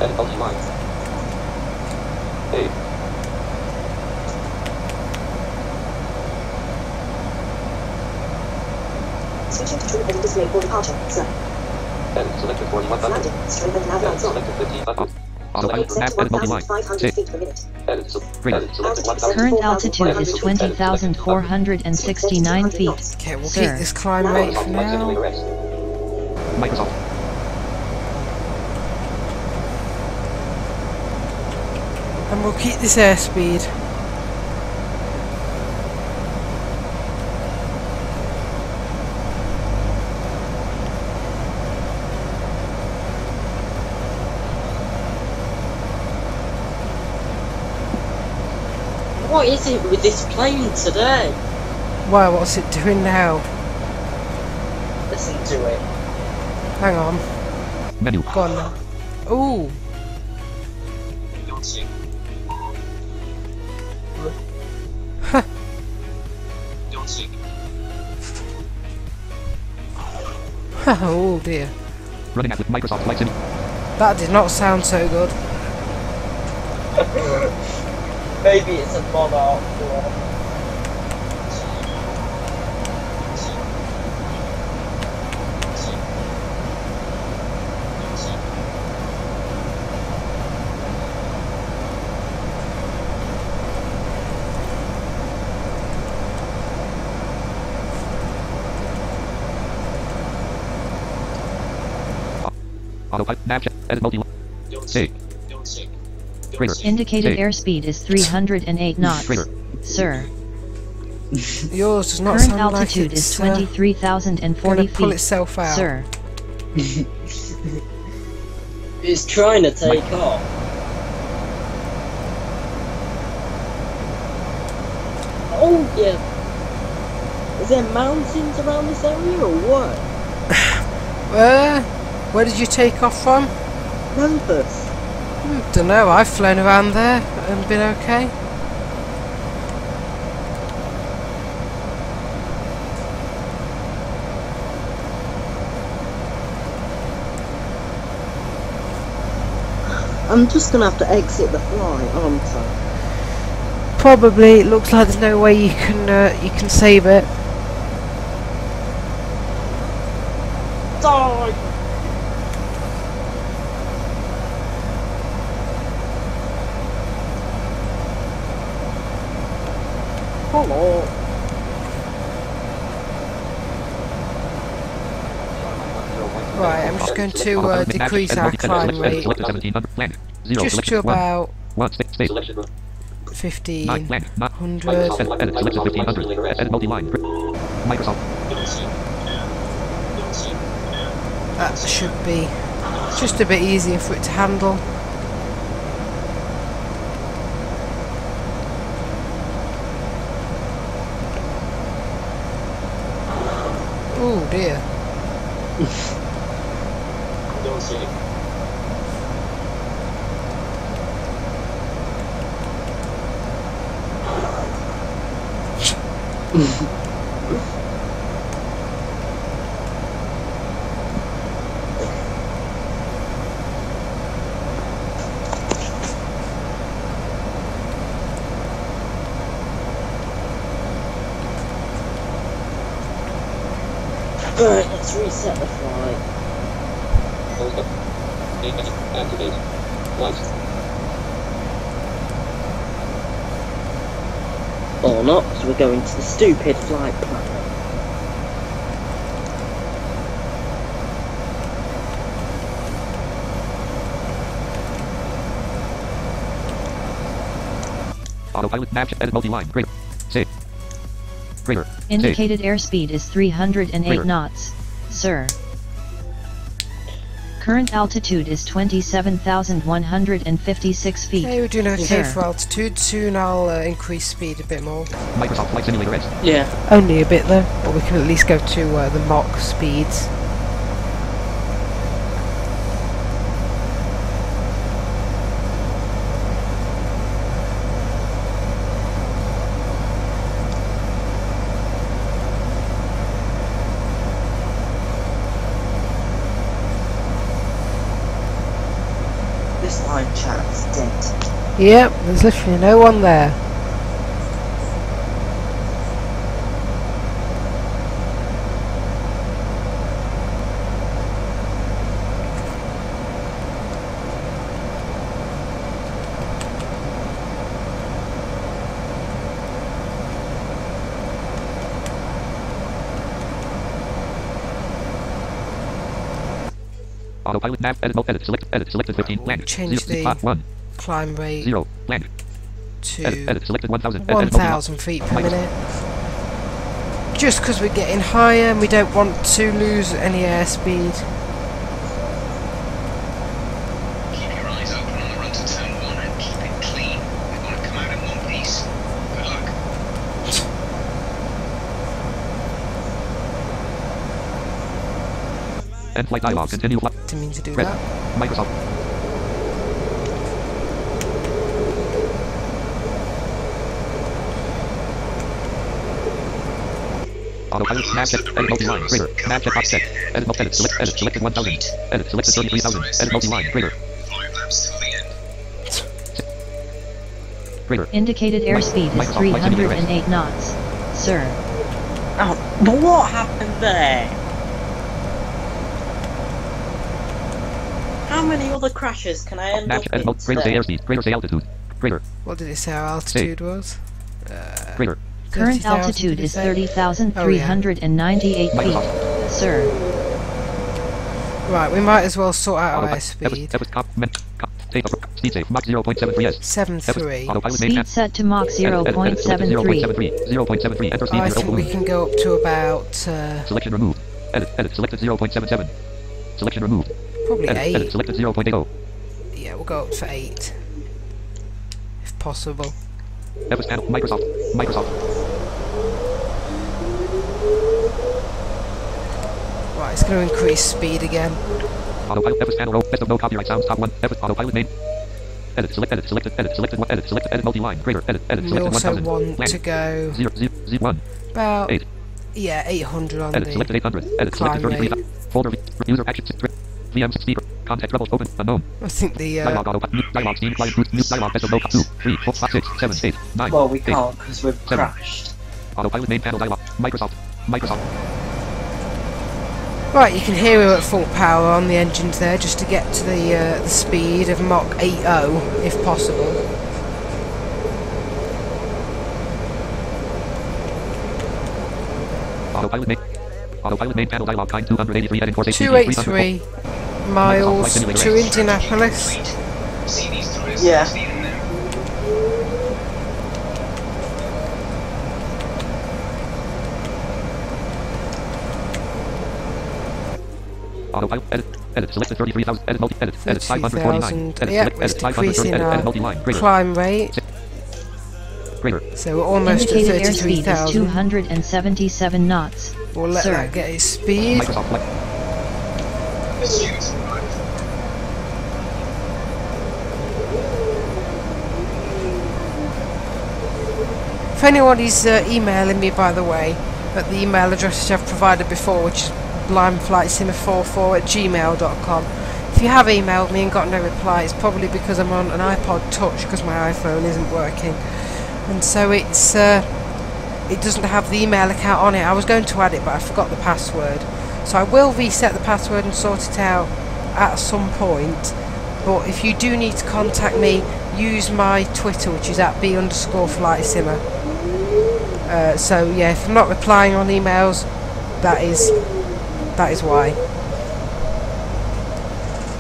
Speaker 4: Edit multi-line. A.
Speaker 6: Switching to true display for departure, sir.
Speaker 4: Edit selected 41 button.
Speaker 6: Landing, straighten nav
Speaker 4: Edit
Speaker 6: lights on.
Speaker 4: selected 15 button.
Speaker 2: Autopilot
Speaker 6: Set
Speaker 2: map.
Speaker 6: to
Speaker 2: Edit multi-line.
Speaker 6: 1,500
Speaker 2: Save.
Speaker 6: feet per minute.
Speaker 4: Edit selected 1000.
Speaker 5: Current altitude is 20,469 feet.
Speaker 1: Okay, we'll
Speaker 5: Sir.
Speaker 1: keep this climb rate for now.
Speaker 2: Microsoft.
Speaker 1: And we'll keep this airspeed.
Speaker 3: What is it with this plane today?
Speaker 1: Wow, what's it doing now?
Speaker 3: Listen to it.
Speaker 1: Hang on.
Speaker 2: Menu.
Speaker 1: Go on now. Ooh.
Speaker 4: Don't sing.
Speaker 1: Huh.
Speaker 4: Don't sing.
Speaker 1: Oh dear.
Speaker 2: Running at with Microsoft Flight Sim.
Speaker 1: That did not sound so good.
Speaker 3: Maybe it's a monarch.
Speaker 2: Autopilot. Nav check. Edit multi.
Speaker 4: Don't
Speaker 2: Save.
Speaker 4: sing. Don't sing.
Speaker 2: Trigger.
Speaker 5: Indicated
Speaker 2: Save.
Speaker 5: airspeed is 308 knots.
Speaker 2: Trigger.
Speaker 5: Sir.
Speaker 1: Yours does not
Speaker 5: Current
Speaker 1: sound like
Speaker 5: altitude
Speaker 1: it's
Speaker 5: is 23,040
Speaker 1: gonna pull
Speaker 5: feet.
Speaker 1: itself out.
Speaker 5: Sir.
Speaker 3: It's trying to take off. Oh yeah. Is there mountains around this area or what?
Speaker 1: Where did you take off from?
Speaker 3: Memphis.
Speaker 1: Don't know. I've flown around there and been okay.
Speaker 3: I'm just gonna have to exit the flight, aren't I?
Speaker 1: Probably. It looks like there's no way you can save it.
Speaker 3: Die! Hello.
Speaker 1: Right, I'm just going to decrease our climb rate just to about
Speaker 4: Selection room.
Speaker 1: 1500.
Speaker 2: Edit selected 1500. Edit multi-line. Microsoft.
Speaker 4: Don't sing. Don't sing.
Speaker 1: That should be just a bit easier for it to handle. Oh dear.
Speaker 4: Don't sing.
Speaker 3: Alright, let's reset the flight.
Speaker 4: Hold up. Activate. Lights.
Speaker 3: Or not, because we're going to the stupid flight plan.
Speaker 2: Autopilot. Nav check. Edit multi-line. Greater. Save. Greater.
Speaker 5: Indicated airspeed is 308
Speaker 2: Clear.
Speaker 5: knots. Sir. Current altitude is 27,156 feet.
Speaker 1: Okay, we're doing okay
Speaker 5: Sir.
Speaker 1: for altitude. Soon I'll increase speed a bit more.
Speaker 2: Microsoft Flight Simulator X.
Speaker 3: Yeah.
Speaker 1: Only a bit though, but we can at least go to the Mach speeds.
Speaker 3: This line chat's dead.
Speaker 1: Yep, there's literally no one there.
Speaker 2: Autopilot. Nav. Edit selected 15. Land.
Speaker 1: Change
Speaker 2: 0.
Speaker 1: the
Speaker 2: 1.
Speaker 1: climb rate
Speaker 2: 0. Land.
Speaker 1: to
Speaker 2: Edit selected 1000.
Speaker 1: 1,000 feet per minute. Just because we're getting higher and we don't want to lose any airspeed.
Speaker 8: Keep your eyes open on the run to turn 1 and keep it clean. We want to come out in one piece.
Speaker 2: End flight dialog. Continue flight.
Speaker 1: Didn't mean to do
Speaker 2: Red.
Speaker 1: that.
Speaker 2: Microsoft. Autopilot. Nav check. Edit multi-line. Greater. Nav check box check. Edit multi. Edit. Select. Edit. Selected 1000. Edit. Selected 33,000. Edit multi-line. Greater.
Speaker 4: 5 laps till the end.
Speaker 2: Greater.
Speaker 5: Indicated airspeed is
Speaker 2: Microsoft Flight Simulator
Speaker 5: 308 knots. Sir.
Speaker 3: Oh, but what happened there? How many other crashes can I end
Speaker 2: Nav
Speaker 3: up
Speaker 2: check. Edit
Speaker 3: in
Speaker 2: multi. Greater say
Speaker 3: today?
Speaker 2: airspeed. Greater say altitude. Greater.
Speaker 1: What did it say our altitude was?
Speaker 2: Greater.
Speaker 5: Current
Speaker 1: 30,000,
Speaker 5: altitude
Speaker 1: did it
Speaker 5: is
Speaker 1: say?
Speaker 5: 30,398 feet.
Speaker 2: Microsoft.
Speaker 5: Sir.
Speaker 1: Right, we might as well sort out our airspeed.
Speaker 2: Speed safe. Mach 0.73s.
Speaker 1: 7.3.
Speaker 2: Autopilot main
Speaker 5: Speed set to Mach 0.73.
Speaker 2: 0.73. Enter speed.
Speaker 1: I think we can go up to about
Speaker 2: Selection removed. Edit. Edit. Selected 0.77. Selection removed.
Speaker 1: probably
Speaker 2: Edit.
Speaker 1: 8.
Speaker 2: Edit. Selected 0.80.
Speaker 1: Yeah, we'll go up for 8. If possible.
Speaker 2: Evis panel. Microsoft. Microsoft.
Speaker 1: Right, it's going to increase speed again.
Speaker 2: Autopilot. Evis panel. Row. Best of no copyright sounds. Top 1. Evis. Autopilot main. Edit. Select. Edit. Selected. Edit. Selected. Edit. Selected. Edit multi-line. Greater. Edit. Edit.
Speaker 1: We
Speaker 2: Selected
Speaker 1: also
Speaker 2: 1000.
Speaker 1: want
Speaker 2: Land.
Speaker 1: to go
Speaker 2: 1.
Speaker 1: about
Speaker 2: 8.
Speaker 1: yeah 800 on
Speaker 2: Edit. Selected
Speaker 1: the
Speaker 2: 800. Edit.
Speaker 1: climb
Speaker 2: Selected 33.
Speaker 1: rate.
Speaker 2: Folder. User action. VM speaker. Contact rebels open. Unknown.
Speaker 1: I think the
Speaker 2: Dialog auto. Dialog steam client boost. New dialog best of no 2, 3, 4, 5, 6, 7, 8, 9.
Speaker 3: Well, we
Speaker 2: 8.
Speaker 3: can't because we've
Speaker 2: 7.
Speaker 3: crashed.
Speaker 2: Autopilot main panel dialog. Microsoft. Microsoft.
Speaker 1: Right, you can hear we're at full power on the engines there, just to get to the speed of Mach 80 if possible.
Speaker 2: Autopilot main panel dialog kind 283 heading course
Speaker 1: 283 miles to Indianapolis.
Speaker 4: See these tourists
Speaker 3: Yeah.
Speaker 4: speeding there.
Speaker 2: Autopilot edit. Edit. Selected 33,000. Edit multi. Edit. Edit 549.
Speaker 1: 33,000.
Speaker 2: Edit.
Speaker 1: Yep,
Speaker 2: Select.
Speaker 1: it's
Speaker 2: Edit 500.
Speaker 1: decreasing
Speaker 2: Edit.
Speaker 1: our
Speaker 2: Edit multi-line. Greater.
Speaker 1: climb rate.
Speaker 2: Greater.
Speaker 1: So we're almost at
Speaker 5: Indicated airspeed is
Speaker 1: 33,000.
Speaker 5: 277 knots.
Speaker 1: We'll let
Speaker 5: Sir.
Speaker 1: that get its speed.
Speaker 2: Microsoft Flight.
Speaker 4: The students arrived.
Speaker 1: If anyone is emailing me, by the way, at the email address which I've provided before, which is blindflightsimmer44@gmail.com. If you have emailed me and got no reply, it's probably because I'm on an iPod Touch because my iPhone isn't working, and so it doesn't have the email account on it. I was going to add it, but I forgot the password, so I will reset the password and sort it out at some point. But if you do need to contact me, use my Twitter, which is at @b_flightsimmer. So yeah, if I'm not replying on emails, that is why.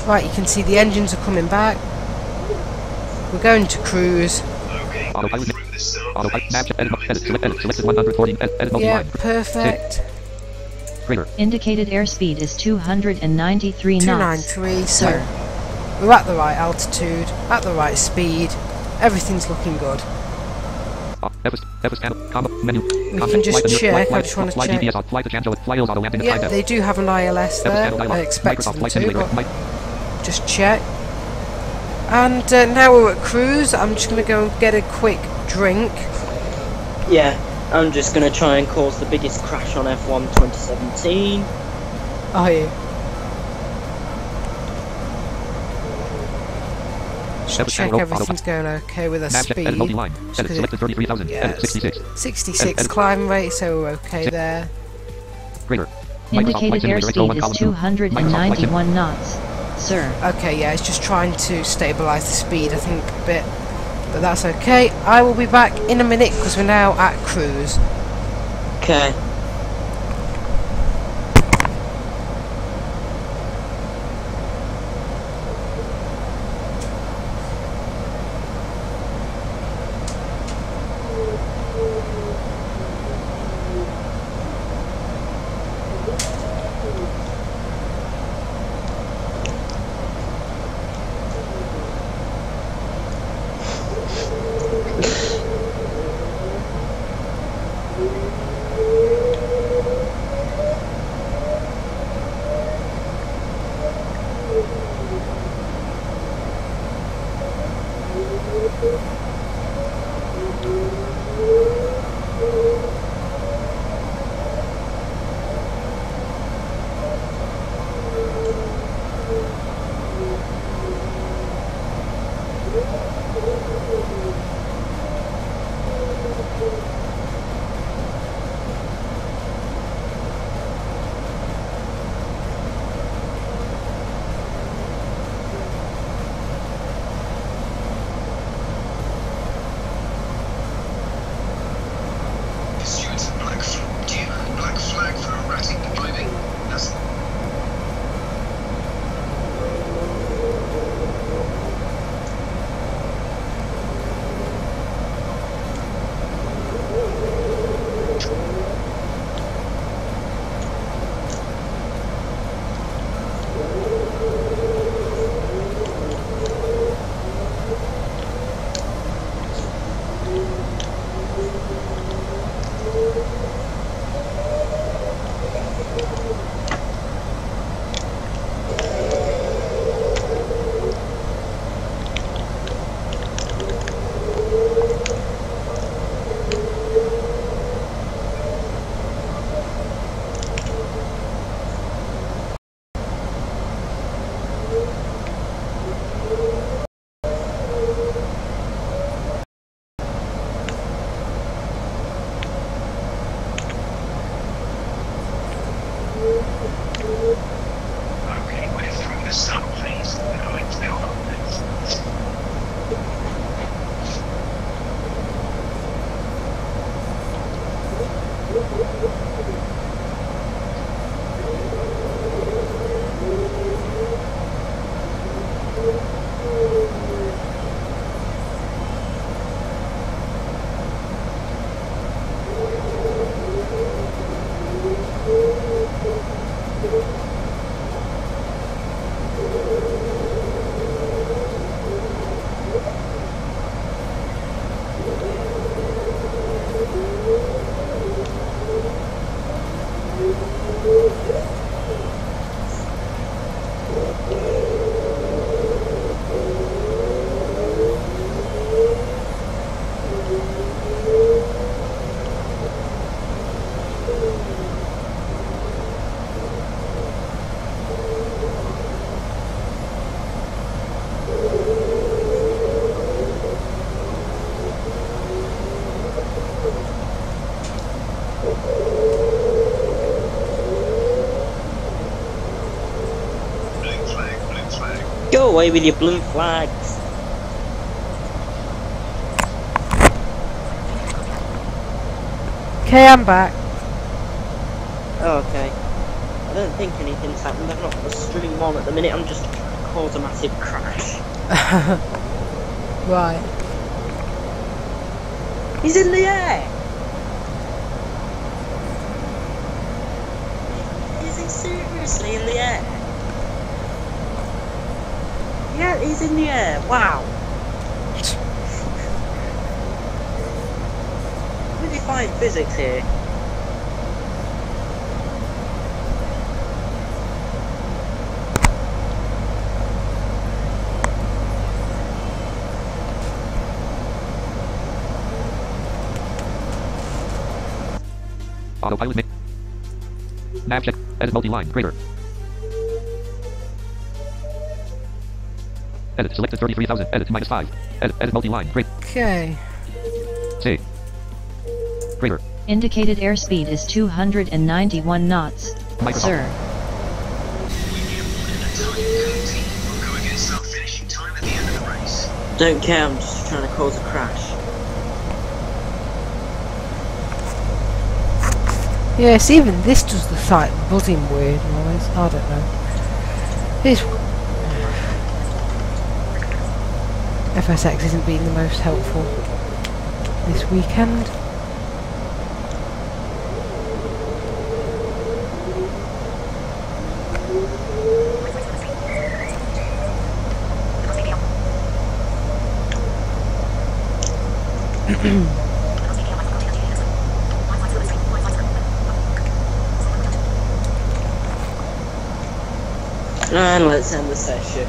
Speaker 1: Right, you can see the engines are coming back. We're going to cruise.
Speaker 4: Okay,
Speaker 2: Autopilot.
Speaker 4: through the start
Speaker 2: Autopilot.
Speaker 4: phase.
Speaker 2: Nav check. Edit. Edit. Select. Edit. Selected 140. Edit. Edit
Speaker 1: Yeah,
Speaker 2: multi-line.
Speaker 1: perfect.
Speaker 2: Greater.
Speaker 5: Indicated airspeed is 293 knots.
Speaker 1: 293, so
Speaker 5: Sir.
Speaker 1: we're at the right altitude, at the right speed. Everything's looking good.
Speaker 2: Evis panel. Combo menu.
Speaker 1: We can just check. I just want to
Speaker 2: Fly
Speaker 1: check.
Speaker 2: DPS on. Fly to Changeling. Fly Hills auto landing at
Speaker 1: Yeah,
Speaker 2: 5
Speaker 1: they do have an ILS there. I expected
Speaker 2: Microsoft
Speaker 1: them
Speaker 2: Flight
Speaker 1: to,
Speaker 2: Simulator.
Speaker 1: but just check. And now we're at cruise. I'm just going to go and get a quick drink.
Speaker 3: Yeah, I'm just gonna try and cause the biggest crash on F1 2017.
Speaker 1: Are you? Just check everything's going okay with our
Speaker 2: Nav check. Edit
Speaker 1: speed.
Speaker 2: multi-line. Edit. Selected 33,000.
Speaker 1: Yeah,
Speaker 2: Edit 66.
Speaker 1: 66
Speaker 2: Edit.
Speaker 1: climb rate, so we're okay there.
Speaker 2: Greater.
Speaker 5: Indicated airspeed is
Speaker 2: Microsoft
Speaker 5: 291 knots. Sir.
Speaker 1: Okay, yeah, it's just trying to stabilise the speed, I think, a bit. But that's okay. I will be back in a minute because we're now at cruise.
Speaker 3: Okay. Go away with your blue flags.
Speaker 1: Okay, I'm back.
Speaker 3: Oh, okay. I don't think anything's happened. I've not got the stream on at the minute. I'm just trying to cause a massive crash.
Speaker 1: Right.
Speaker 3: He's in the air! Is he seriously in the air? Yeah, he's in the air. Wow. Where did you find physics here?
Speaker 2: Autopilot mix. Nav check. Edit multi-line. Greater. Edit. Selected 33,000. Edit -5. Edit multi-line. Great.
Speaker 1: Okay.
Speaker 2: C. Greater.
Speaker 5: Indicated airspeed is 291 knots.
Speaker 2: Microsoft.
Speaker 5: Sir.
Speaker 3: Don't care, I'm just trying to cause a crash.
Speaker 1: Yes, even this does the slight buzzing weird noise. I don't know. This FSX isn't being the most helpful this weekend.
Speaker 3: And let's end the session.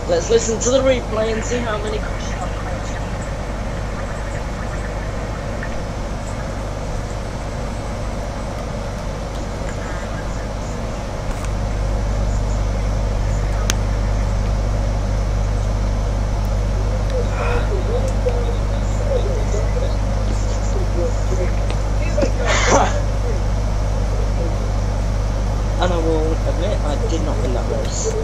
Speaker 3: Let's listen to the replay and see how many crashes I've caused. And I will admit, I did not win that race.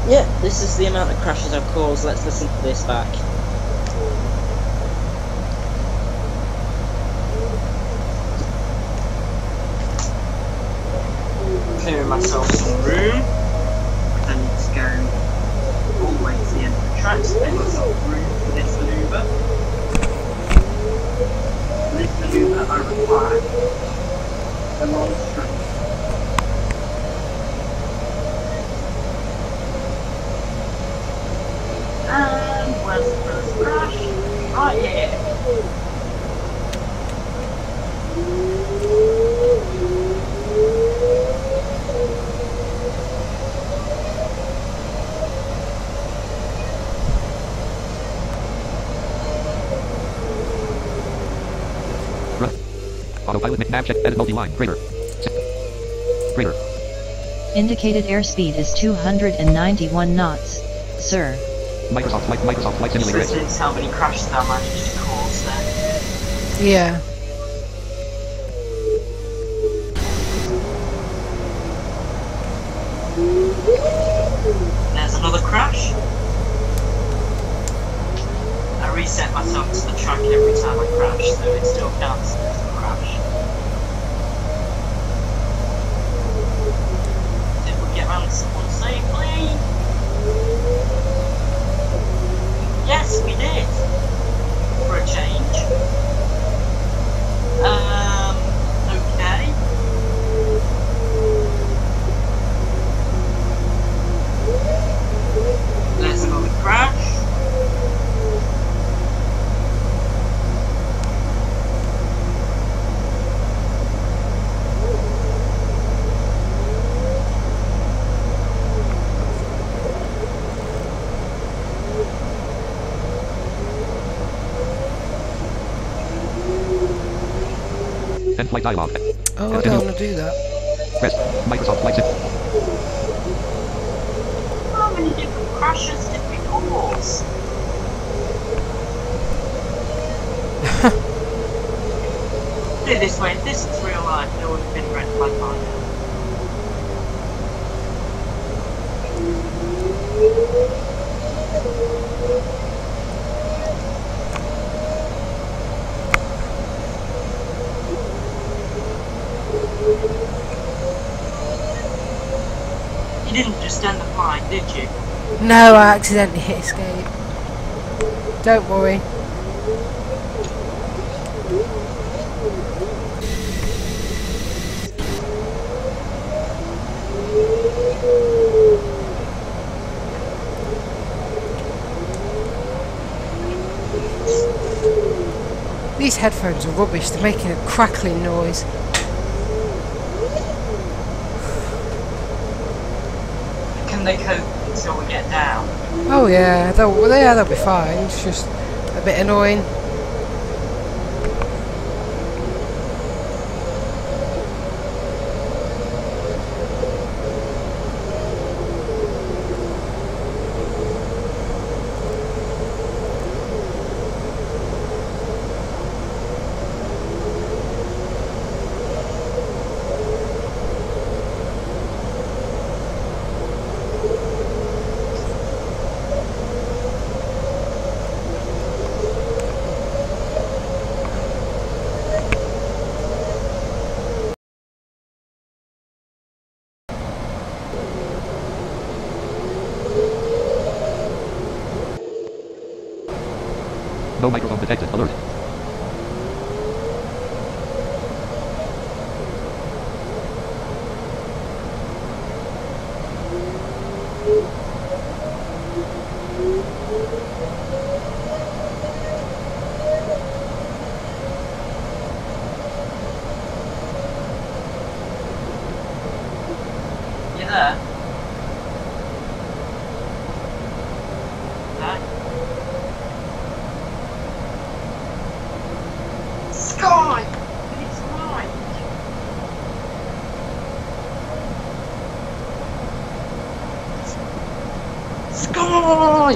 Speaker 3: Yeah, this is the amount of crashes I've caused. Let's listen to this back. Clearing myself some room. I need to go all the way to the end of the track to make myself room for this manoeuvre. For this manoeuvre I require a long straight. And where's the first crash? Right here.
Speaker 2: Autopilot mix. Nav check. Edit multi-line. Greater. Greater.
Speaker 5: Indicated airspeed is 291 knots. Sir.
Speaker 2: Microsoft Flight Simulator.
Speaker 3: This is how many crashes I managed to cause there.
Speaker 1: Yeah.
Speaker 3: There's another crash. I reset myself to the track every time I crash, so it still counts as a crash. Did we get around someone safely? Yes, we did! For a change. Okay. There's another crash.
Speaker 2: End flight dialog.
Speaker 1: Oh, I don't want to do that.
Speaker 2: Press Microsoft Flight Sim.
Speaker 3: many different crashes did we cause? Put it this way, if this was real life, there would have been red flag by now. You didn't just end the flight, did you?
Speaker 1: No, I accidentally hit escape. Don't worry. These headphones are rubbish, they're making a crackling noise.
Speaker 3: Can they cope until we get down?
Speaker 1: Oh yeah, they'll be fine, it's just a bit annoying.
Speaker 2: No microphone detected. Alert.
Speaker 3: You there? No? Sky! It's right! Sky!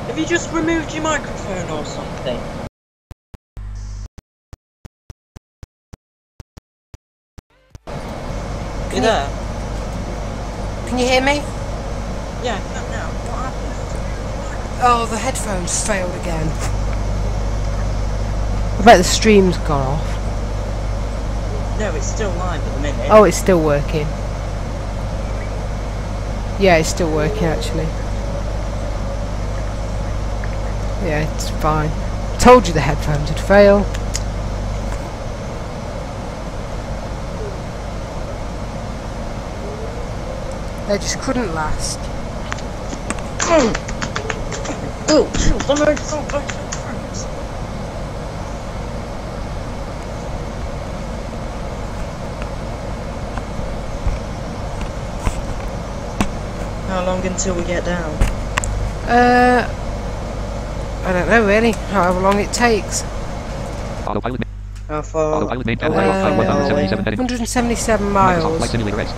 Speaker 3: Have you just removed your microphone or something? You there?
Speaker 1: Can you hear me?
Speaker 3: Yeah, now. What happened?
Speaker 1: Oh, the headphones failed again. I bet the stream's gone off.
Speaker 3: No, it's still live at the minute.
Speaker 1: Oh, it's still working. Yeah, it's still working actually. Yeah, it's fine. Told you the headphones would fail. They just couldn't last.
Speaker 3: Oh, shoot, I'm going so bad. How long until we get down?
Speaker 1: I don't know really, however long it takes.
Speaker 2: Autopilot.
Speaker 3: How far?
Speaker 2: Autopilot maintain flight 177 heading.
Speaker 1: 177
Speaker 2: Microsoft
Speaker 1: miles.
Speaker 2: Flight Simulator X.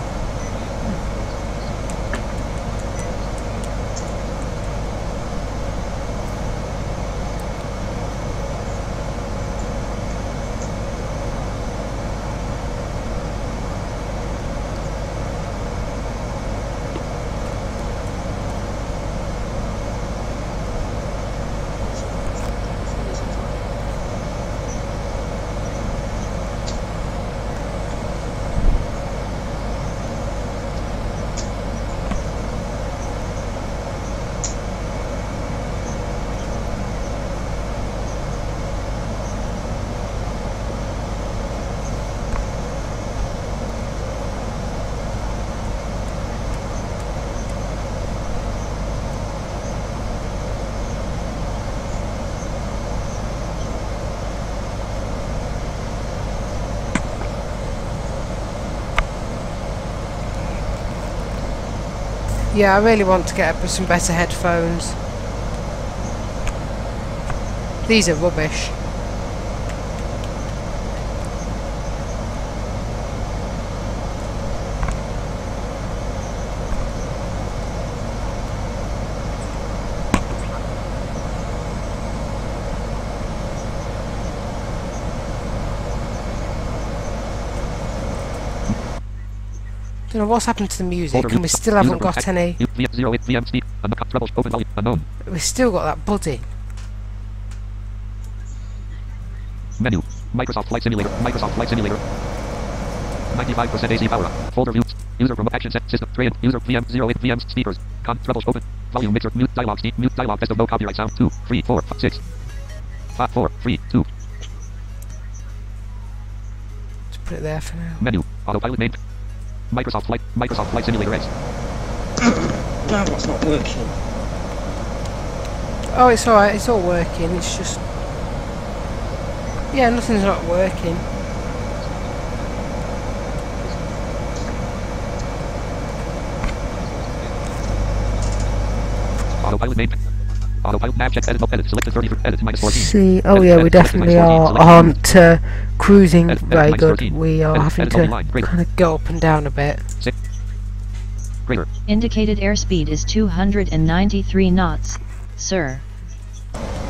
Speaker 1: Yeah, I really want to get some better headphones. These are rubbish. don't know what's happened to the music,
Speaker 2: Folder
Speaker 1: and we
Speaker 2: view.
Speaker 1: still
Speaker 2: User
Speaker 1: haven't got
Speaker 2: protect.
Speaker 1: any.
Speaker 2: VM08 VM speed. Treble open volume unknown.
Speaker 1: We've still got that budding.
Speaker 2: Menu. Microsoft Flight Simulator. Microsoft Flight Simulator. 95% AC power. Folder view. User remote action set system. Train. User VM08 VM speakers. Treble open. Volume mixer. Mute dialog. Mute dialog. Best of no copyright sound. 2, 3, 4, 6. 5, 4, 3, 2.
Speaker 1: Let's put it there for now.
Speaker 2: Menu. Autopilot name. Microsoft Flight Simulator X.
Speaker 3: No, that's not working.
Speaker 1: Oh, it's alright, it's all working, it's just... Yeah, nothing's not working.
Speaker 2: Autopilot name. Autopilot nav check edit up edit select 30 edit minus 14.
Speaker 1: See, oh yeah, we definitely aren't cruising very good. We are having to kind of go up and down a bit.
Speaker 2: Greater.
Speaker 5: Indicated airspeed is 293 knots, sir.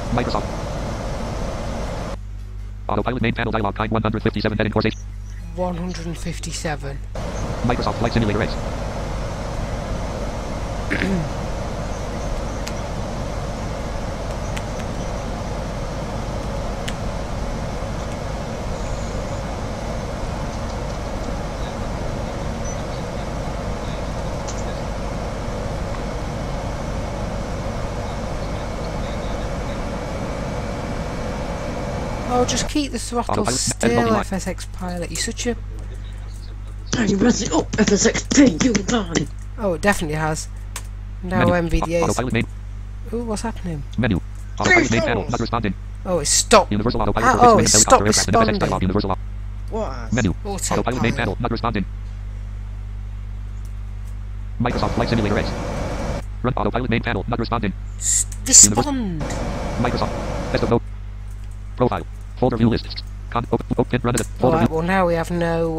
Speaker 2: Microsoft. Autopilot main panel dialog kind 157 heading course 8.
Speaker 1: 157.
Speaker 2: Microsoft Flight Simulator X.
Speaker 1: Oh, just keep the throttle
Speaker 2: Autopilot,
Speaker 1: still, FSX pilot. You're such a...
Speaker 3: You messed it up, FSXP, you darling.
Speaker 1: Oh, it definitely has. Now MVDA's...
Speaker 2: Autopilot main.
Speaker 1: Ooh, what's happening?
Speaker 2: Menu. Autopilot main panel not responding.
Speaker 1: Oh, it's stopped.
Speaker 2: Universal autopilot for
Speaker 1: Oh,
Speaker 2: fixed-wing
Speaker 1: it's
Speaker 2: helicopter
Speaker 1: stopped
Speaker 2: aircraft and FSX dialog.
Speaker 1: responding.
Speaker 2: Universal
Speaker 3: What?
Speaker 2: menu.
Speaker 1: Autopilot.
Speaker 2: Autopilot main panel not responding. Microsoft Flight Simulator X. Run autopilot main panel not responding.
Speaker 1: Respond!
Speaker 2: Microsoft. Best of note. Profile. Folder view lists. Open run it. Folder
Speaker 1: Alright,
Speaker 2: view.
Speaker 1: well now we have no...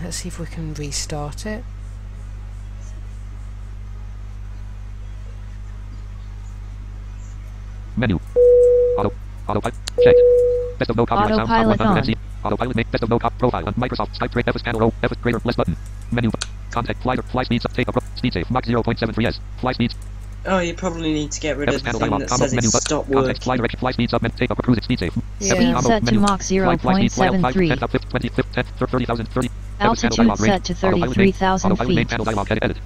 Speaker 1: let's see if we can restart it.
Speaker 2: Menu. Autopilot. Checked. Best of no copyright sound.
Speaker 5: Autopilot
Speaker 2: 100 Autopilot make best of no cop profile on Microsoft Skype trade F panel row F greater less button. Menu. Contact fly speeds take a speed safe Mach 0.73s. Fly speeds.
Speaker 3: Oh, you probably need to get rid of the
Speaker 2: panel
Speaker 3: thing
Speaker 2: dialog
Speaker 3: that
Speaker 2: combo
Speaker 3: says
Speaker 2: menu
Speaker 3: it's
Speaker 2: but
Speaker 3: stopped
Speaker 2: contact
Speaker 3: working.
Speaker 2: fly direction fly speeds up and take up cruise speed safe.
Speaker 1: Yeah.
Speaker 5: Speed
Speaker 2: Combo
Speaker 5: set to
Speaker 2: menu.
Speaker 5: Mach
Speaker 2: Fly speed
Speaker 5: 0.73.
Speaker 2: 30,000 30.
Speaker 5: Altitude set to 33,000
Speaker 2: Autopilot main
Speaker 5: feet.
Speaker 2: panel dialog edit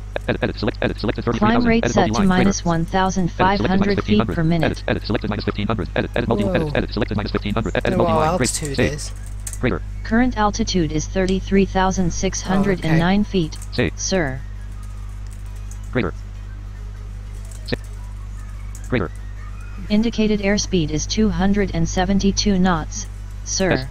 Speaker 2: select 33,000
Speaker 5: Climb rate
Speaker 2: edit
Speaker 5: set
Speaker 2: multi
Speaker 5: to
Speaker 2: line
Speaker 5: minus
Speaker 2: greater.
Speaker 5: 1,500 feet per minute.
Speaker 2: Edit selected minus 1500 edit multi
Speaker 1: Whoa.
Speaker 2: edit selected minus 1500 edit
Speaker 1: Know
Speaker 2: multi
Speaker 1: what
Speaker 2: line
Speaker 1: altitude
Speaker 2: save
Speaker 1: is.
Speaker 2: greater
Speaker 5: Current altitude is 33,609 feet,
Speaker 2: save
Speaker 5: sir.
Speaker 2: greater greater
Speaker 5: Indicated airspeed is 272 knots, sir.
Speaker 2: Yes.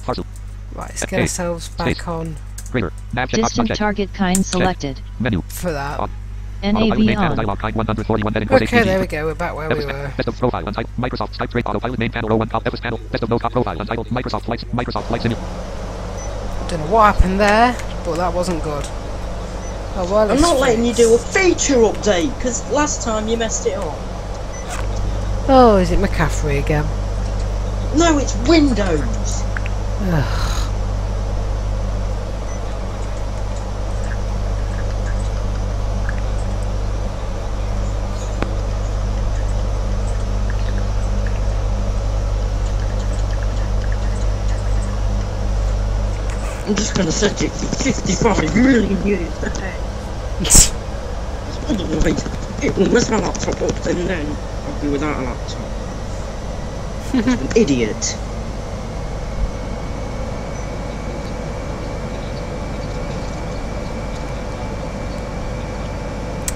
Speaker 2: Parcel
Speaker 1: Right, let's get ourselves back on
Speaker 2: greater nav check box
Speaker 5: Distant
Speaker 2: check
Speaker 5: target kind selected.
Speaker 2: menu
Speaker 1: for that.
Speaker 2: autopilot main
Speaker 5: NAV
Speaker 2: panel
Speaker 5: on.
Speaker 2: dialog kind 141 heading course
Speaker 1: Okay,
Speaker 2: 8
Speaker 1: there we go, we're back where we were.
Speaker 2: Best of profile untitled Microsoft Skype trade autopilot main panel row 1 top Fs panel best of no top profile untitled Microsoft Flight Simulator.
Speaker 1: Don't know what happened there, but that wasn't good. Oh, well,
Speaker 3: I'm
Speaker 1: it's
Speaker 3: not letting you
Speaker 1: fixed.
Speaker 3: do a feature update, because last time you messed it up.
Speaker 1: Oh, is it McCaffrey again?
Speaker 3: No, it's Windows.
Speaker 1: Ugh.
Speaker 3: I'm just gonna set it for 55 million years ahead. Otherwise, it will mess my laptop up and then I'll be without a laptop. An idiot.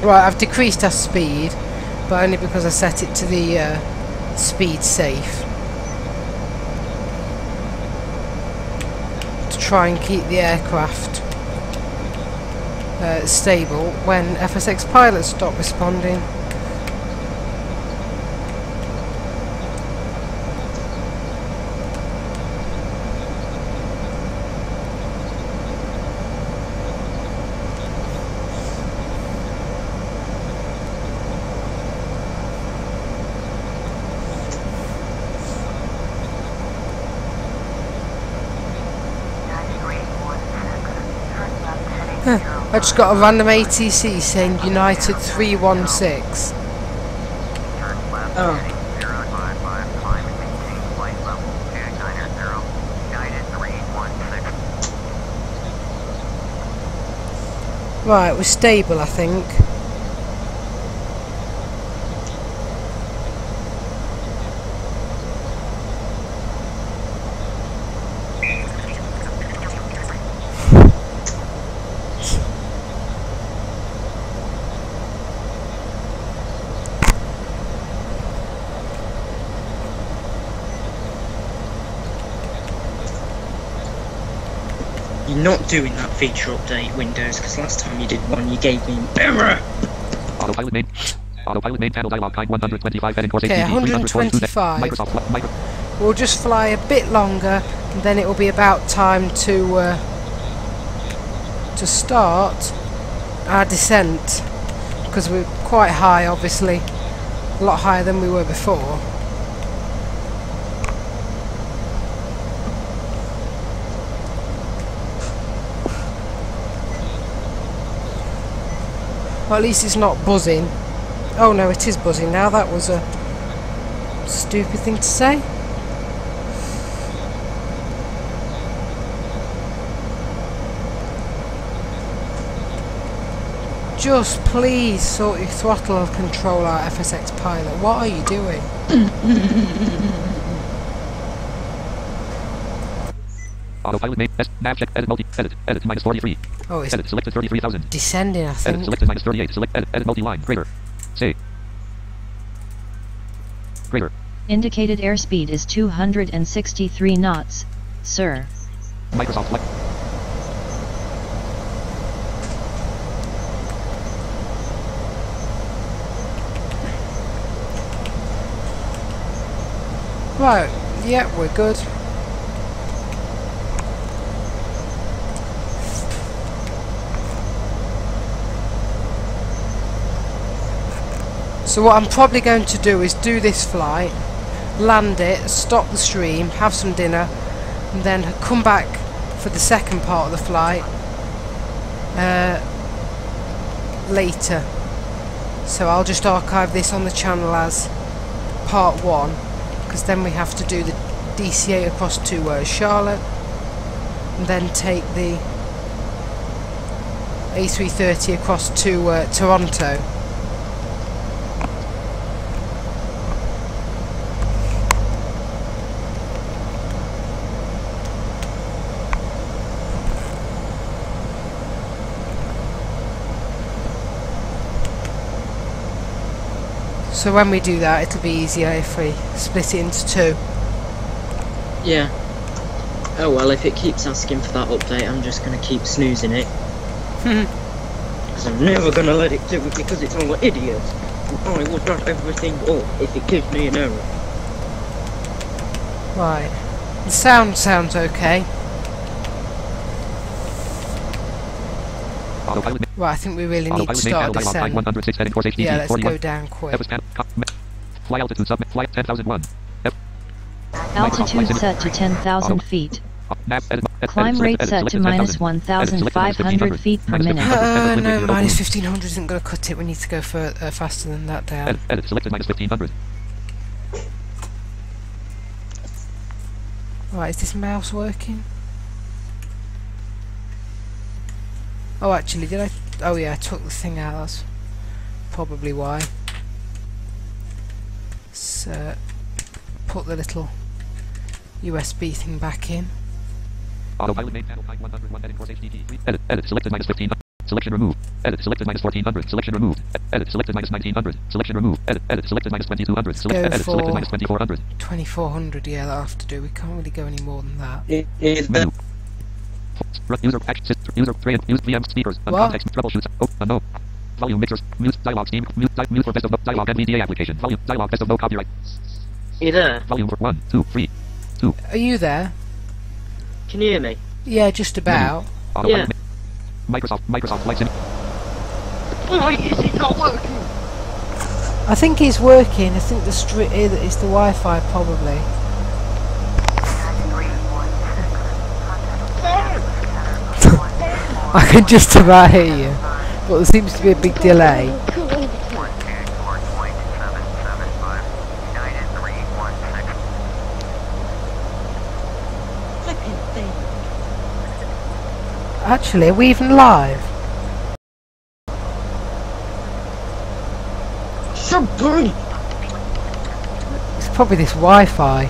Speaker 1: Right, I've decreased our speed, but only because I set it to the speed safe. To try and keep the aircraft stable when FSX pilots stop responding. I just got a random ATC saying United 316.
Speaker 3: Oh.
Speaker 1: Right, we're stable, I think.
Speaker 3: You're not doing that feature update, Windows, because last time you did one, you gave me an error.
Speaker 2: Autopilot main. Autopilot main panel dialog kind 125 heading course
Speaker 1: Okay,
Speaker 2: 325.
Speaker 1: 125.
Speaker 2: Microsoft.
Speaker 1: We'll just fly a bit longer, and then it will be about time to start our descent, because we're quite high, obviously, a lot higher than we were before. Well, at least it's not buzzing. Oh no, it is buzzing now. That was a stupid thing to say. Just please sort your throttle control out, FSX pilot. What are you doing?
Speaker 2: Autopilot main. Nav check. Edit multi. Edit minus 43.
Speaker 1: Oh, it's
Speaker 2: Edit selected 33,000.
Speaker 1: descending, I
Speaker 2: Edit
Speaker 1: think.
Speaker 2: selected minus 38. Select edit multi line. Greater. Say. Greater.
Speaker 5: Indicated airspeed is 263 knots, sir.
Speaker 2: Microsoft.
Speaker 1: Right, yeah, we're good. So what I'm probably going to do is do this flight, land it, stop the stream, have some dinner, and then come back for the second part of the flight later. So I'll just archive this on the channel as part 1, because then we have to do the DCA across to Charlotte, and then take the A330 across to Toronto. So when we do that, it'll be easier if we split it into 2.
Speaker 3: Yeah. Oh well, if it keeps asking for that update, I'm just gonna keep snoozing it. Because I'm never gonna let it do it, because it's all idiots. And I will start everything up if it gives me an error.
Speaker 1: Right. The sound sounds okay.
Speaker 2: Autopilot.
Speaker 1: Right, I think we really need to start a descent.
Speaker 2: 106 heading course HDD
Speaker 1: Yeah, let's
Speaker 2: 41.
Speaker 1: go down quick.
Speaker 2: Fly altitude submit. Fly 10,001.
Speaker 5: Altitude set to 10,000 feet. Climb rate set to minus 1,500 feet per minute.
Speaker 1: No, minus 1,500 isn't going to cut it. We need to go for faster than that down.
Speaker 2: Edit selected minus 1,500.
Speaker 1: Right, is this mouse working? Oh, actually, did I? Oh yeah, I took the thing out. That's probably why. So, put the little USB thing back in.
Speaker 2: Autopilot main panel 101 heading course HDD. Edit selected minus 1,500. Selection removed. Edit selected minus 1,400. Selection removed. Edit selected minus 1,900. Selection removed. Edit selected minus 2,200. Edit selected minus 2,400.
Speaker 1: 2,400. Yeah, that'll have to do. We can't really go any more than that.
Speaker 2: Menu. User action system. User train. Use VM speakers. Context. Troubleshoots. Oh, no. Volume mixers. Mute dialog scheme. Mute for best of no dialog NVDA application. Volume dialog best of no copyright.
Speaker 3: You there?
Speaker 2: Volume 1, 2, 3, 2.
Speaker 1: Are you there?
Speaker 3: Can you hear me?
Speaker 1: Yeah, just about.
Speaker 3: Yeah.
Speaker 2: Microsoft Flight Sim.
Speaker 3: Why is it not working?
Speaker 1: I think it's working. I think it's the Wi-Fi probably. I can just about hear you, but there seems to be a big delay.
Speaker 3: Flipping thing.
Speaker 1: Actually, are we even live?
Speaker 3: So burning.
Speaker 1: It's probably this Wi-Fi.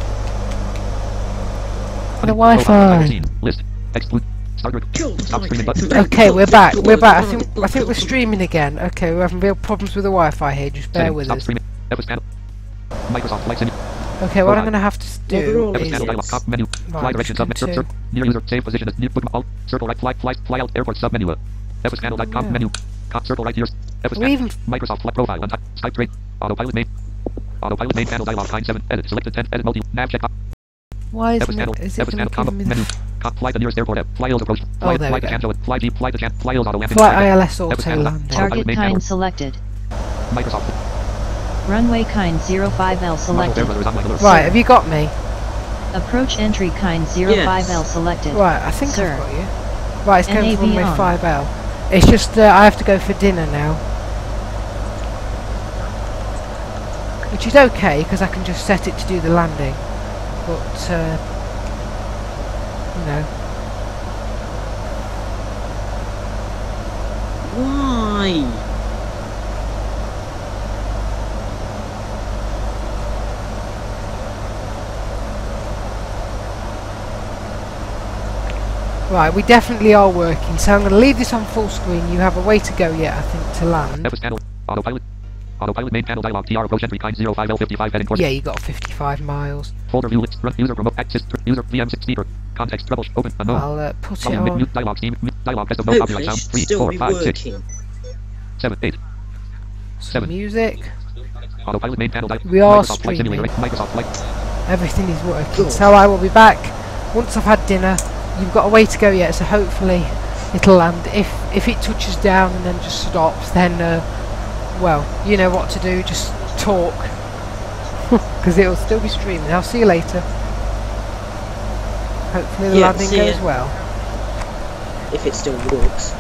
Speaker 1: The
Speaker 2: Profile,
Speaker 1: Wi-Fi.
Speaker 2: scene, list, exclude, start, stop streaming button.
Speaker 1: Okay, we're back. We're back. I think we're streaming again. Okay, we're having real problems with the Wi-Fi here. Just bear
Speaker 2: Setting,
Speaker 1: with
Speaker 2: stop
Speaker 1: us.
Speaker 2: streaming. Episode panel. Microsoft Flight Simulator.
Speaker 1: Okay, what I'm going to have to do
Speaker 2: Episode panel dialog, top menu. Fly
Speaker 1: Right,
Speaker 2: direction
Speaker 1: just
Speaker 2: sub
Speaker 1: go
Speaker 2: menu.
Speaker 1: to-
Speaker 2: Near user save position as near bookmark alt. Circle right fly out airport sub menu. Episode panel.com
Speaker 1: Yeah.
Speaker 2: menu. Circle right here. Episode
Speaker 1: We even-
Speaker 2: Microsoft Flight profile untype. Skype trade. Autopilot main. Autopilot main panel dialog line 7. Edit. Selected 10. Edit multi. Nav check.
Speaker 1: Why
Speaker 2: Episode
Speaker 1: isn't
Speaker 2: panel.
Speaker 1: it? Is it
Speaker 2: Episode
Speaker 1: going
Speaker 2: panel
Speaker 1: to
Speaker 2: combo
Speaker 1: give me
Speaker 2: menu.
Speaker 1: the
Speaker 2: Fly the nearest airport. Fly hills approach. Fly
Speaker 1: there
Speaker 2: fly
Speaker 1: we
Speaker 2: to
Speaker 1: go.
Speaker 2: Chanzo. Fly deep. Fly to Chan. Fly hills auto landing.
Speaker 1: Flight ILS auto
Speaker 2: Episode panel.
Speaker 1: landing?
Speaker 5: Target
Speaker 2: main
Speaker 5: kind
Speaker 2: panel.
Speaker 5: selected.
Speaker 2: Microsoft.
Speaker 5: Runway kind 05L
Speaker 2: Model
Speaker 5: selected.
Speaker 2: Fairweather is on my alert.
Speaker 1: Right, have you got me?
Speaker 5: Approach entry kind 05L selected.
Speaker 1: Right, I think
Speaker 5: Sir.
Speaker 1: I've got you. Right, it's going
Speaker 5: NAV
Speaker 1: for runway
Speaker 5: on.
Speaker 1: 5L. It's just I have to go for dinner now. Which is okay, because I can just set it to do the landing. But, you know.
Speaker 3: Why?
Speaker 1: Right, we definitely are working, so I'm going to leave this on full screen. You have a way to go yet, I think, to land.
Speaker 2: Episode panel. Autopilot. Autopilot main panel dialog. TR approach entry kind 05L55 heading course.
Speaker 1: Yeah, you got 55 miles.
Speaker 2: Folder view list. User remote access. User VM6 speaker. Context treble. Open. Unknown.
Speaker 1: I'll put it
Speaker 2: Volume
Speaker 1: on.
Speaker 2: mute dialog scheme. Dialog test of no copyright
Speaker 3: Hopefully,
Speaker 2: sound.
Speaker 3: it should
Speaker 2: 3,
Speaker 3: still
Speaker 2: 4,
Speaker 3: be
Speaker 2: 5, 6,
Speaker 3: working.
Speaker 2: 7, 8.
Speaker 1: Some
Speaker 2: 7.
Speaker 1: music.
Speaker 2: Autopilot main panel dialog.
Speaker 1: We are
Speaker 2: Microsoft Flight Simulator.
Speaker 1: streaming.
Speaker 2: Microsoft Flight.
Speaker 1: Everything is working.
Speaker 3: Good.
Speaker 1: So I will be back once I've had dinner. You've got a way to go yet, so hopefully it'll land. If it touches down and then just stops, then well, you know what to do. Just talk, because it'll still be streaming. I'll see you later. Hopefully the
Speaker 3: Yeah,
Speaker 1: landing
Speaker 3: see
Speaker 1: goes
Speaker 3: ya.
Speaker 1: well.
Speaker 3: If it still works.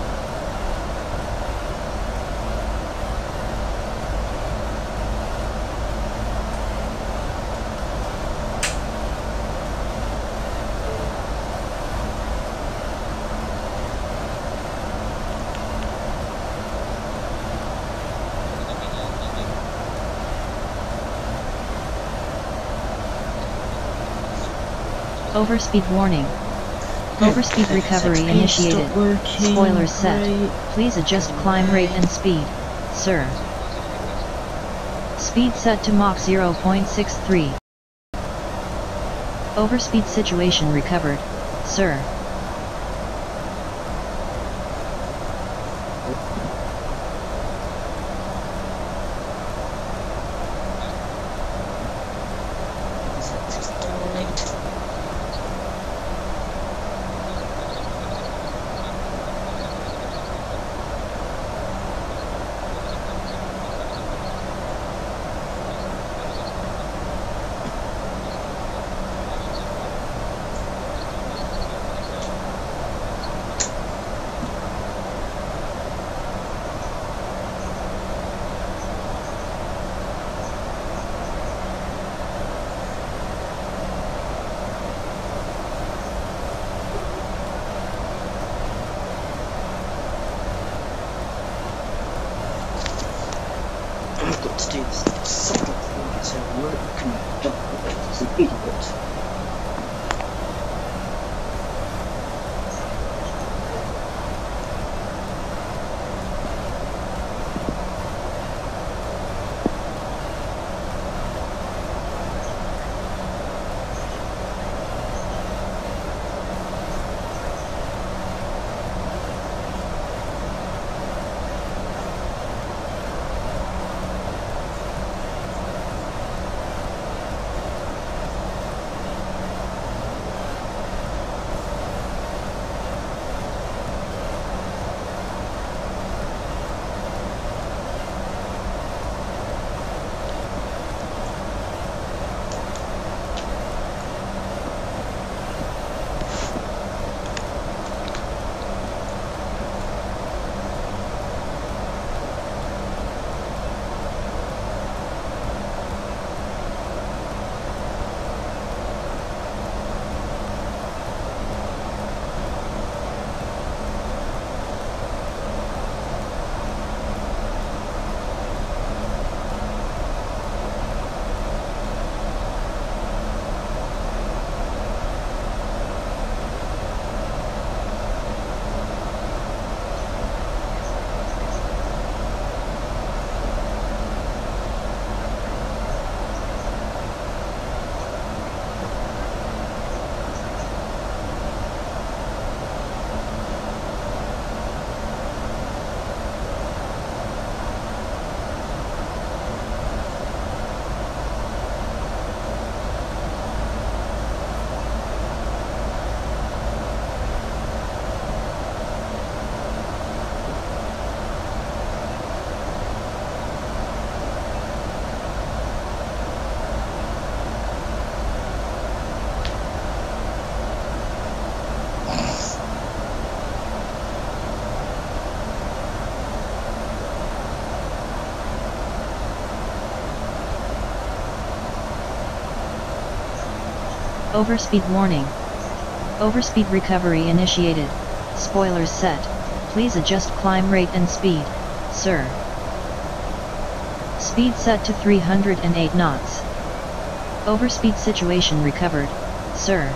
Speaker 5: Overspeed warning. Overspeed recovery initiated.
Speaker 3: Stop working.
Speaker 5: Spoilers set.
Speaker 3: Great.
Speaker 5: Please adjust climb rate and speed, sir. Speed set to Mach 0.63. Overspeed situation recovered, sir.
Speaker 3: Is that just died? I've got to do this second thing so work can jump as an idiot.
Speaker 5: Overspeed warning. Overspeed recovery initiated. Spoilers set. Please adjust climb rate and speed, sir. Speed set to 308 knots. Overspeed situation recovered, sir.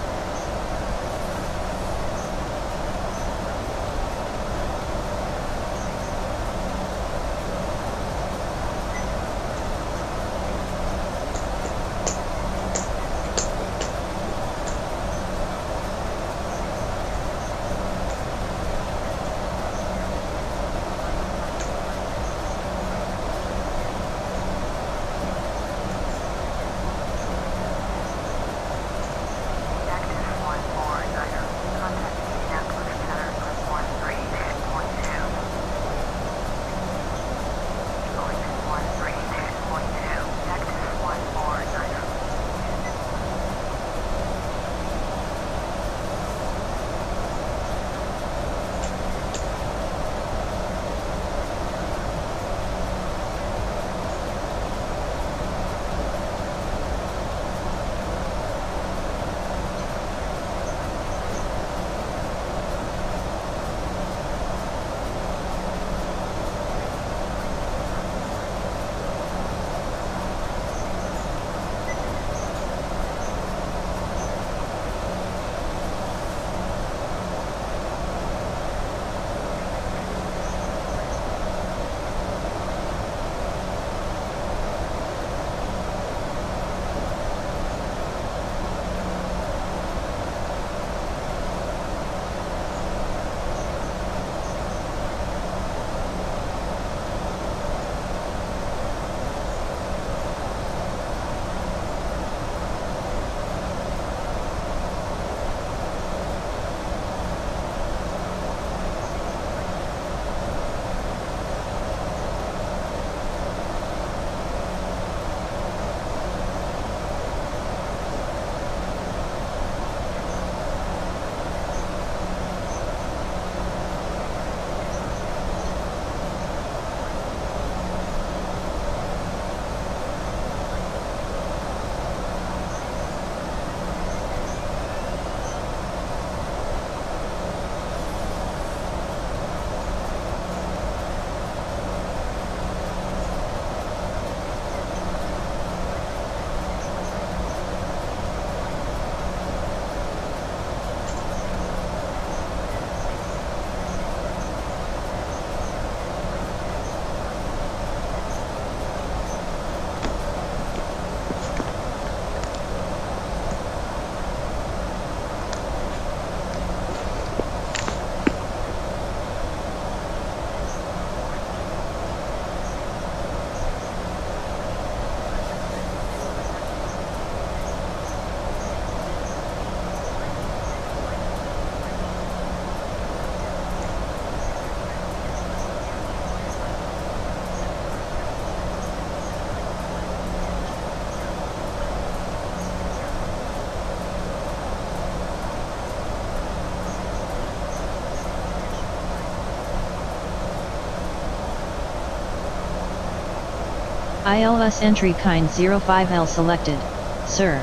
Speaker 5: ILS entry kind 05L selected, sir.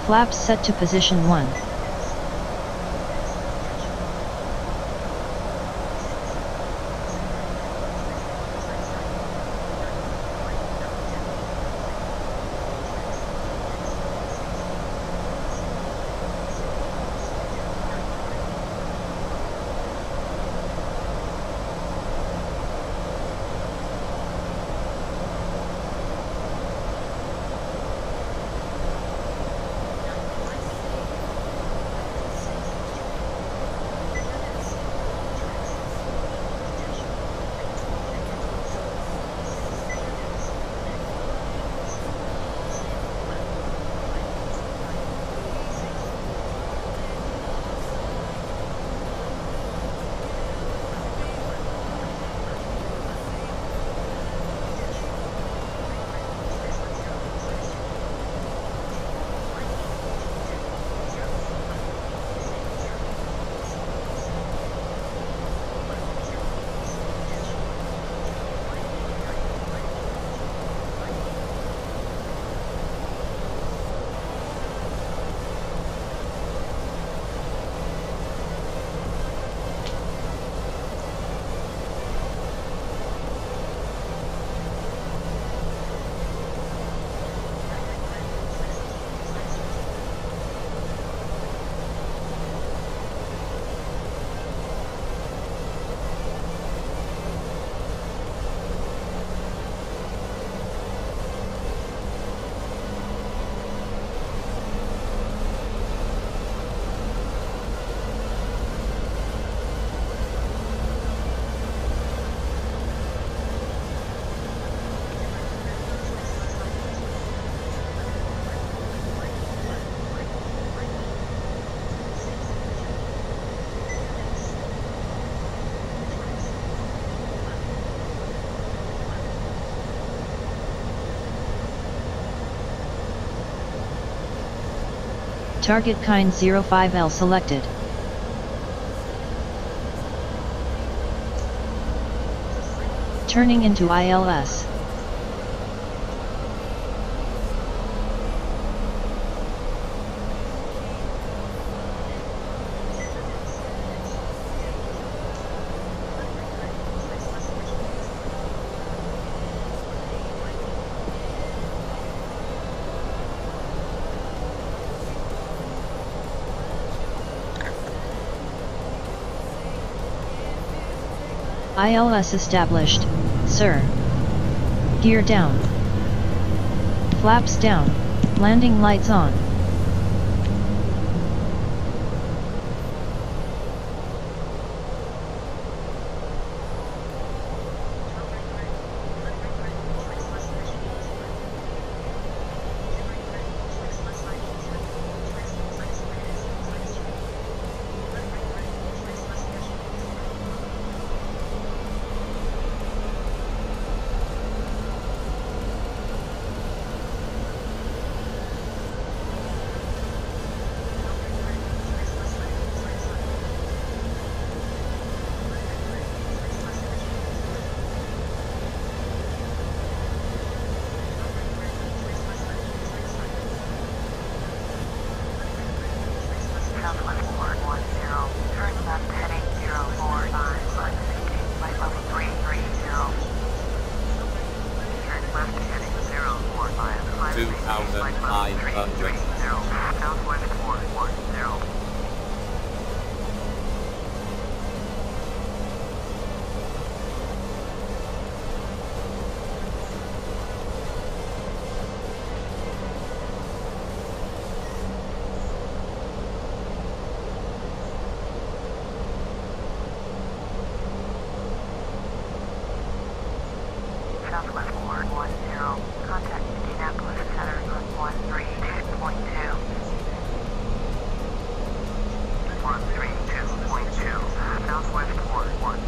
Speaker 5: Flaps set to position 1. Target kind 05L selected. Turning into ILS. ILS established, sir. Gear down. Flaps down. Landing lights on.
Speaker 8: Southwest 410, contact Indianapolis A320. 132.2, Southwest 410.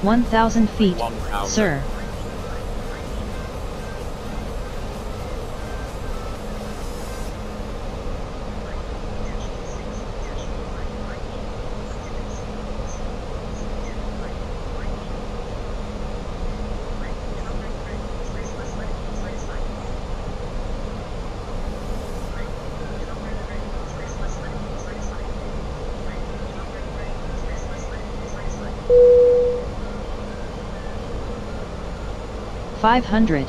Speaker 5: $1,000 feet,
Speaker 9: 1,000.
Speaker 5: sir. $500.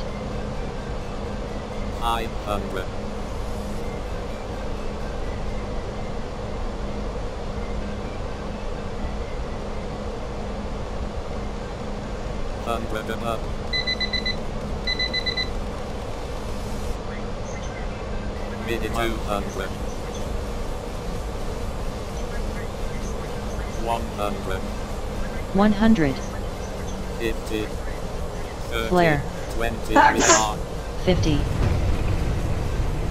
Speaker 9: 500. Hundred and up. Mid 200. 100.
Speaker 5: 100.
Speaker 9: 50. 30,
Speaker 5: Flare.
Speaker 9: 20 Mach.
Speaker 5: 50.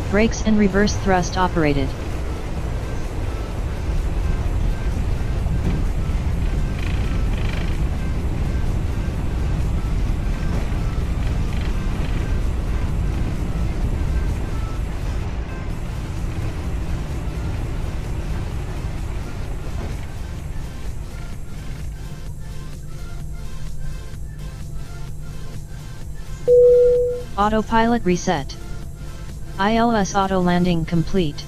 Speaker 5: Brakes and reverse thrust operated. Autopilot reset. ILS auto landing complete.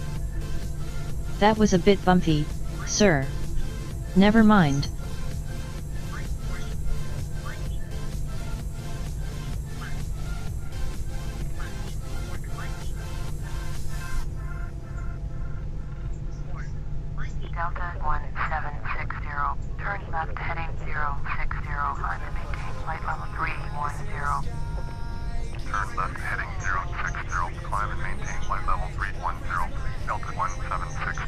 Speaker 5: That was a bit bumpy, sir. Never mind.
Speaker 8: Delta 1760. Turn left heading 060. Climb and maintain flight level 310.
Speaker 10: Turn left heading 060. Climb and maintain flight level 310. Delta 1760.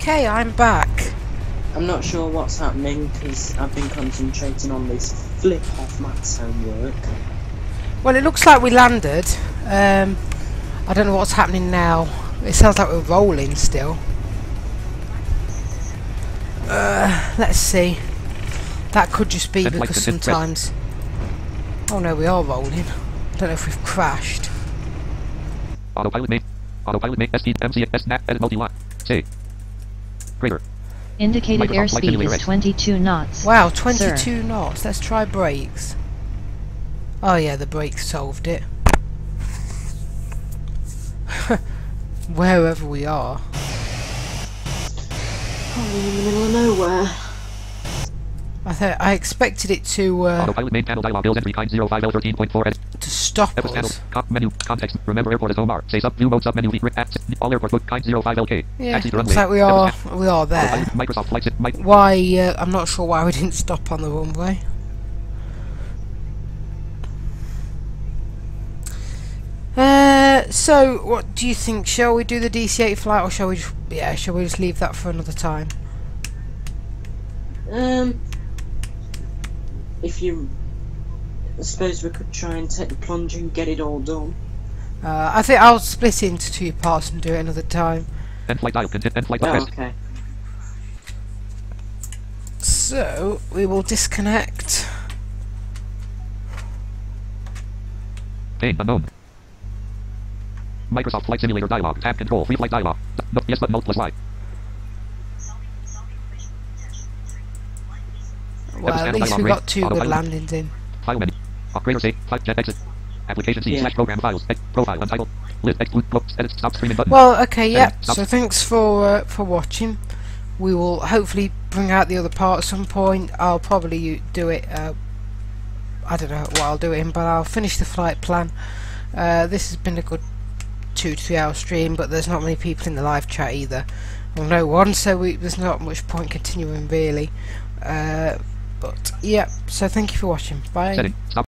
Speaker 1: Okay, I'm back.
Speaker 3: I'm not sure what's happening because I've been concentrating on this flip off Matt's homework.
Speaker 1: Well, it looks like we landed. I don't know what's happening now. It sounds like we're rolling still. Let's see. That could just be because sometimes... Oh no, we are rolling. I don't know if we've crashed.
Speaker 2: Autopilot mate. Autopilot mate. ST MC SNAP edit multi-lot. Say. Greater.
Speaker 5: Indicated airspeed is 22 knots.
Speaker 1: Wow, 22
Speaker 5: Sir.
Speaker 1: knots. Let's try brakes. Oh yeah, the brakes solved it. Wherever we are.
Speaker 3: Probably in the middle of nowhere.
Speaker 1: I expected it to
Speaker 2: Autopilot main panel dialog build entry kind 05L13.4 edit.
Speaker 1: to stop
Speaker 2: Episode panel.
Speaker 1: us.
Speaker 2: Menu. Context. Remember airport is home R. Say sub view mode sub menu V. All airport book kind 05LK.
Speaker 1: Yeah,
Speaker 2: Taxi to
Speaker 1: looks
Speaker 2: runway.
Speaker 1: like we are there.
Speaker 2: Microsoft flights.
Speaker 1: Why? I'm not sure why we didn't stop on the runway. So what do you think? Shall we do the DC-8 flight, or shall we just leave that for another time?
Speaker 3: If you... I suppose we could try and take the plunge and get it all done.
Speaker 1: I think I'll split it into 2 parts and do it another time.
Speaker 2: End flight dial. End flight
Speaker 3: Oh,
Speaker 2: press.
Speaker 3: okay.
Speaker 1: So we will disconnect.
Speaker 2: Pane unknown. Microsoft Flight Simulator dialog. Tab control. Free flight dialog. No, yes button alt plus Y.
Speaker 1: Well, at least we got 2 good landings in.
Speaker 2: File menu. Operator save. Flight jet exit. Application C / program files. Profile untitled. List exclude close edit stop streaming button.
Speaker 1: Well, okay, yeah.
Speaker 2: Stop.
Speaker 1: So thanks for watching. We will hopefully bring out the other part at some point. I'll probably do it. I don't know what I'll do it in, but I'll finish the flight plan. This has been a good 2 to 3 hour stream, but there's not many people in the live chat either. Well, no one, so there's not much point continuing really. But yeah, so thank you for watching. Bye.
Speaker 2: Setting. Stop.